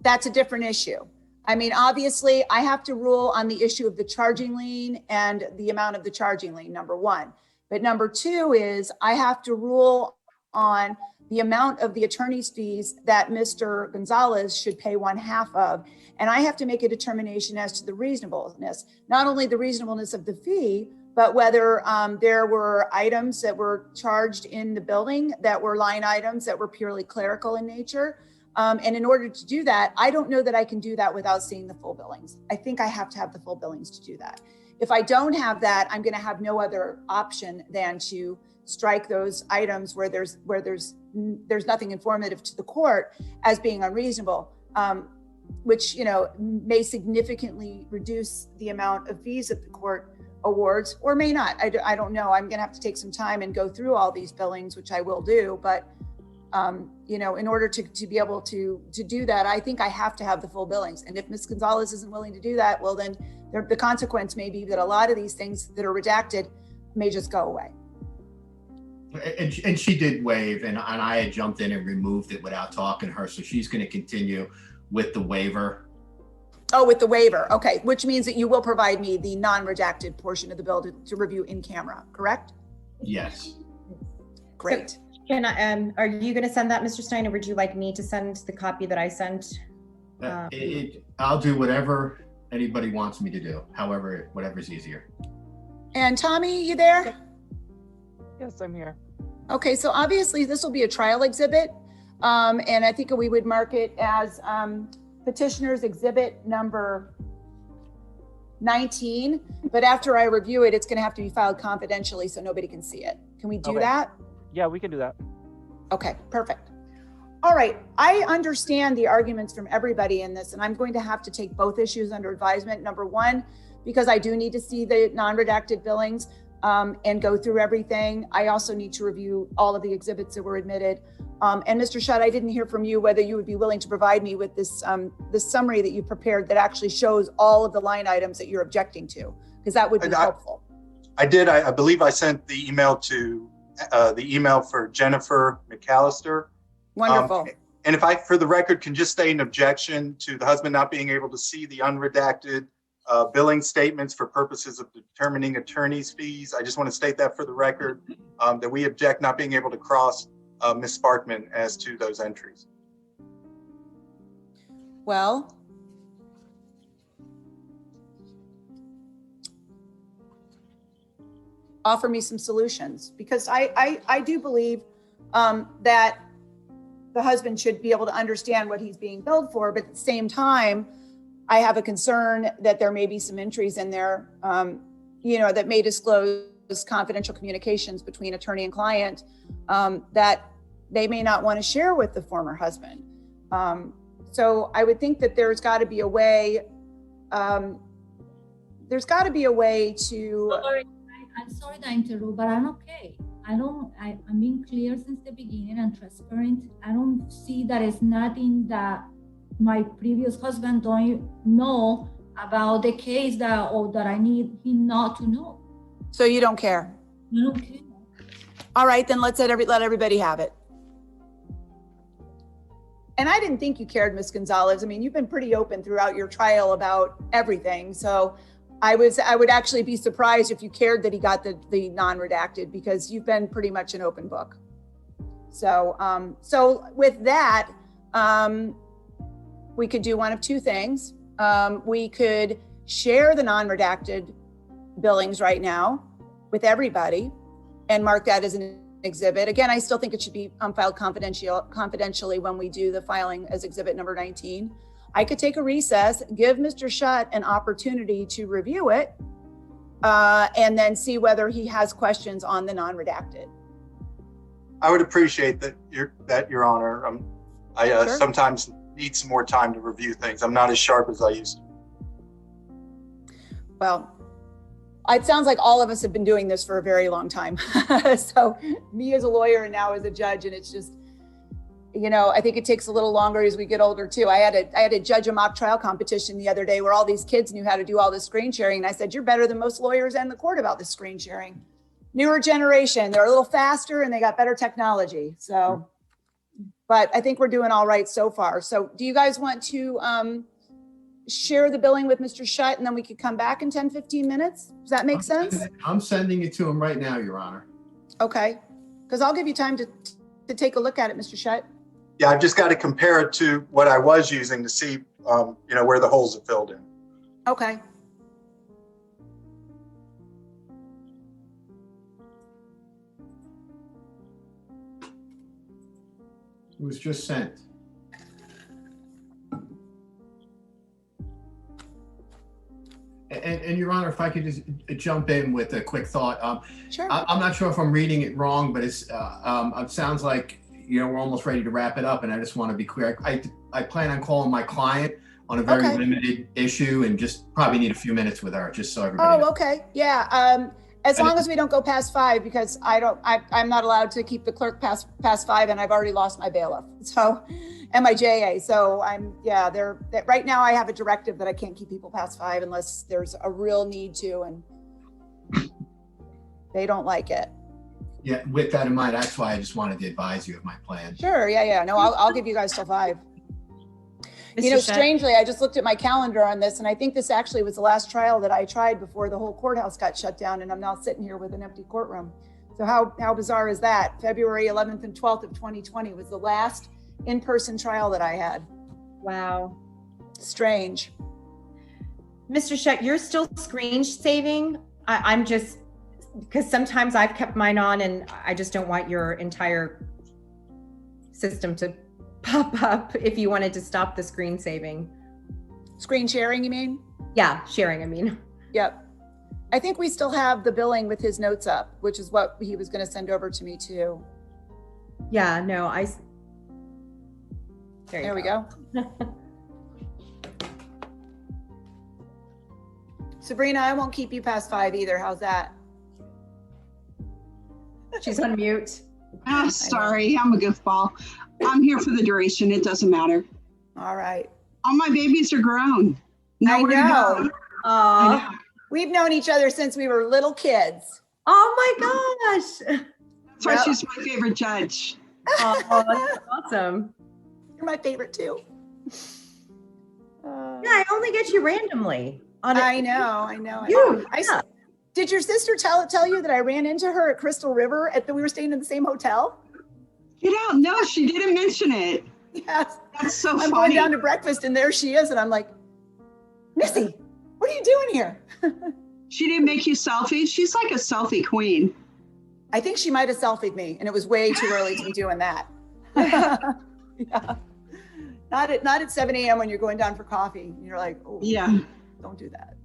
that's a different issue. I mean, obviously I have to rule on the issue of the charging lien and the amount of the charging lien, number one. But number two is I have to rule on the amount of the attorney's fees that Mr. Gonzalez should pay 1/2 of. And I have to make a determination as to the reasonableness, not only the reasonableness of the fee, but whether there were items that were charged in the building that were line items that were purely clerical in nature. And in order to do that, I don't know that I can do that without seeing the full billings. I think I have to have the full billings to do that. If I don't have that, I'm going to have no other option than to strike those items where there's nothing informative to the court as being unreasonable, which may significantly reduce the amount of fees that the court awards or may not. I don't know. I'm going to have to take some time and go through all these billings, which I will do. But in order to be able to do that, I think I have to have the full billings. And if Ms. Gonzalez isn't willing to do that, well, then the consequence may be that a lot of these things that are redacted may just go away. And she did waive, and I had jumped in and removed it without talking to her. So she's going to continue with the waiver. Oh, with the waiver. Okay. Which means that you will provide me the non-redacted portion of the bill to review in camera, correct? Yes. Great. So, are you going to send that, Mr. Stein, or would you like me to send the copy that I sent? I'll do whatever anybody wants me to do, whatever's easier. And Tommy, you there? Yes, I'm here. Okay, so obviously this will be a trial exhibit. And I think we would mark it as petitioner's exhibit number 19. But after I review it, it's going to have to be filed confidentially so nobody can see it. Can we do that? Yeah, we can do that. Okay, perfect. All right, I understand the arguments from everybody in this, and I'm going to have to take both issues under advisement. Number one, because I do need to see the non-redacted billings and go through everything. I also need to review all of the exhibits that were admitted. And Mr. Shutt, I didn't hear from you whether you would be willing to provide me with this summary that you prepared that actually shows all of the line items that you're objecting to, because that would be helpful. I did. I believe I sent the email to the email for Jennifer McAllister. Wonderful. And if I, for the record, can just state an objection to the husband not being able to see the unredacted billing statements for purposes of determining attorney's fees. I just want to state that for the record, that we object not being able to cross Ms. Sparkman as to those entries. Well, offer me some solutions, because I do believe that the husband should be able to understand what he's being billed for, but at the same time, I have a concern that there may be some entries in there, that may disclose confidential communications between attorney and client that they may not want to share with the former husband. So I would think that there's got to be a way. There's got to be a way to. I'm sorry to interrupt, but I'm okay. I'm being clear since the beginning and transparent. I don't see that it's nothing that my previous husband don't know about the case that I need him not to know. So you don't care? I don't care. All right, then let's let everybody have it. And I didn't think you cared, Ms. Gonzalez. I mean, you've been pretty open throughout your trial about everything. So I would actually be surprised if you cared that he got the non-redacted, because you've been pretty much an open book. So, so with that, we could do one of two things. We could share the non-redacted billings right now with everybody and mark that as an exhibit. Again, I still think it should be filed confidentially when we do the filing as exhibit number 19. I could take a recess, give Mr. Shutt an opportunity to review it, and then see whether he has questions on the non-redacted. I would appreciate that, Your Honor. I Sure. Sometimes need some more time to review things. I'm not as sharp as I used to. Well, it sounds like all of us have been doing this for a very long time. So me as a lawyer and now as a judge, and it's just, I think it takes a little longer as we get older too. I had to judge a mock trial competition the other day where all these kids knew how to do all this screen sharing. And I said, you're better than most lawyers in the court about this screen sharing. Newer generation, they're a little faster and they got better technology. So, but I think we're doing all right so far. So do you guys want to share the billing with Mr. Shutt, and then we could come back in 10, 15 minutes? Does that make sense? I'm sending it to him right now, Your Honor. Okay, because I'll give you time to take a look at it, Mr. Shutt. Yeah, I've just got to compare it to what I was using to see, where the holes are filled in. Okay. It was just sent. And Your Honor, if I could just jump in with a quick thought. Sure. I'm not sure if I'm reading it wrong, but it sounds like, we're almost ready to wrap it up. And I just want to be clear. I plan on calling my client on a very limited issue and just probably need a few minutes with her, just so everybody knows. Okay. Yeah. As long as we don't go past 5, because I'm not allowed to keep the clerk past 5, and I've already lost my bailiff. So, and my JA. So right now I have a directive that I can't keep people past 5 unless there's a real need to, and they don't like it. Yeah, with that in mind, that's why I just wanted to advise you of my plan. Sure. Yeah. No, I'll give you guys till 5. Strangely, I just looked at my calendar on this, and I think this actually was the last trial that I tried before the whole courthouse got shut down, and I'm now sitting here with an empty courtroom. So how bizarre is that? February 11th and 12th of 2020 was the last in-person trial that I had. Wow. Strange. Mr. Shutt, you're still screen saving? I'm just, because sometimes I've kept mine on and I just don't want your entire system to pop up if you wanted to stop the screen saving. Screen sharing, you mean? Yeah, sharing, I mean. Yep. I think we still have the billing with his notes up, which is what he was going to send over to me too. Yeah, no, There we go. Sabrina, I won't keep you past 5 either. How's that? She's on mute. Oh, sorry, I'm a goofball. I'm here for the duration. It doesn't matter. All right. All my babies are grown. Nowhere to know. go. Oh, I know. We've known each other since we were little kids. oh my gosh. That's why Yep. she's my favorite judge. Oh, that's awesome. You're my favorite too. Yeah, I only get you randomly. I know. You, I- Did your sister tell you that I ran into her at Crystal River we were staying in the same hotel? Get out. No, she didn't mention it. Yes. That's so I'm going funny. down to breakfast and there she is. And I'm like, Missy, what are you doing here? She didn't make you selfies. She's like a selfie queen. I think she might have selfied me and it was way too early to be doing that. Yeah. Not at 7 a.m. when you're going down for coffee. You're like, oh, Yeah. don't do that.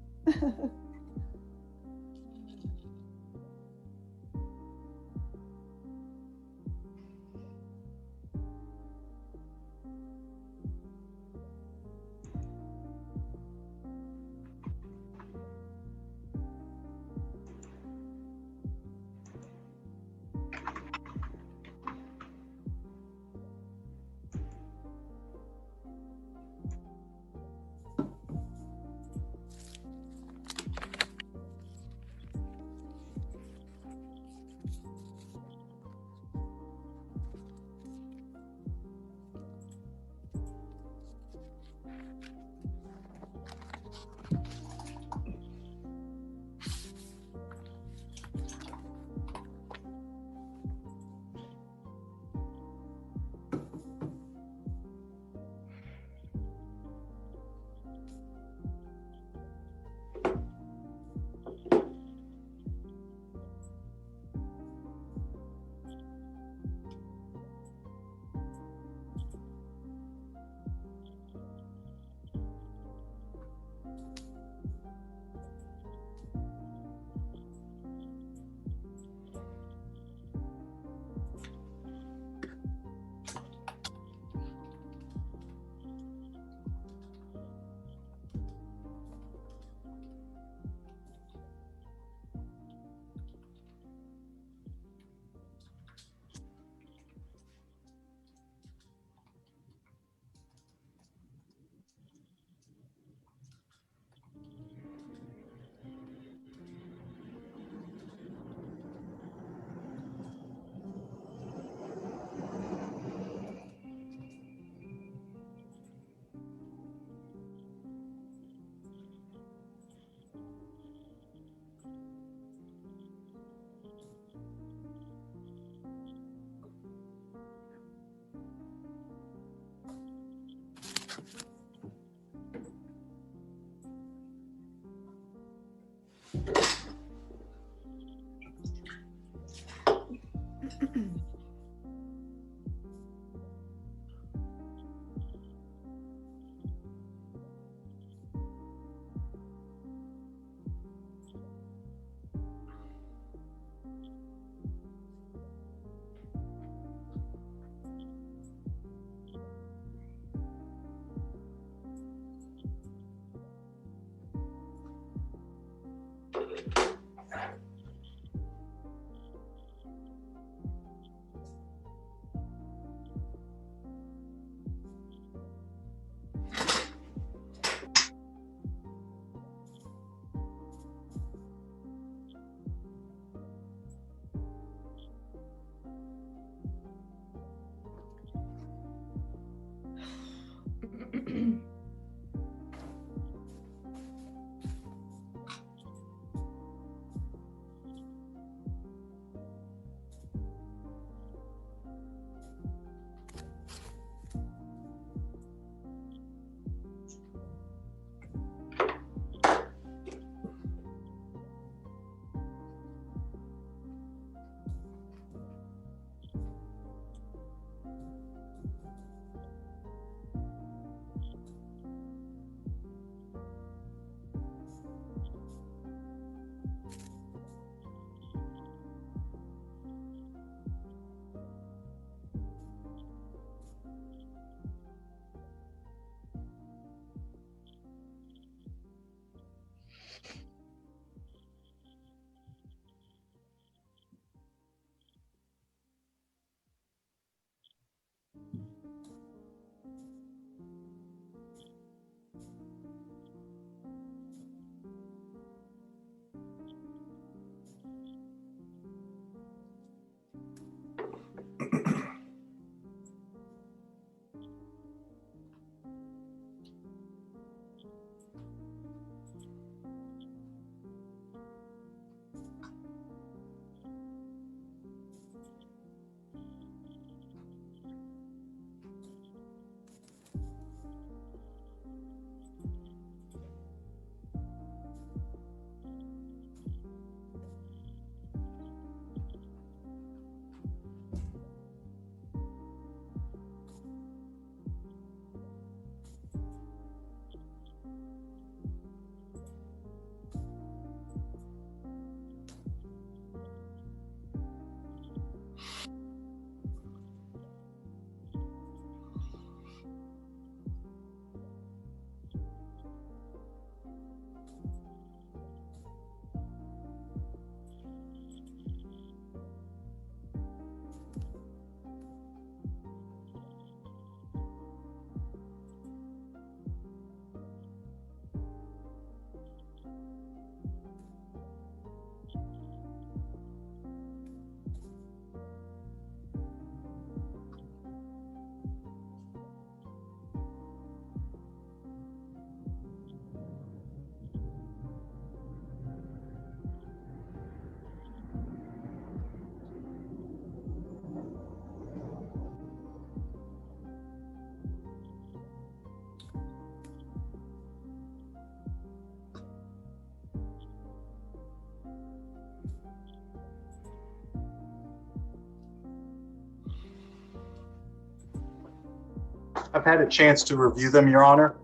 I've had a chance to review them, Your Honor.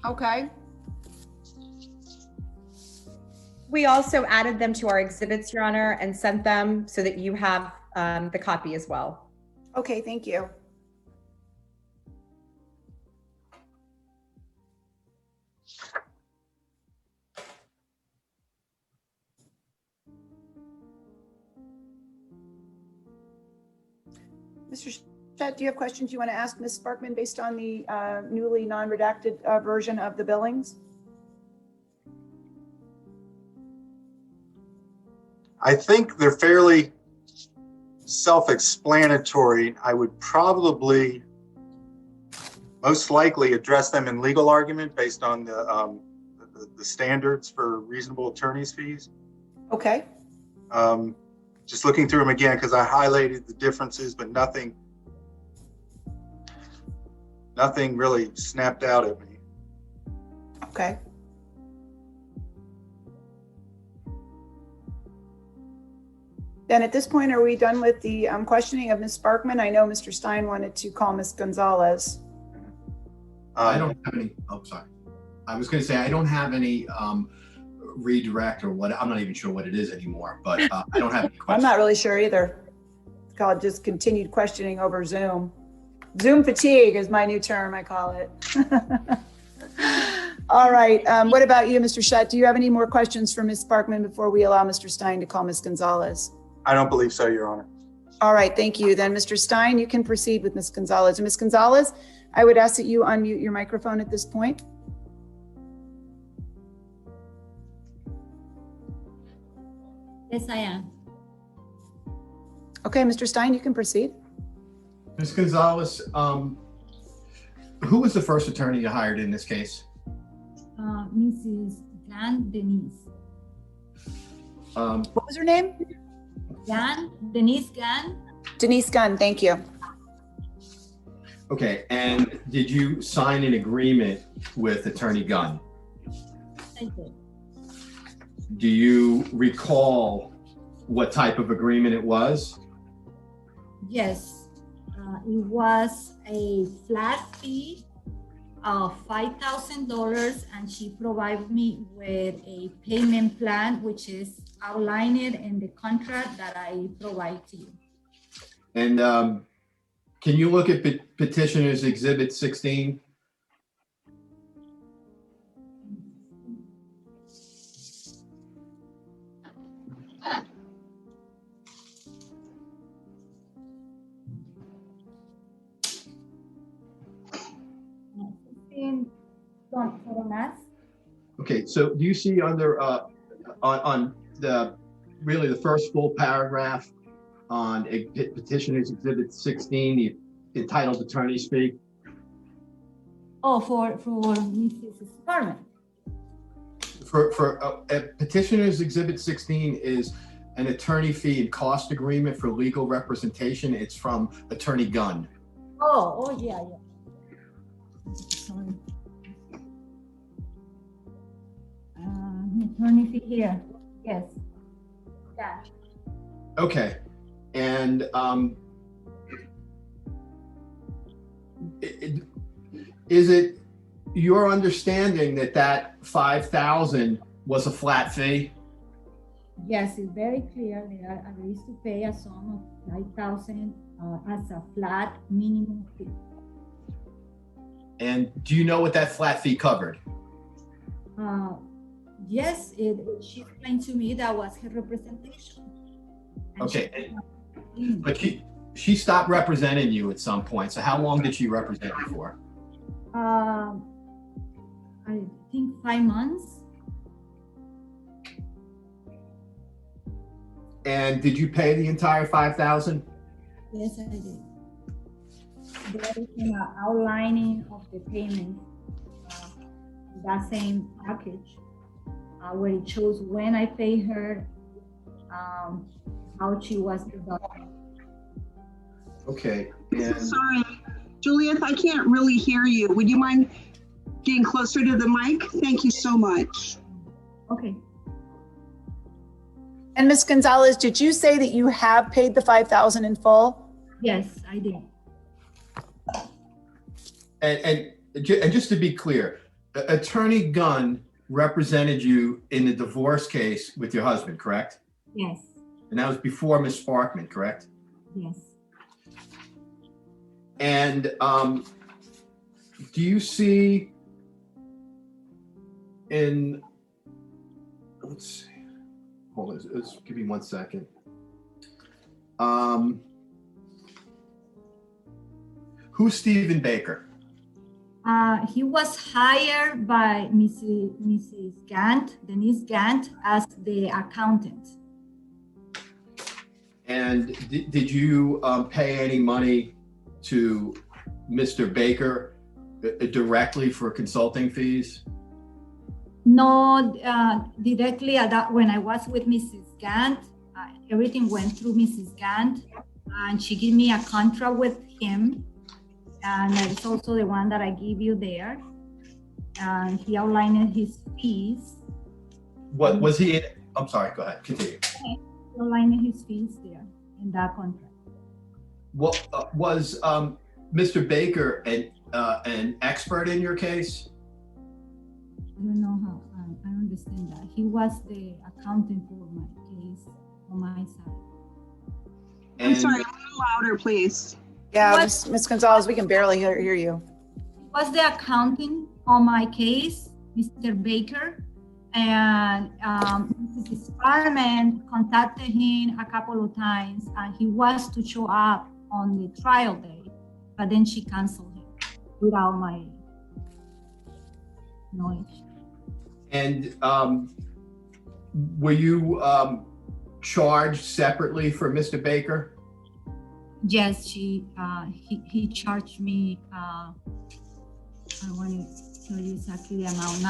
Okay. We also added them to our exhibits, Your Honor, and sent them so that you have the copy as well. Okay, thank you. Mr. Shett, do you have questions you want to ask Ms. Sparkman based on the newly non-redacted version of the billings? I think they're fairly self-explanatory. I would probably most likely address them in legal argument based on the standards for reasonable attorney's fees. Okay. Just looking through them again, because I highlighted the differences, but nothing really snapped out at me. Okay. Then at this point, are we done with the questioning of Ms. Sparkman? I know Mr. Stein wanted to call Ms. Gonzalez. I don't have any, oh, sorry. I was going to say, I don't have any redirect or what, I'm not even sure what it is anymore, but I don't have any questions. I'm not really sure either. It's called just continued questioning over Zoom. Zoom fatigue is my new term, I call it. All right, what about you, Mr. Shett? Do you have any more questions for Ms. Sparkman before we allow Mr. Stein to call Ms. Gonzalez? I don't believe so, Your Honor. All right, thank you. Then Mr. Stein, you can proceed with Ms. Gonzalez. And Ms. Gonzalez, I would ask that you unmute your microphone at this point. Yes, I am. Okay, Mr. Stein, you can proceed. Ms. Gonzalez, who was the first attorney you hired in this case? Mrs. Gan Denise. What was her name? Denise Gan. Denise Gunn, thank you. Okay, and did you sign an agreement with Attorney Gunn? I did. Do you recall what type of agreement it was? Yes, it was a flat fee of $5,000, and she provided me with a payment plan, which is outlined in the contract that I provide to you. And can you look at Petitioner's Exhibit 16? Okay, so do you see under on the really the first full paragraph on Petitioner's Exhibit 16, the entitled attorney's fee? Oh, for Mrs. Sparkman. For Petitioner's Exhibit 16 is an attorney fee and cost agreement for legal representation. It's from Attorney Gunn. Oh, yeah. Sorry. Attorney fee here. Yes. Yeah. Okay, and is it your understanding that that $5,000 was a flat fee? Yes, it's very clear. They are agreed to pay a sum of $5,000 as a flat minimum fee. And do you know what that flat fee covered? Yes, she explained to me that was her representation. And Okay, but she stopped representing you at some point. So how long did she represent you for? I think 5 months. And did you pay the entire $5,000? Yes, I did. There is an outlining of the payment, that same package, where it shows when I pay her, how she was deducted. Okay. And Sorry, Juliet, I can't really hear you. Would you mind getting closer to the mic? Thank you so much. Okay. And Ms. Gonzalez, did you say that you have paid the $5,000 in full? Yes, I did. And just to be clear, Attorney Gunn represented you in the divorce case with your husband, correct? Yes, And that was before Ms. Sparkman, correct? yes. And do you see in, let's see, hold on, let's give me 1 second. Who's Stephen Baker? He was hired by Mrs. Gant, Denise Gant, as the accountant. And did you pay any money to Mr. Baker directly for consulting fees? No, directly at that, when I was with Mrs. Gant, everything went through Mrs. Gant, and she gave me a contract with him. And it's also the one that I give you there. And he outlined his fees. What was he in? I'm sorry, go ahead, continue. He outlined his fees there in that contract. What was Mr. Baker an expert in your case? I don't know how, I don't understand that. He was the accountant for my case on my side. I'm sorry, a little louder, please. Yeah, Ms. Gonzalez, we can barely hear you. He was the accountant on my case, Mr. Baker, and Mrs. Sparman contacted him a couple of times, and he was to show up on the trial day, but then she canceled him without my knowledge. And were you charged separately for Mr. Baker? Yes, he charged me, I want to tell you exactly the amount,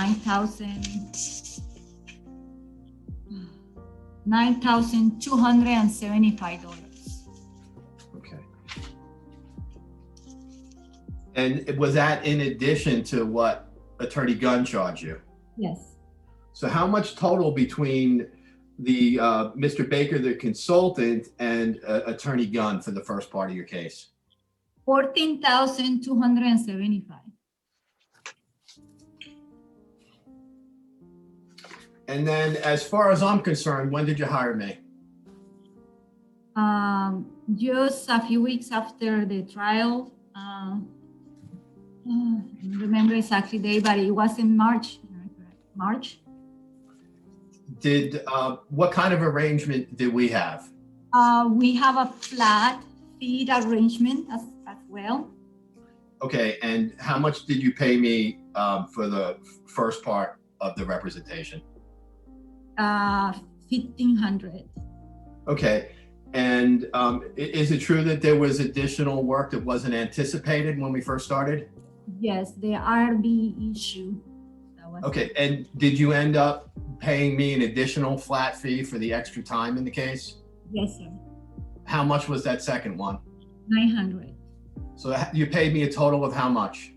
$9,275. Okay. And was that in addition to what Attorney Gunn charged you? Yes. So how much total between the Mr. Baker, the consultant, and Attorney Gunn for the first part of your case? $14,275. And then as far as I'm concerned, when did you hire me? Just a few weeks after the trial. I don't remember exactly the day, but it was in March. March. Did what kind of arrangement did we have? We have a flat fee arrangement as well. Okay, and how much did you pay me for the first part of the representation? $1,500. Okay, and is it true that there was additional work that wasn't anticipated when we first started? Yes, the RB issue. Okay, and did you end up paying me an additional flat fee for the extra time in the case? Yes, sir. How much was that second one? $900. So you paid me a total of how much?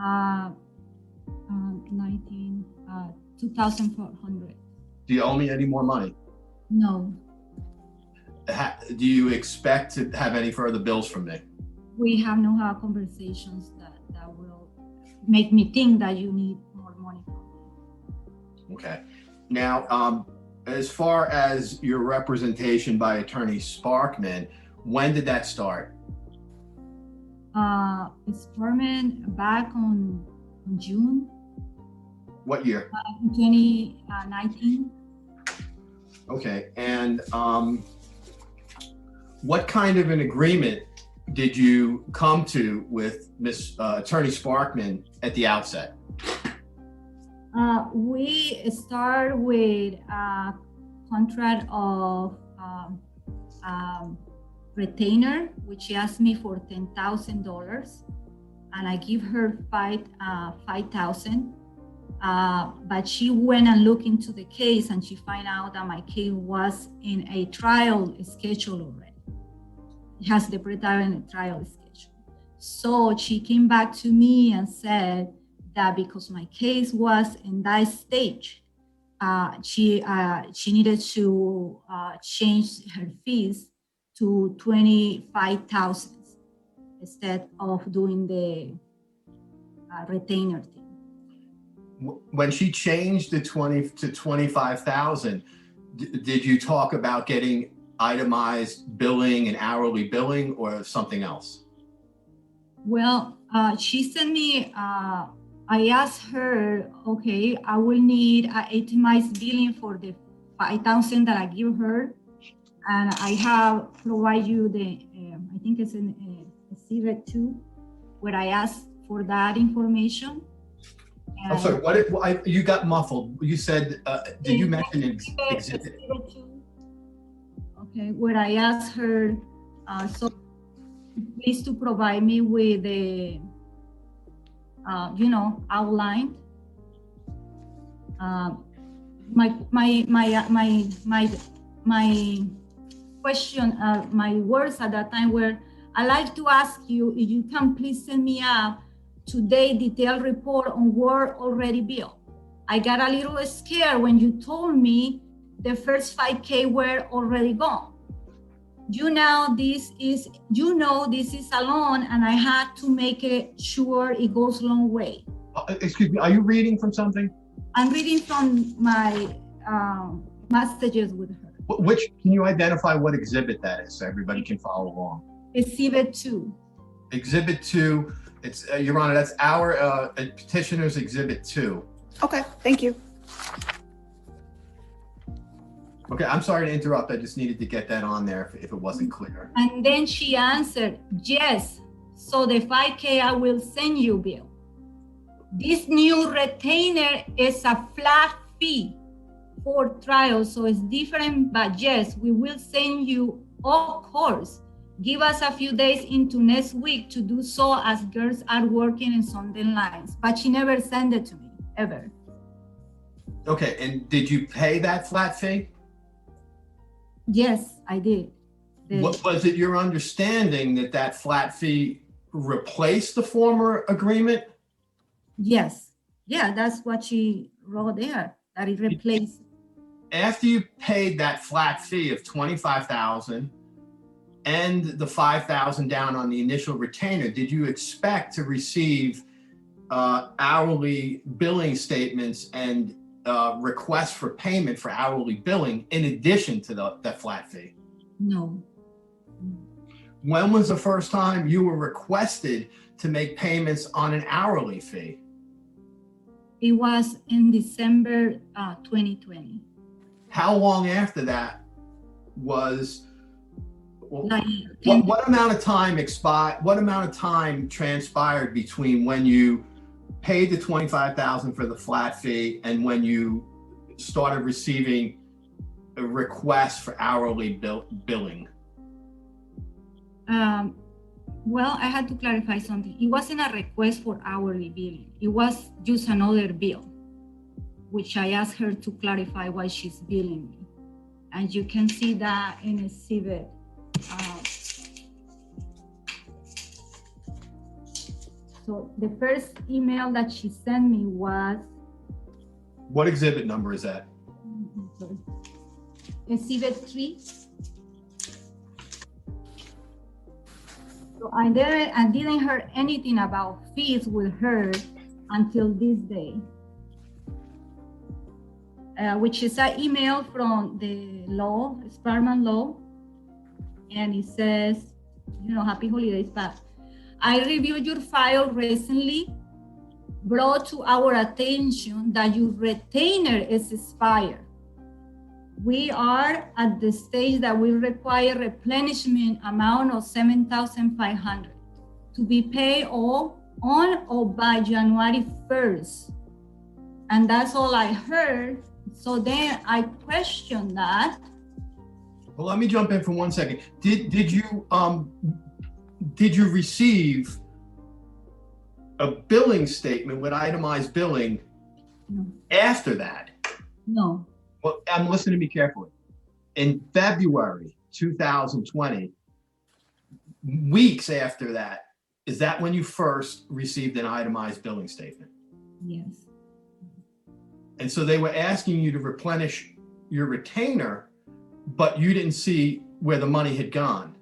$2,400. Do you owe me any more money? No. Do you expect to have any further bills from me? We have no conversations that will make me think that you need more money from me. Okay. Now, as far as your representation by Attorney Sparkman, when did that start? Sparman back on June. What year? 2019. Okay, and what kind of an agreement did you come to with Attorney Sparkman at the outset? We start with a contract of retainer, which she asked me for $10,000, and I give her $5,000. But she went and looked into the case, and she found out that my case was in a trial schedule already. It has the pre-trial trial schedule. So she came back to me and said that because my case was in that stage, she needed to change her fees to $25,000 instead of doing the retainer thing. When she changed the 20 to 25,000, did you talk about getting itemized billing and hourly billing or something else? Well, she sent me, I asked her, okay, I will need an itemized billing for the 5,000 that I give her. And I have provide you the, I think it's in Exhibit 2, where I asked for that information. I'm sorry, you got muffled. You said, did you mention exhibit? Okay, where I asked her, so please to provide me with the, outline. My question, my words at that time were, I'd like to ask you if you can please send me a today detailed report on work already billed. I got a little scared when you told me the first 5K were already gone. This is a loan and I had to make it sure it goes a long way. Excuse me, are you reading from something? I'm reading from my messages with her. Can you identify what exhibit that is so everybody can follow along? Exhibit 2. Exhibit 2, it's, Your Honor, that's our petitioner's Exhibit 2. Okay, thank you. Okay, I'm sorry to interrupt. I just needed to get that on there if it wasn't clear. And then she answered, yes, so the 5K I will send you, Bill. This new retainer is a flat fee for trial, so it's different, but yes, we will send you, of course. Give us a few days into next week to do so as girls are working in Sunday lines, but she never sent it to me, ever. Okay, and did you pay that flat fee? Yes, I did. Was it your understanding that that flat fee replaced the former agreement? Yes. Yeah, that's what she wrote there, that it replaced. After you paid that flat fee of $25,000 and the $5,000 down on the initial retainer, did you expect to receive hourly billing statements and requests for payment for hourly billing in addition to that flat fee? No. When was the first time you were requested to make payments on an hourly fee? It was in December 2020. How long after that was, Like what amount of time transpired between when you paid the $25,000 for the flat fee and when you started receiving a request for hourly billing? Well, I had to clarify something. It wasn't a request for hourly billing. It was just another bill, which I asked her to clarify why she's billing me. And you can see that in Exhibit. So the first email that she sent me was. What exhibit number is that? Exhibit 3. So I didn't hear anything about fees with her until this day, which is an email from the law, Sparman Law, and it says, happy holidays, but I reviewed your file recently, brought to our attention that your retainer is expired. We are at the stage that we require replenishment amount of $7,500 to be paid on or by January 1st. And that's all I heard. So then I questioned that. Well, let me jump in for 1 second. Did you receive a billing statement with itemized billing after that? No. Well, I'm listening to me carefully. In February 2020, weeks after that, is that when you first received an itemized billing statement? Yes. And so they were asking you to replenish your retainer, but you didn't see where the money had gone,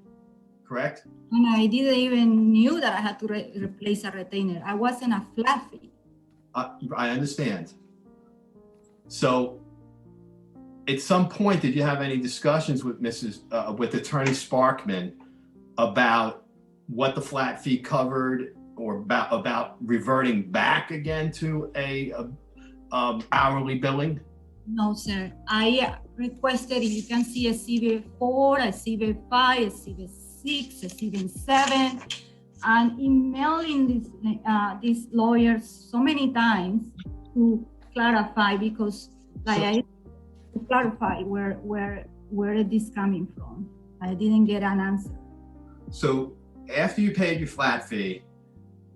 correct? And I didn't even knew that I had to replace a retainer. I wasn't a flat fee. I understand. So at some point, did you have any discussions with with Attorney Sparkman about what the flat fee covered, or about reverting back again to a hourly billing? No, sir. I requested, if you can see a CV4, a CV5, a CV6, a CV7, and emailing these lawyers so many times to clarify, because I to clarify where is this coming from. I didn't get an answer. So after you paid your flat fee,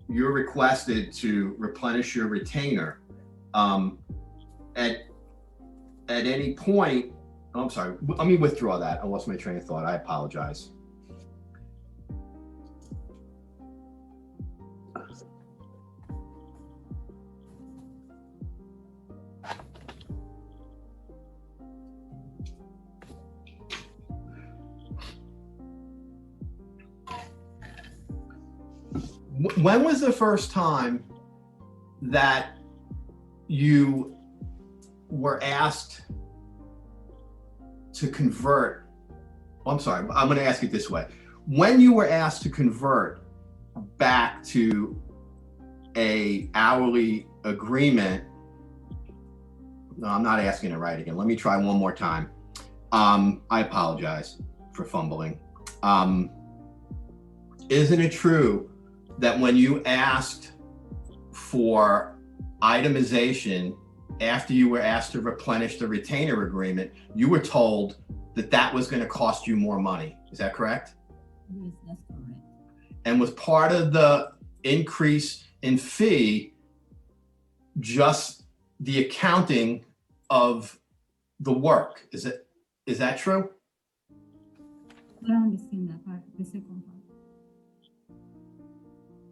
you're requested to replenish your retainer. At any point, oh, I'm sorry, let me withdraw that. I lost my train of thought. I apologize. When was the first time that you were asked to convert? I'm sorry, I'm going to ask it this way. When you were asked to convert back to a hourly agreement, no, I'm not asking it right again. Let me try one more time. I apologize for fumbling. Isn't it true that when you asked for itemization after you were asked to replenish the retainer agreement, you were told that that was going to cost you more money? Is that correct? Yes, that's correct. And was part of the increase in fee just the accounting of the work? Is that true? I don't understand that part, the second part.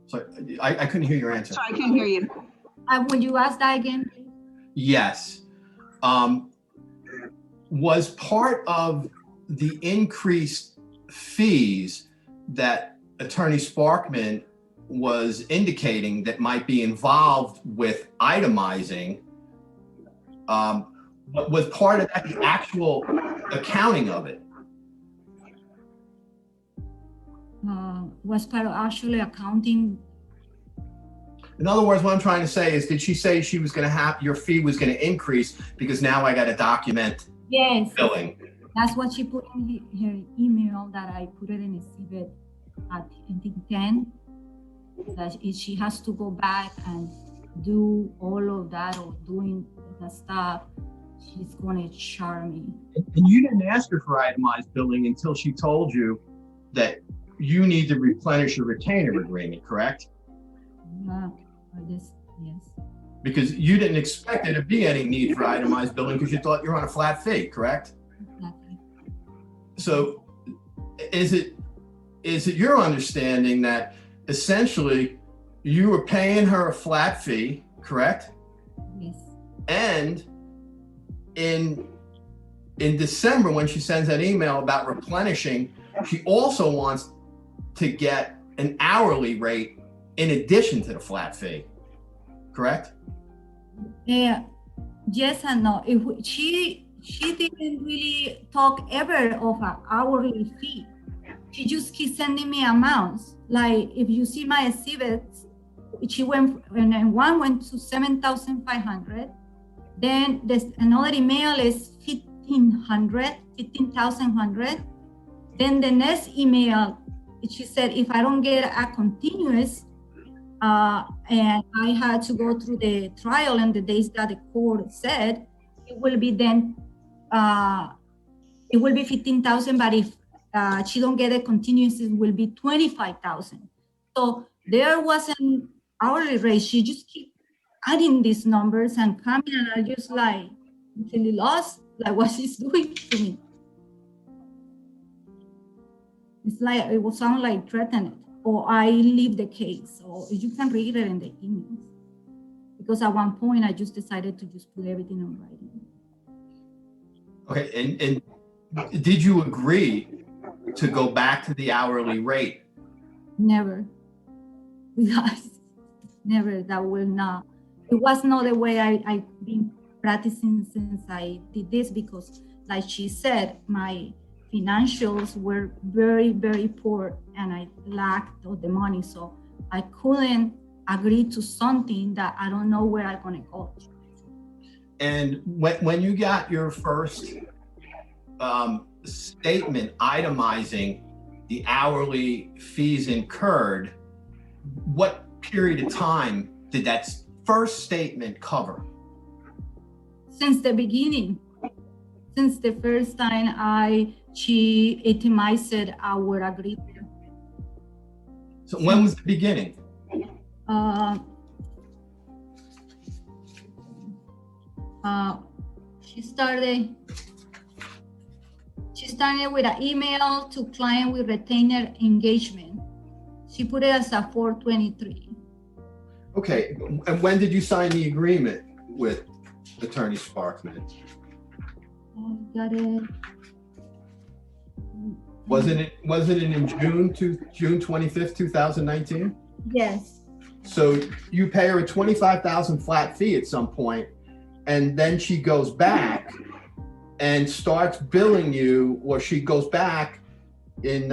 So I couldn't hear your answer. Sorry, I can't hear you. Would you ask that again, please? Yes. Was part of the increased fees that Attorney Sparkman was indicating that might be involved with itemizing, was part of that the actual accounting of it? Was part of actually accounting. In other words, what I'm trying to say is, did she say she was going to have, your fee was going to increase because now I got to document Yes, billing? that's what she put in her email, that I put it in a CBET at I think 10, that she has to go back and do all of that, or doing the stuff. She's going to charge me. And you didn't ask her for itemized billing until she told you that you need to replenish your retainer agreement, correct? Yeah, yes. Because you didn't expect there to be any need for itemized billing because you thought you were on a flat fee, correct? Exactly. So is it your understanding that essentially you were paying her a flat fee, correct? Yes. And in December, when she sends that email about replenishing, she also wants to get an hourly rate in addition to the flat fee, correct? Yeah, yes and no. She didn't really talk ever of an hourly fee. She just keeps sending me amounts. Like, if you see my exhibits, she went, and one went to 7,500. Then there's another email is 15,100. Then the next email, she said, if I don't get a continuous, and I had to go through the trial and the days that the court said, it will be then, it will be 15,000, but if she don't get a continuous, it will be 25,000. So there wasn't hourly rate. She just keep adding these numbers and coming, and I just like really lost, like what she's doing to me. It's like, it will sound like threatened, or I leave the case, or you can read it in the emails. Because at one point I just decided to just put everything on writing. Okay, and did you agree to go back to the hourly rate? Never. Because never, that will not. It was not the way I've been practicing since I did this, because like she said, my financials were very, very poor and I lacked of the money. So I couldn't agree to something that I don't know where I'm gonna go. And when you got your first statement itemizing the hourly fees incurred, what period of time did that first statement cover? Since the beginning, since the first time she itemized our agreement. So when was the beginning? She started with an email to client with retainer engagement. She put it as a 423. Okay, and when did you sign the agreement with Attorney Sparkman? I got it. Wasn't it in June 25th, 2019? Yes. So you pay her a $25,000 flat fee at some point, and then she goes back and starts billing you, or she goes back in,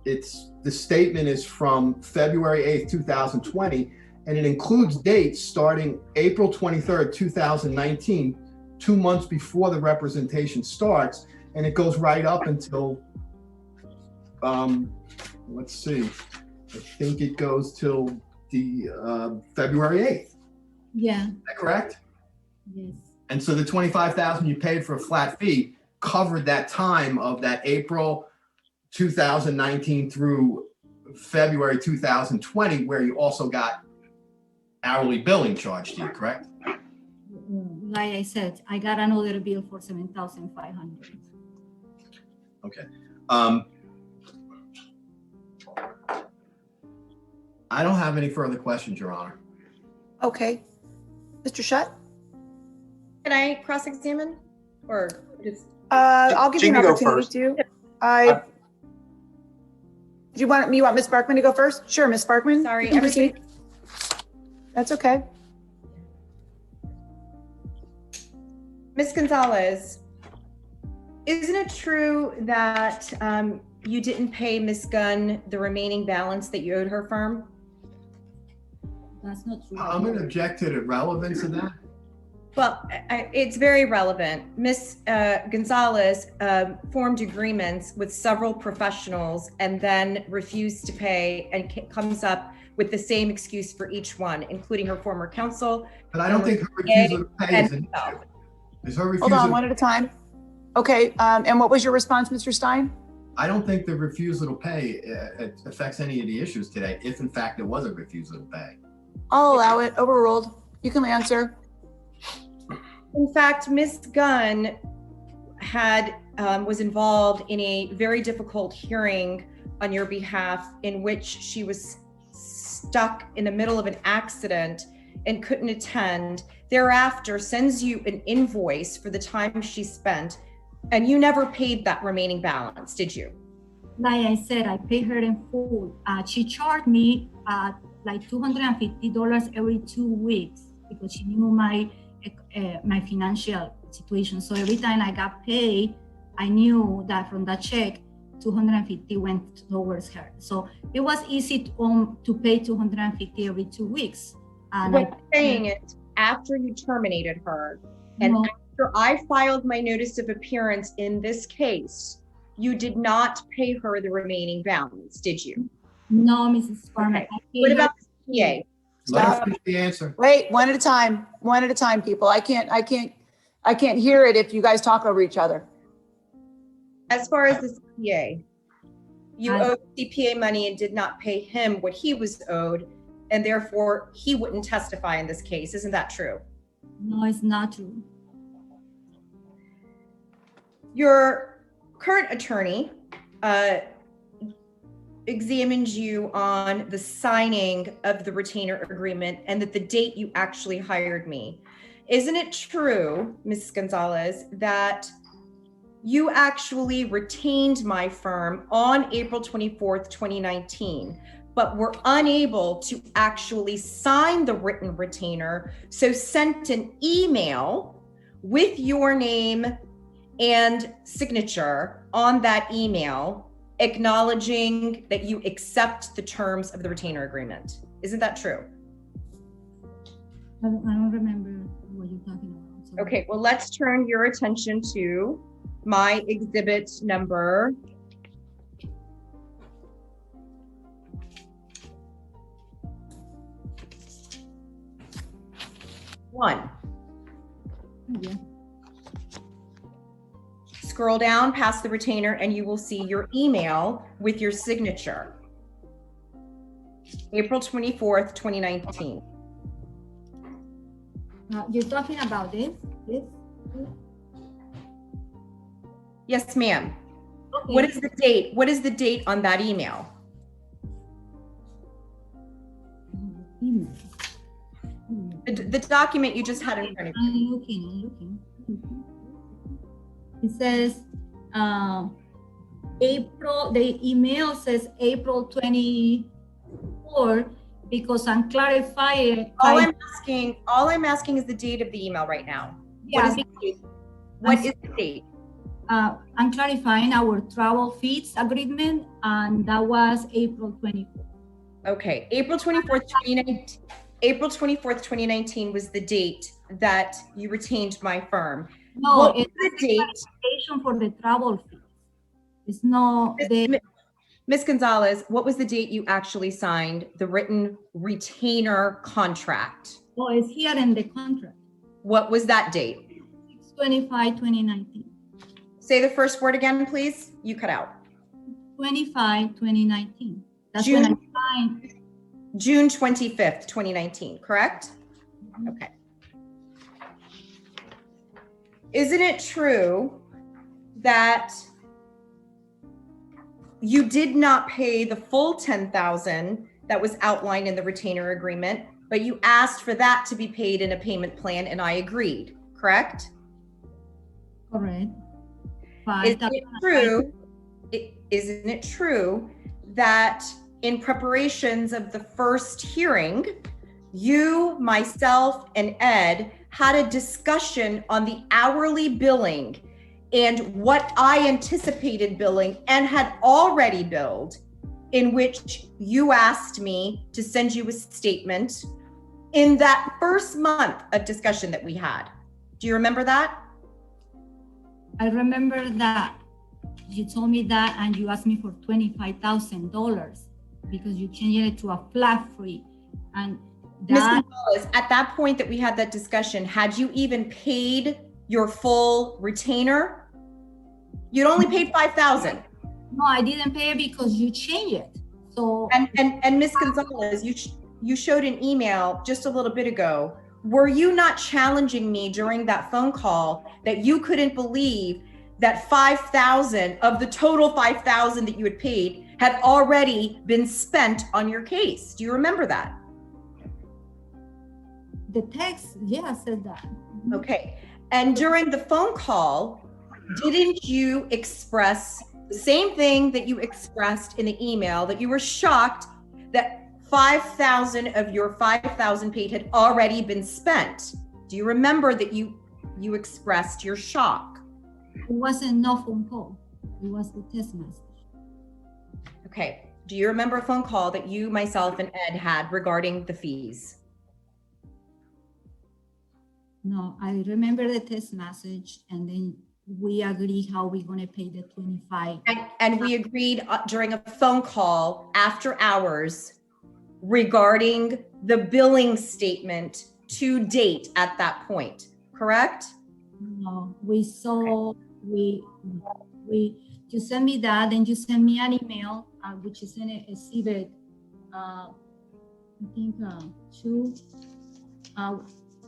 the statement is from February 8th, 2020, and it includes dates starting April 23rd, 2019, 2 months before the representation starts, and it goes right up until, let's see, I think it goes till the February 8th. Yeah. Is that correct? Yes. And so the $25,000 you paid for a flat fee covered that time of that April 2019 through February 2020, where you also got hourly billing charged to you, correct? Like I said, I got another bill for $7,500. Okay. I don't have any further questions, Your Honor. Okay. Mr. Shutt? Can I cross-examine or just? I'll give She you an can go opportunity first. to. Do you want Ms. Sparkman to go first? Sure, Ms. Sparkman. Sorry, you can proceed. That's okay. Ms. Gonzalez, isn't it true that you didn't pay Ms. Gunn the remaining balance that you owed her firm? That's not true. I'm going to object to the relevance of that. Well, it's very relevant. Ms. Gonzalez formed agreements with several professionals and then refused to pay and comes up with the same excuse for each one, including her former counsel. But I don't think her refusal to pay is an issue. Is her refusal? Hold on, one at a time. Okay, and what was your response, Mr. Stein? I don't think the refusal to pay affects any of the issues today, if in fact it was a refusal to pay. I'll allow it. Overruled. You can answer. In fact, Ms. Gunn was involved in a very difficult hearing on your behalf in which she was stuck in the middle of an accident and couldn't attend. Thereafter, sends you an invoice for the time she spent, and you never paid that remaining balance, did you? Like I said, I paid her in full. She charged me like $250 every 2 weeks because she knew my financial situation. So every time I got paid, I knew that from that check, $250 went towards her. So it was easy to pay $250 every 2 weeks. And But saying it after you terminated her, and after I filed my notice of appearance in this case, you did not pay her the remaining balance, did you? No, Mrs. Sparman. Okay. What about the PA? Let her finish the answer. Wait, one at a time. One at a time, people. I can't hear it if you guys talk over each other. As far as the CPA, you owed CPA money and did not pay him what he was owed, and therefore he wouldn't testify in this case. Isn't that true? No, it's not true. Your current attorney examined you on the signing of the retainer agreement and that the date you actually hired me. Isn't it true, Ms. Gonzalez, that you actually retained my firm on April 24th, 2019, but were unable to actually sign the written retainer, so sent an email with your name and signature on that email acknowledging that you accept the terms of the retainer agreement. Isn't that true? I don't remember what you're talking about. Sorry. Okay, well, let's turn your attention to my exhibit number 1. Yeah. Scroll down past the retainer and you will see your email with your signature. April 24th, 2019. You're talking about this? Yes, ma'am. Okay. What is the date? What is the date on that email? Email. The document you just had in front of you. I'm looking. It says April, the email says April 24 because I'm clarifying. All I'm asking is the date of the email right now. Yeah, What is the date? I'm clarifying our travel fees agreement, and that was April 24. Okay, April 24th, 2019. April 24th, 2019 was the date that you retained my firm. No, What it's was the date? clarification for the travel fees. It's no the Ms. Gonzalez, what was the date you actually signed the written retainer contract? oh, it's here in the contract. What was that date? 6/25/2019. Say the first word again, please. You cut out. 25/2019. That's June. when I signed. June 25th, 2019, correct? Okay. Isn't it true that you did not pay the full $10,000 that was outlined in the retainer agreement, but you asked for that to be paid in a payment plan and I agreed, correct? Correct. Isn't it true that in preparations of the first hearing, you, myself, and Ed had a discussion on the hourly billing and what I anticipated billing and had already billed, in which you asked me to send you a statement in that first month of discussion that we had. Do you remember that? I remember that you told me that, and you asked me for $25,000 because you changed it to a flat fee. And Ms. that, Gonzalez, at that point that we had that discussion, had you even paid your full retainer? You'd only paid $5,000. no, I didn't pay it because you changed it. So And Ms. Gonzalez, you showed an email just a little bit ago. Were you not challenging me during that phone call that you couldn't believe that $5,000 of the total $5,000 that you had paid had already been spent on your case? Do you remember that? the text, yeah, said that. Okay. And during the phone call, didn't you express the same thing that you expressed in the email, that you were shocked that $5,000 of your $5,000 paid had already been spent? Do you remember that you expressed your shock? It wasn't no phone call. It was the text message. Okay. Do you remember a phone call that you, myself, and Ed had regarding the fees? No, I remember the text message, and then we agreed how we're gonna pay the 25. And we agreed during a phone call after hours regarding the billing statement to date at that point, correct? No, we saw, you sent me that, then you sent me an email, which is in a exhibit, I think 2,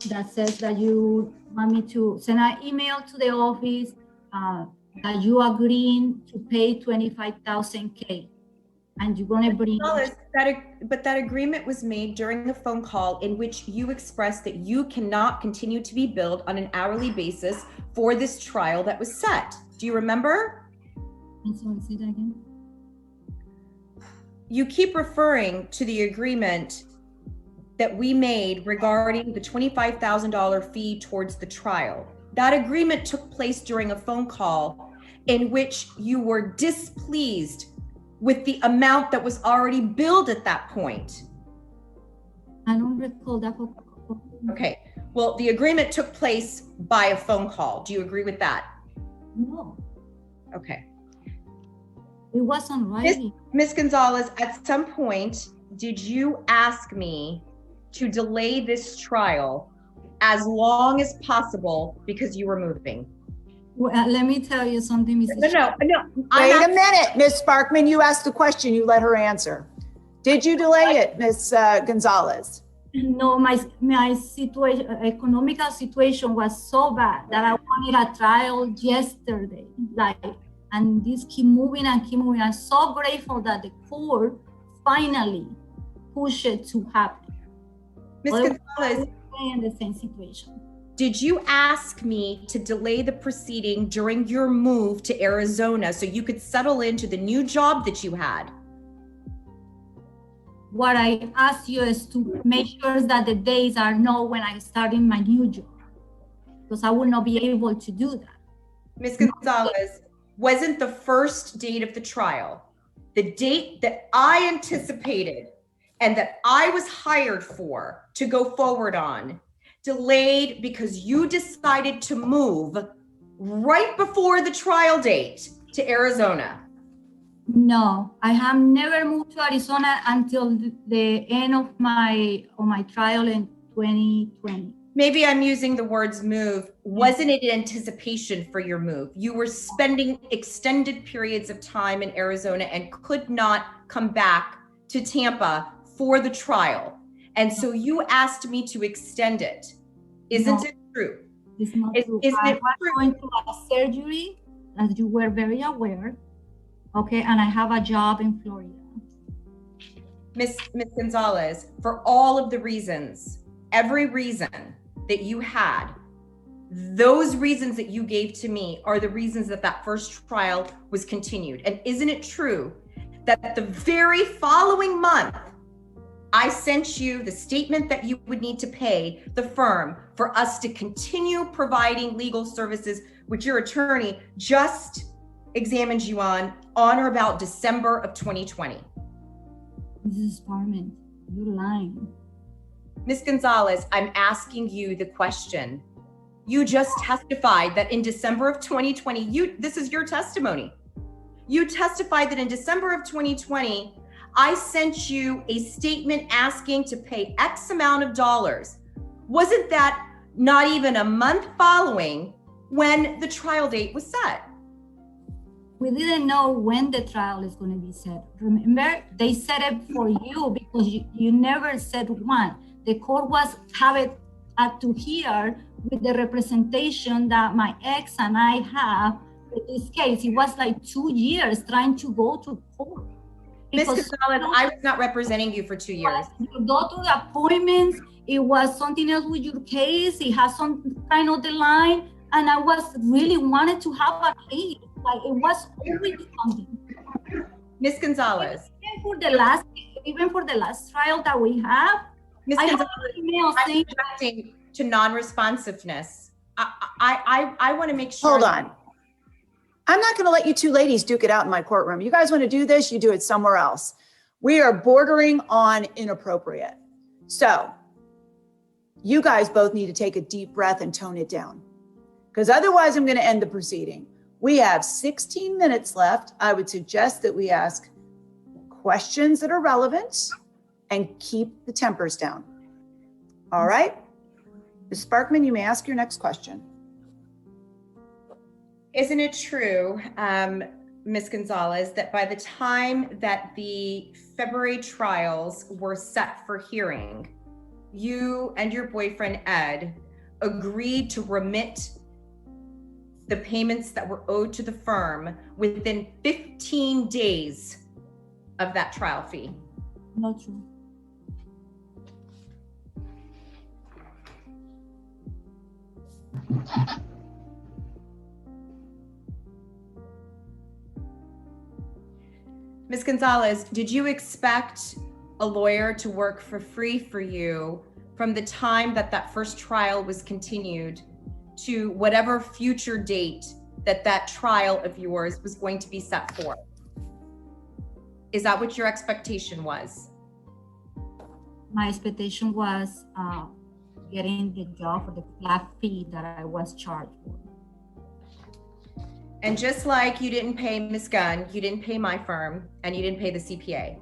that says that you want me to send an email to the office that you agreeing to pay 25,000 K. and you're gonna bring. But that agreement was made during a phone call in which you expressed that you cannot continue to be billed on an hourly basis for this trial that was set. Do you remember? I'm sorry, say that again. You keep referring to the agreement that we made regarding the $25,000 fee towards the trial. That agreement took place during a phone call in which you were displeased with the amount that was already billed at that point. I don't recall that. Okay, well, the agreement took place by a phone call. Do you agree with that? No, Okay. it wasn't writing. Ms. Gonzalez, at some point, did you ask me to delay this trial as long as possible because you were moving? Well, let me tell you something, Mrs. No. Wait a minute, Ms. Sparkman, you asked the question, you let her answer. Did you delay it, Ms. Gonzalez? No, my situation, economical situation was so bad that I wanted a trial yesterday. And this keep moving and keep moving. I'm so grateful that the court finally pushed it to happen. Ms. Gonzalez, in the same situation. did you ask me to delay the proceeding during your move to Arizona so you could settle into the new job that you had? What I asked you is to make sure that the days are known when I start in my new job, because I will not be able to do that. Ms. Gonzalez, wasn't the first date of the trial the date that I anticipated and that I was hired for to go forward on delayed because you decided to move right before the trial date to Arizona? No, I have never moved to Arizona until the end of my trial in 2020. Maybe I'm using the words move. Wasn't it anticipation for your move? You were spending extended periods of time in Arizona and could not come back to Tampa for the trial. And so you asked me to extend it. Isn't it true? It's not true. Isn't I it was true? going to a surgery, as you were very aware. Okay, and I have a job in Florida. Ms. Gonzalez, for all of the reasons, every reason that you had, those reasons that you gave to me are the reasons that that first trial was continued. And isn't it true that the very following month, I sent you the statement that you would need to pay the firm for us to continue providing legal services, which your attorney just examined you on or about December of 2020? Mrs. Sparman, you're lying. Ms. Gonzalez, I'm asking you the question. You just testified that in December of 2020, this is your testimony. You testified that in December of 2020, I sent you a statement asking to pay X amount of dollars. Wasn't that not even a month following when the trial date was set? We didn't know when the trial is going to be set. Remember, they set it for you because you never said one. The court had to hear with the representation that my ex and I have with this case. It was like 2 years trying to go to court. Ms. Gonzalez, I was not representing you for 2 years. You go to the appointments, it was something else with your case, it has some kind of deadline, and I was really wanted to have a case. Like it was always something. Ms. Gonzalez. Even for the last trial that we have, Ms. Gonzalez, I'm objecting to non-responsiveness. I want to make sure. Hold on. I'm not going to let you two ladies duke it out in my courtroom. You guys want to do this, you do it somewhere else. We are bordering on inappropriate. So you guys both need to take a deep breath and tone it down, because otherwise I'm going to end the proceeding. We have 16 minutes left. I would suggest that we ask questions that are relevant and keep the tempers down. All right. Ms. Sparkman, you may ask your next question. Isn't it true, Ms. Gonzalez, that by the time that the February trials were set for hearing, you and your boyfriend, Ed, agreed to remit the payments that were owed to the firm within 15 days of that trial fee? Not true. Ms. Gonzalez, did you expect a lawyer to work for free for you from the time that that first trial was continued to whatever future date that that trial of yours was going to be set for? Is that what your expectation was? My expectation was getting the job for the flat fee that I was charged for. And just like you didn't pay Ms. Gunn, you didn't pay my firm, and you didn't pay the CPA.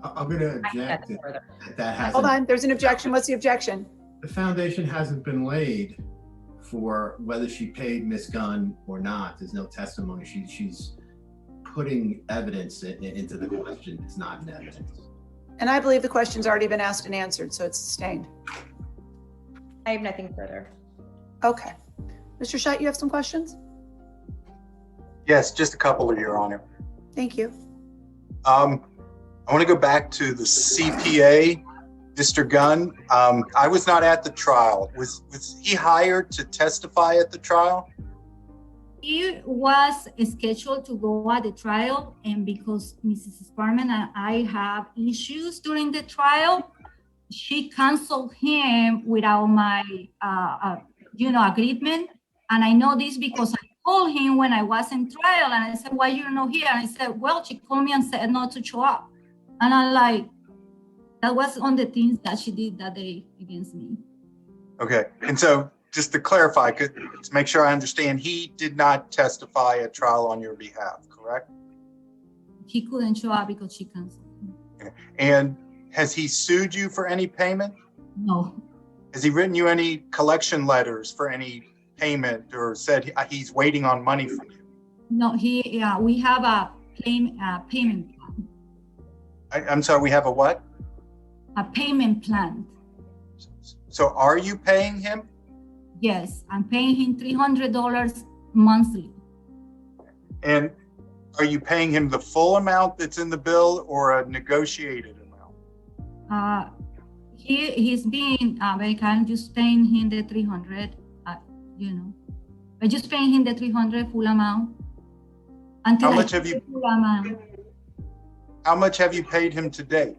I'm going to object that hasn't. Hold on, there's an objection. What's the objection? The foundation hasn't been laid for whether she paid Ms. Gunn or not. There's no testimony. She's putting evidence into the question. It's not an evidence. And I believe the question's already been asked and answered, so it's sustained. I have nothing further. Okay. Mr. Shutt, you have some questions? Yes, just a couple, Your Honor. Thank you. I want to go back to the CPA, Mr. Gunn. I was not at the trial. Was he hired to testify at the trial? He was scheduled to go at the trial, and because Mrs. Sparman and I have issues during the trial, she canceled him without my, agreement. And I know this because I called him when I was in trial, and I said, "Why you're not here?" And I said, "Well, she called me and said not to show up." And I'm like, that was on the things that she did that day against me. Okay, and so just to clarify, to make sure I understand, he did not testify at trial on your behalf, correct? He couldn't show up because she canceled him. Okay. And has he sued you for any payment? No. Has he written you any collection letters for any payment, or said he's waiting on money from you? No, we have a payment plan. I'm sorry, we have a what? A payment plan. So are you paying him? Yes, I'm paying him $300 monthly. And are you paying him the full amount that's in the bill or a negotiated amount? He's being very kind, just paying him the 300, but just paying him the 300 full amount. Until How much have you? Full amount. How much have you paid him to date?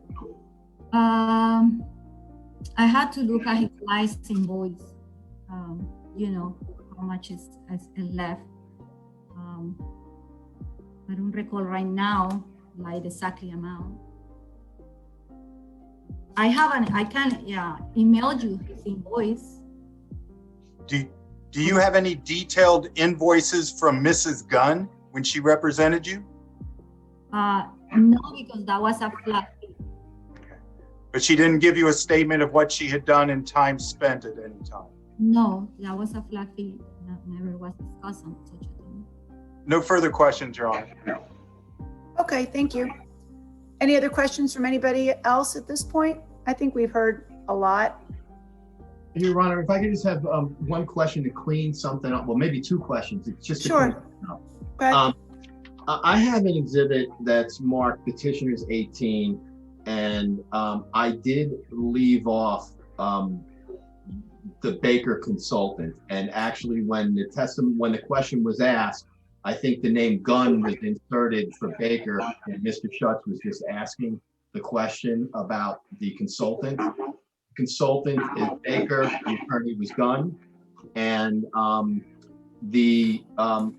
I had to look at his last invoice. How much is left. I don't recall right now, like exactly amount. I can email you his invoice. Do you have any detailed invoices from Mrs. Gunn when she represented you? No, because that was a flat fee. Okay. But she didn't give you a statement of what she had done in time spent at any time? No, that was a flat fee. That never was discussed on such a thing. No further questions, Your Honor. Okay, thank you. Any other questions from anybody else at this point? I think we've heard a lot. Your Honor, if I could just have one question to clean something up. Well, maybe two questions. It's just Sure. to clean up. I have an exhibit that's marked petitioners 18, and I did leave off the Baker consultant. And actually, when the question was asked, I think the name Gunn was inserted for Baker, and Mr. Schutz was just asking the question about the consultant. Consultant is Baker, the attorney was Gunn, and the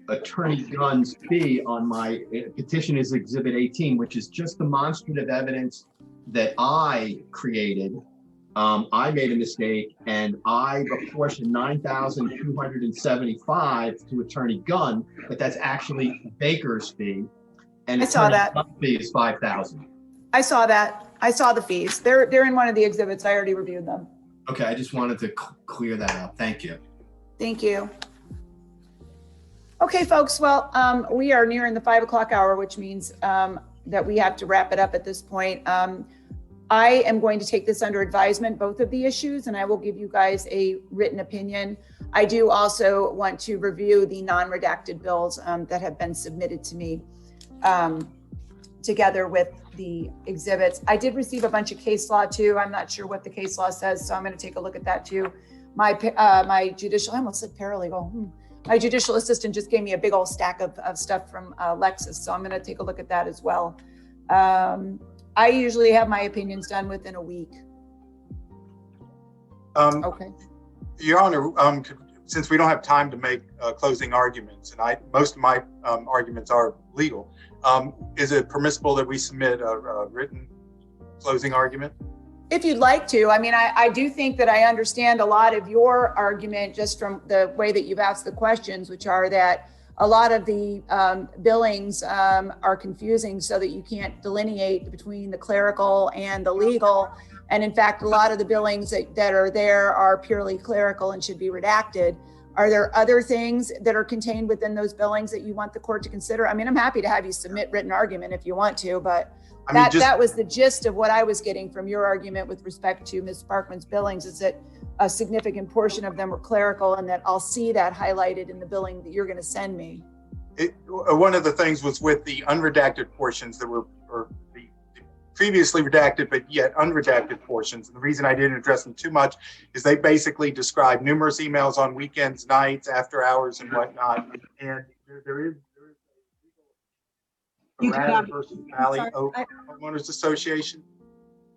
attorney Gunn's fee on my petition is Exhibit 18, which is just demonstrative evidence that I created. I made a mistake, and I apportioned $9,275 to Attorney Gunn, but that's actually Baker's fee, and I saw Attorney that. Gunn's fee is $5,000. I saw that. I saw the fees. They're in one of the exhibits. I already reviewed them. Okay, I just wanted to clear that up. Thank you. Thank you. Okay, folks. Well, we are nearing the 5 o'clock hour, which means that we have to wrap it up at this point. I am going to take this under advisement, both of the issues, and I will give you guys a written opinion. I do also want to review the non-redacted bills that have been submitted to me. together with the exhibits. I did receive a bunch of case law too. I'm not sure what the case law says, so I'm going to take a look at that too. My judicial, I almost said paralegal. My judicial assistant just gave me a big old stack of stuff from Lexis, so I'm going to take a look at that as well. I usually have my opinions done within a week. Okay. Your Honor, since we don't have time to make closing arguments, and most of my arguments are legal, is it permissible that we submit a written closing argument? If you'd like to. I mean, I do think that I understand a lot of your argument just from the way that you've asked the questions, which are that a lot of the billings are confusing so that you can't delineate between the clerical and the legal. And in fact, a lot of the billings that are there are purely clerical and should be redacted. Are there other things that are contained within those billings that you want the court to consider? I mean, I'm happy to have you submit written argument if you want to, but that was the gist of what I was getting from your argument with respect to Ms. Sparkman's billings, is that a significant portion of them were clerical, and that I'll see that highlighted in the billing that you're going to send me. One of the things was with the unredacted portions that were, or the previously redacted but yet unredacted portions. And the reason I didn't address them too much is they basically describe numerous emails on weekends, nights, after hours, and whatnot. And there is a Rad versus Valley Oak Homeowners Association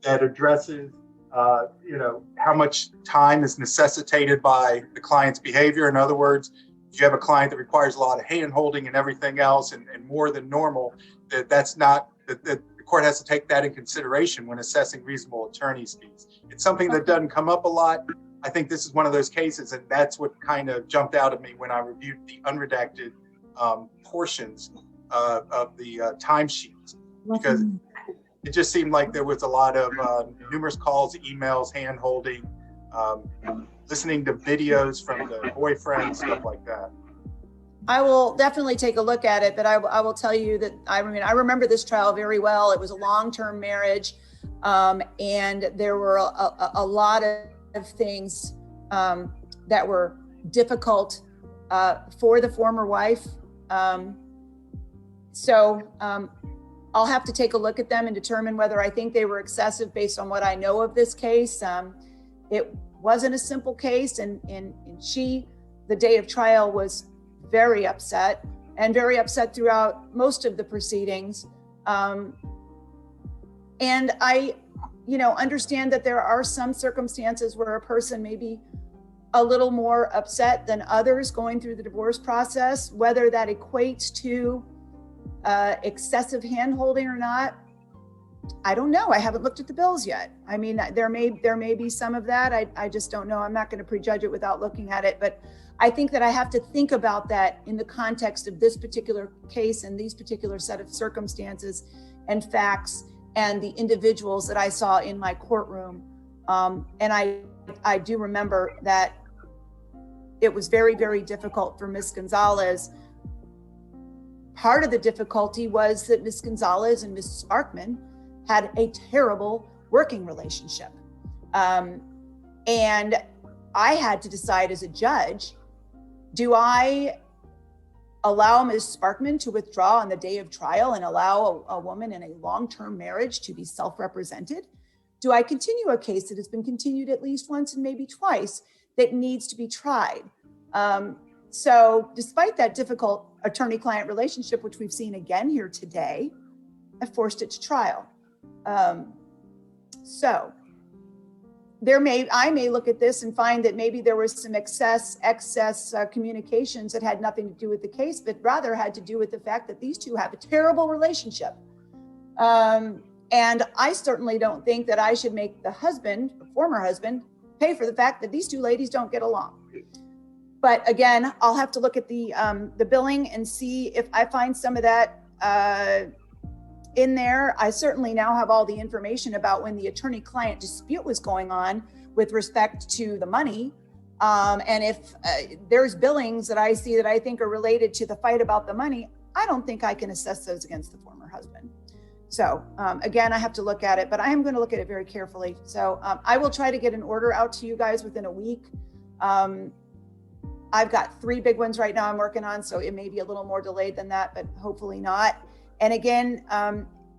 that addresses, how much time is necessitated by the client's behavior. In other words, if you have a client that requires a lot of hand holding and everything else and more than normal, that's not, the court has to take that in consideration when assessing reasonable attorney's fees. It's something that doesn't come up a lot. I think this is one of those cases, and that's what kind of jumped out at me when I reviewed the unredacted portions of the timesheets, because it just seemed like there was a lot of numerous calls, emails, hand holding, listening to videos from the boyfriend, stuff like that. I will definitely take a look at it, but I will tell you that I remember this trial very well. It was a long-term marriage, and there were a lot of things that were difficult for the former wife. So I'll have to take a look at them and determine whether I think they were excessive based on what I know of this case. It wasn't a simple case, and she, the day of trial, was very upset throughout most of the proceedings. And I, understand that there are some circumstances where a person may be a little more upset than others going through the divorce process, whether that equates to excessive hand-holding or not. I don't know. I haven't looked at the bills yet. I mean, there may be some of that. I just don't know. I'm not going to prejudge it without looking at it, but I think that I have to think about that in the context of this particular case and these particular set of circumstances and facts and the individuals that I saw in my courtroom. And I do remember that it was very, very difficult for Ms. Gonzalez. Part of the difficulty was that Ms. Gonzalez and Ms. Sparkman had a terrible working relationship. And I had to decide as a judge, do I allow Ms. Sparkman to withdraw on the day of trial and allow a woman in a long-term marriage to be self-represented? Do I continue a case that has been continued at least once and maybe twice that needs to be tried? So despite that difficult attorney-client relationship, which we've seen again here today, I forced it to trial. So I may look at this and find that maybe there was some excess communications that had nothing to do with the case, but rather had to do with the fact that these two have a terrible relationship. And I certainly don't think that I should make the husband, the former husband, pay for the fact that these two ladies don't get along. But again, I'll have to look at the billing and see if I find some of that in there. I certainly now have all the information about when the attorney-client dispute was going on with respect to the money. And if there's billings that I see that I think are related to the fight about the money, I don't think I can assess those against the former husband. So again, I have to look at it, but I am going to look at it very carefully. So I will try to get an order out to you guys within a week. I've got 3 big ones right now I'm working on, so it may be a little more delayed than that, but hopefully not. And again,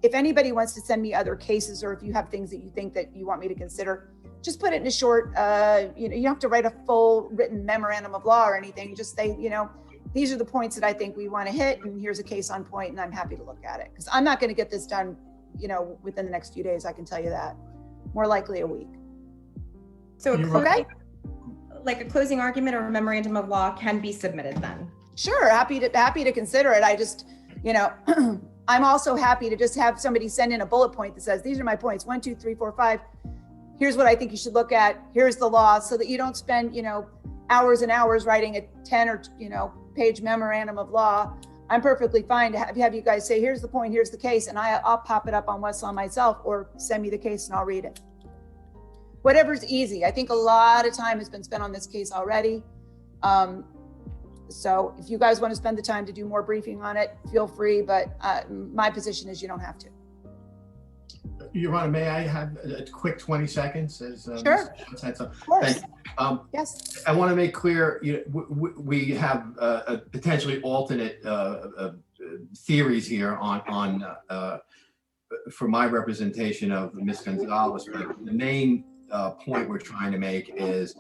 if anybody wants to send me other cases, or if you have things that you think that you want me to consider, just put it in a short, you don't have to write a full written memorandum of law or anything. Just say, these are the points that I think we want to hit, and here's a case on point, and I'm happy to look at it. Because I'm not going to get this done, within the next few days. I can tell you that. More likely a week. So Okay. like a closing argument or a memorandum of law can be submitted then. Sure, happy to consider it. I just, I'm also happy to just have somebody send in a bullet point that says, these are my points, 1, 2, 3, 4, 5. Here's what I think you should look at. Here's the law, so that you don't spend, hours and hours writing a 10 or, page memorandum of law. I'm perfectly fine to have you guys say, here's the point, here's the case, and I'll pop it up on Westlaw myself, or send me the case and I'll read it. Whatever's easy. I think a lot of time has been spent on this case already. So if you guys want to spend the time to do more briefing on it, feel free, but my position is you don't have to. Your Honor, may I have a quick 20 seconds? As, Sure. Of course. Yes. I want to make clear, we have potentially alternate theories here on for my representation of Ms. Gonzalez, but the main point we're trying to make is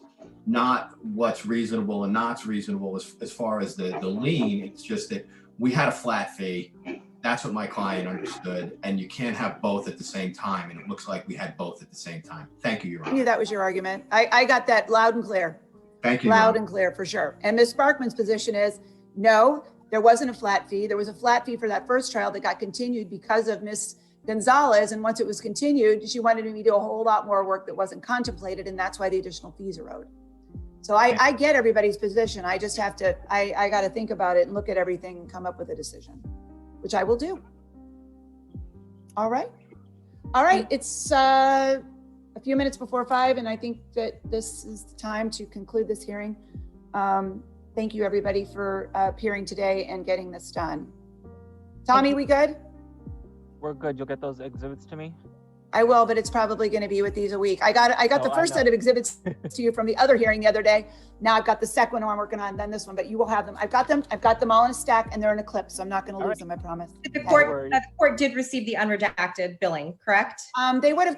not what's reasonable and not reasonable as far as the lien. It's just that we had a flat fee. That's what my client understood, and you can't have both at the same time, and it looks like we had both at the same time. Thank you, Your Honor. I knew that was your argument. I got that loud and clear. Thank you. Loud and clear, for sure. And Ms. Sparkman's position is, no, there wasn't a flat fee. There was a flat fee for that first trial that got continued because of Ms. Gonzalez, and once it was continued, she wanted me to do a whole lot more work that wasn't contemplated, and that's why the additional fees arose. So I get everybody's position. I just have to, I got to think about it and look at everything and come up with a decision, which I will do. All right. It's a few minutes before 5, and I think that this is the time to conclude this hearing. Thank you, everybody, for appearing today and getting this done. Tommy, we good? We're good. You'll get those exhibits to me? I will, but it's probably going to be with these a week. I got the first set of exhibits to you from the other hearing the other day. Now I've got the second one I'm working on, then this one, but you will have them. I've got them all in a stack, and they're in a clip, so I'm not going to lose them, I promise. The court did receive the unredacted billing, correct? They would have